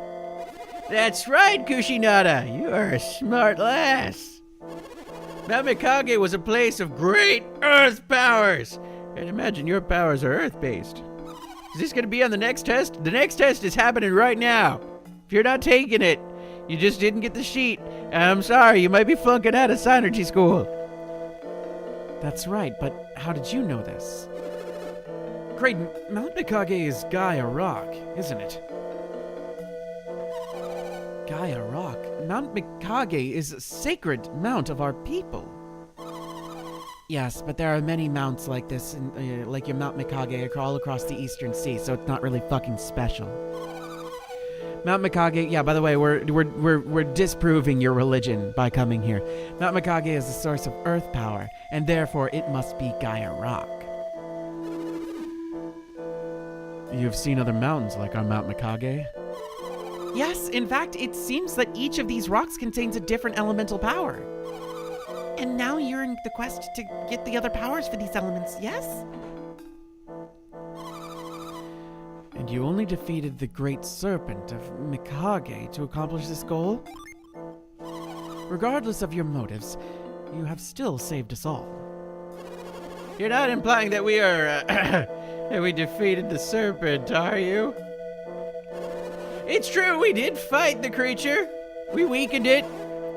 That's right, Kushinada. You are a smart lass. Mount Mikage was a place of great earth powers. And imagine your powers are earth-based. Is this going to be on the next test? The next test is happening right now. If you're not taking it, you just didn't get the sheet. I'm sorry, you might be flunking out of Synergy School. That's right, but how did you know this? Kdin, Mount Mikage is Gaia Rock, isn't it? Gaia Rock? Mount Mikage is a sacred mount of our people. Yes, but there are many mounts like this, like your Mount Mikage, all across the Eastern Sea, so it's not really fucking special. Mount Mikage, yeah, by the way, we're disproving your religion by coming here. Mount Mikage is the source of earth power, and therefore it must be Gaia Rock. You've seen other mountains like our Mount Mikage? Yes, in fact, it seems that each of these rocks contains a different elemental power. And now you're in the quest to get the other powers for these elements, yes? And you only defeated the Great Serpent of Mikage to accomplish this goal? Regardless of your motives, you have still saved us all. You're not implying that we are, that we defeated the serpent, are you? It's true, we did fight the creature. We weakened it.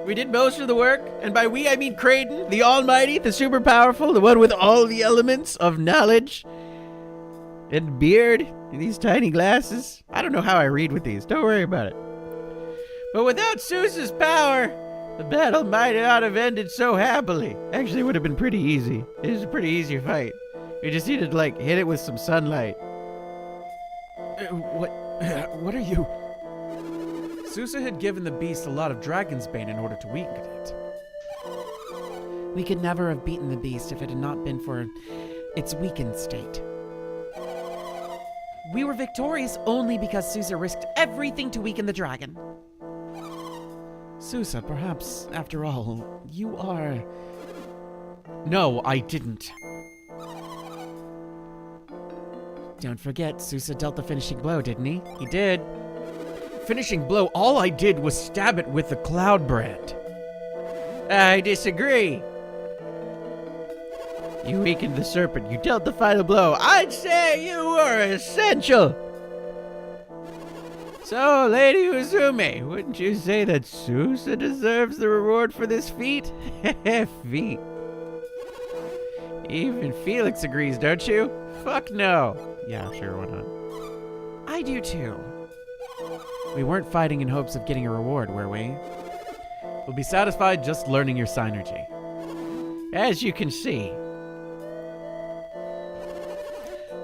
We did most of the work. And by we, I mean Kdin, the almighty, the super powerful, the one with all the elements of knowledge. And beard, and these tiny glasses. I don't know how I read with these. Don't worry about it. But without Zeus's power, the battle might not have ended so happily. Actually, it would have been pretty easy. It was a pretty easy fight. You just needed to, like, hit it with some sunlight. What are you? Susa had given the beast a lot of Dragon's Bane in order to weaken it. We could never have beaten the beast if it had not been for its weakened state. We were victorious only because Susa risked everything to weaken the dragon. Susa, perhaps, after all, you are... No, I didn't. Don't forget, Susa dealt the finishing blow, didn't he? He did. Finishing blow, all I did was stab it with the Cloud Brand. I disagree. You weakened the serpent. You dealt the final blow. I'd say you were essential. So, Lady Uzume, wouldn't you say that Susa deserves the reward for this feat? Feat. Even Felix agrees, don't you? Fuck no. Yeah, sure, why not? I do too. We weren't fighting in hopes of getting a reward, were we? We'll be satisfied just learning your synergy. As you can see.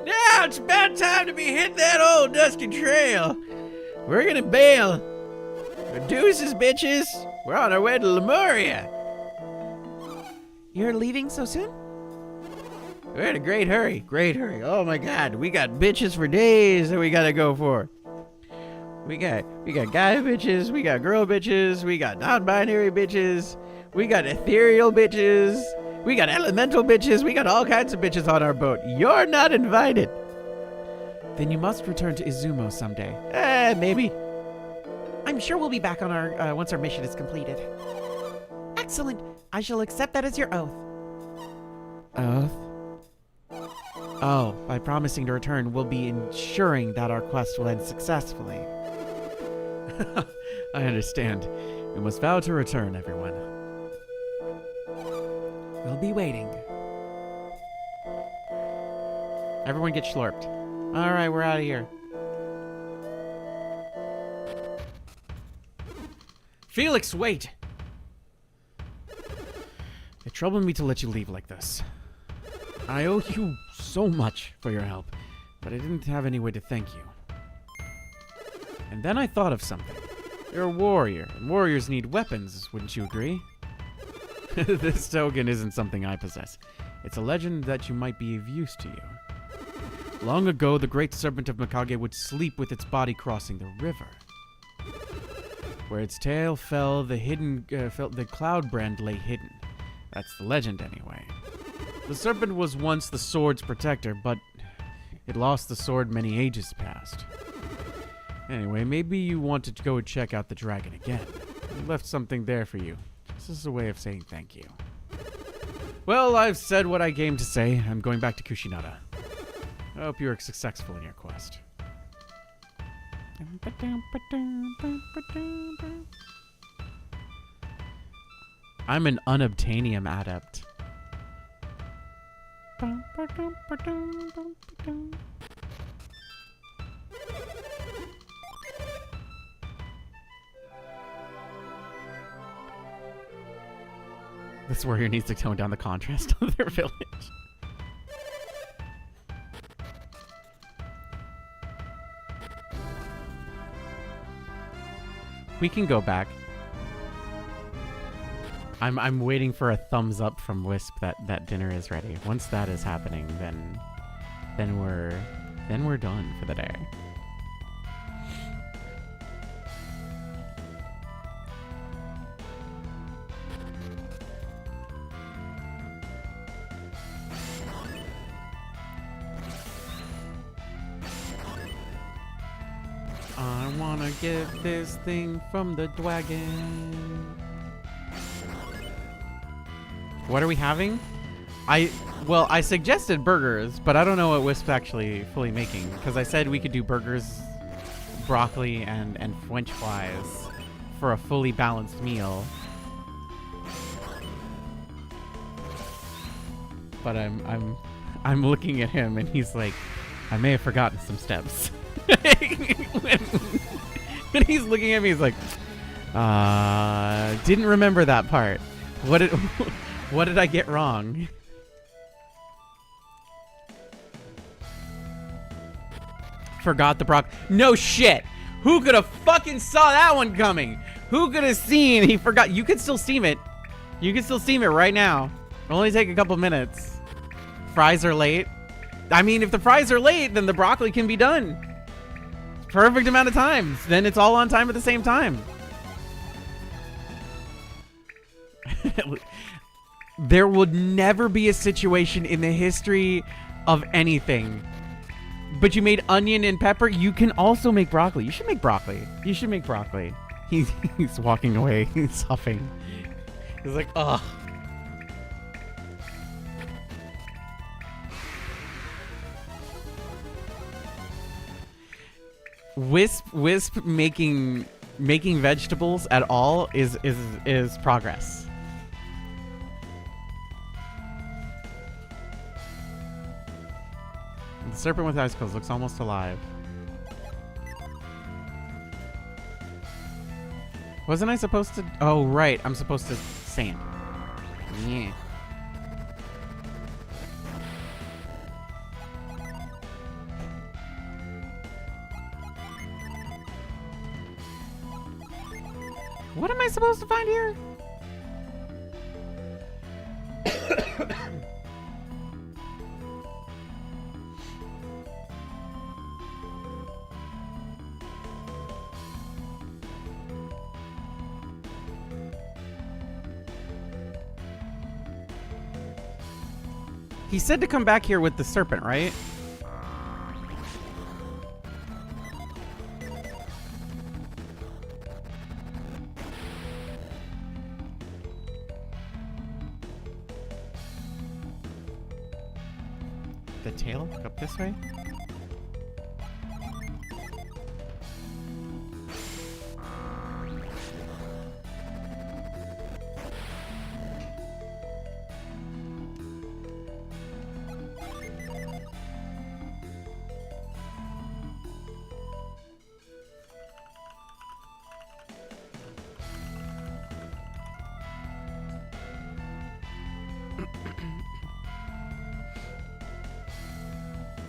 Now it's about time to be hitting that old dusty trail. We're gonna bail. Deuces, bitches. We're on our way to Lemuria. You're leaving so soon? We're in a great hurry. Great hurry. Oh my god. We got bitches for days that we gotta go for. We got guy bitches, we got girl bitches, we got non-binary bitches, we got ethereal bitches, we got elemental bitches, we got all kinds of bitches on our boat. You're not invited. Then you must return to Izumo someday. Maybe. I'm sure we'll be back on our once our mission is completed. Excellent. I shall accept that as your oath. Oath? Oh, by promising to return, we'll be ensuring that our quest will end successfully. I understand. We must vow to return, everyone. We'll be waiting. Everyone get slurped. All right, we're out of here. Felix, wait! It troubled me to let you leave like this. I owe you so much for your help, but I didn't have any way to thank you. And then I thought of something. You're a warrior, and warriors need weapons, wouldn't you agree? This token isn't something I possess. It's a legend that you might be of use to you. Long ago, the great serpent of Mikage would sleep with its body crossing the river. Where its tail fell, the cloud brand lay hidden. That's the legend, anyway. The serpent was once the sword's protector, but it lost the sword many ages past. Anyway, maybe you want to go check out the dragon again. I left something there for you. This is a way of saying thank you. Well, I've said what I came to say. I'm going back to Kushinada. I hope you are successful in your quest. I'm an unobtainium adept. This warrior needs to tone down the contrast of their village. We can go back. I'm waiting for a thumbs up from Wisp that dinner is ready. Once that is happening, then we're done for the day. I wanna get this thing from the dragon. What are we having? I suggested burgers, but I don't know what Wisp's actually fully making, because I said we could do burgers, broccoli, and French fries for a fully balanced meal. But I'm looking at him and he's like, I may have forgotten some steps. when he's looking at me, he's like, didn't remember that part. What did I get wrong? Forgot the broccoli. No shit. Who could have fucking saw that one coming? Who could have seen he forgot? You can still steam it. You can still steam it right now. It'll only take a couple minutes. Fries are late. I mean, if the fries are late, then the broccoli can be done. Perfect amount of time. Then it's all on time at the same time. There would never be a situation in the history of anything. But you made onion and pepper. You can also make broccoli. You should make broccoli. You should make broccoli. He's walking away. He's huffing. He's like, ugh. Wisp making vegetables at all is progress. The serpent with icicles looks almost alive. Wasn't I supposed to? Oh, right. I'm supposed to sand. Yeah. What am I supposed to find here? He said to come back here with the serpent, right? The tail? Up this way?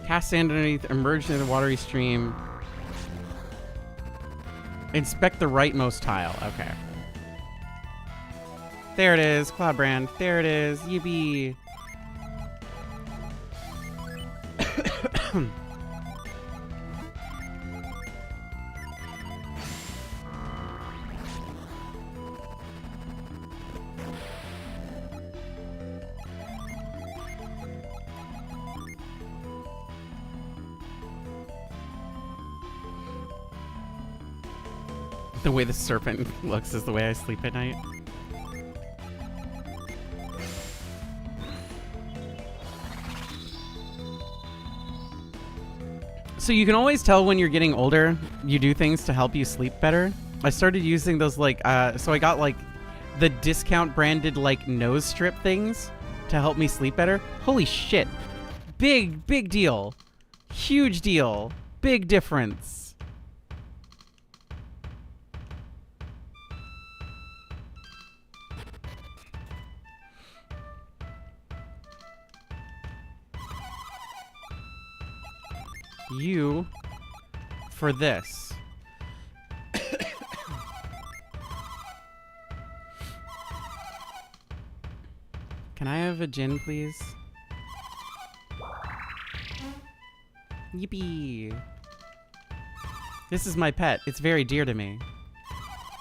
Cast sand underneath, emerge into the watery stream. Inspect the rightmost tile. Okay. There it is, Cloudbrand. There it is. Yippee. The way the serpent looks is the way I sleep at night. So you can always tell when you're getting older, you do things to help you sleep better. I started using those so I got like the discount branded like nose strip things to help me sleep better. Holy shit. Big deal. Huge deal. Big difference. You for this. Can I have a gin, please? Yippee. This is my pet. It's very dear to me.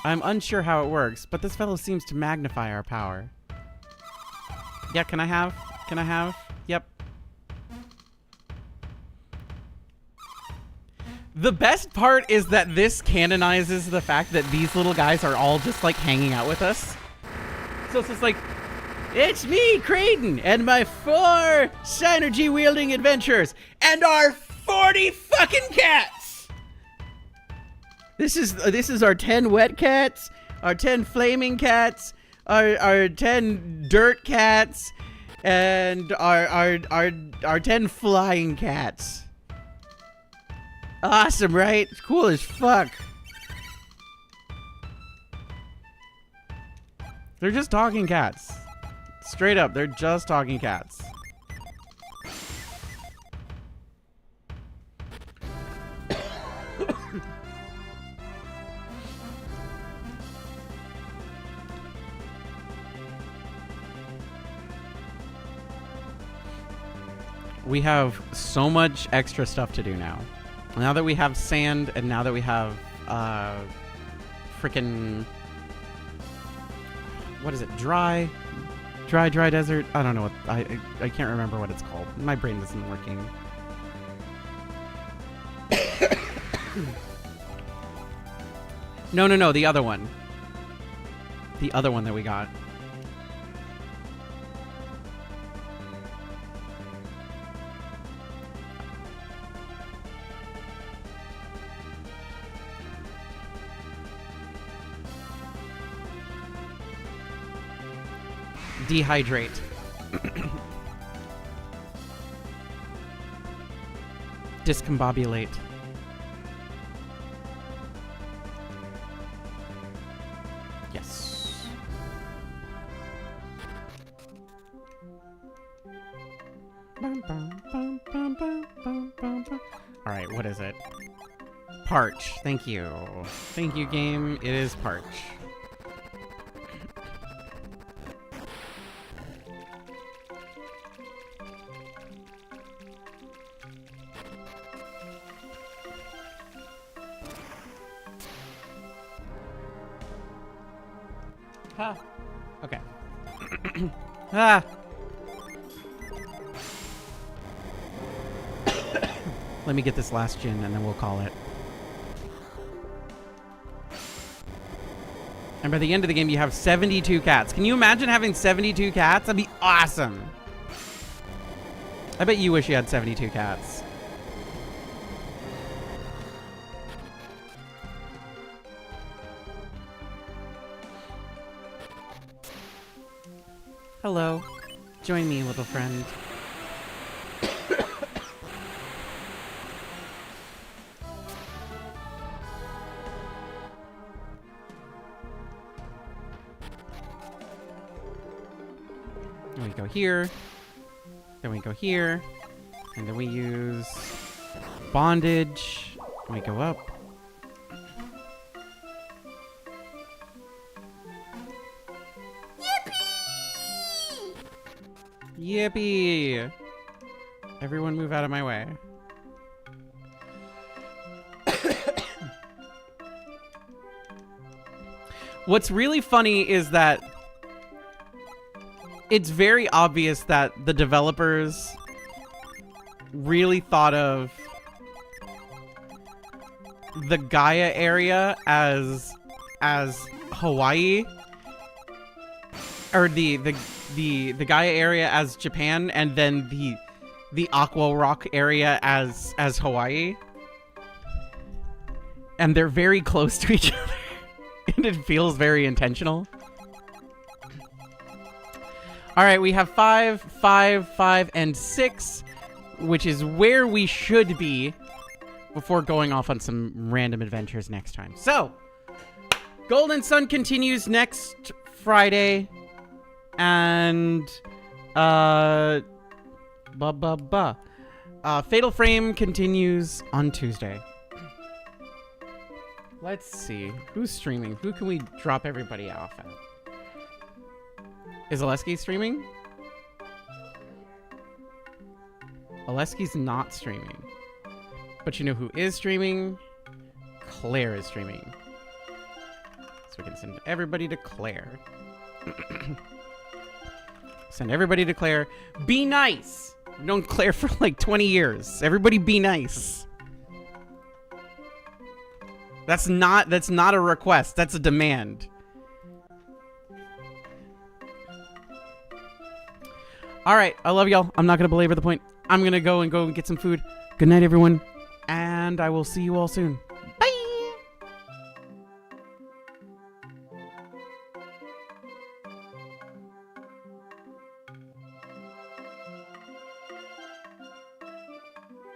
I'm unsure how it works, but this fellow seems to magnify our power. Yeah, can I have? Can I have? Yep. The best part is that this canonizes the fact that these little guys are all just like hanging out with us. So it's just like, it's me, Kdin, and my 4 synergy wielding adventures, and our 40 fucking cats. This is our 10 wet cats, our 10 flaming cats, our 10 dirt cats, and our 10 flying cats. Awesome, right? It's cool as fuck. They're just talking cats. Straight up, they're just talking cats. We have so much extra stuff to do now. Now that we have sand, and now that we have freaking, what is it? Dry desert. I don't know what I can't remember what it's called. My brain isn't working. No, the other one. The other one that we got. Dehydrate. Discombobulate. Yes. All right, what is it? Parch. Thank you. Thank you, game. It is Parch. Okay. Ah. Let me get this last gin and then we'll call it. And by the end of the game, you have 72 cats. Can you imagine having 72 cats? That'd be awesome. I bet you wish you had 72 cats. Hello. Join me, little friend. Then we go here. Then we go here. And then we use bondage. And we go up. Yippee! Everyone move out of my way. What's really funny is that it's very obvious that the developers really thought of the Gaia area as Hawaii, or the Gaia area as Japan, and then the Aqua Rock area as Hawaii, and they're very close to each other, and it feels very intentional. All right, we have 5, 5, 5, and 6, which is where we should be before going off on some random adventures next time. So, Golden Sun continues next Friday, and Fatal Frame continues on Tuesday. Let's see, who's streaming? Who can we drop everybody off at? Is Oleski streaming? Oleski's not streaming. But you know who is streaming? Claire is streaming. So we can send everybody to Claire. Send everybody to Claire. Be nice! We've known Claire for like 20 years. Everybody be nice. That's not a request. That's a demand. All right, I love y'all. I'm not going to belabor the point. I'm going to go and get some food. Good night, everyone. And I will see you all soon.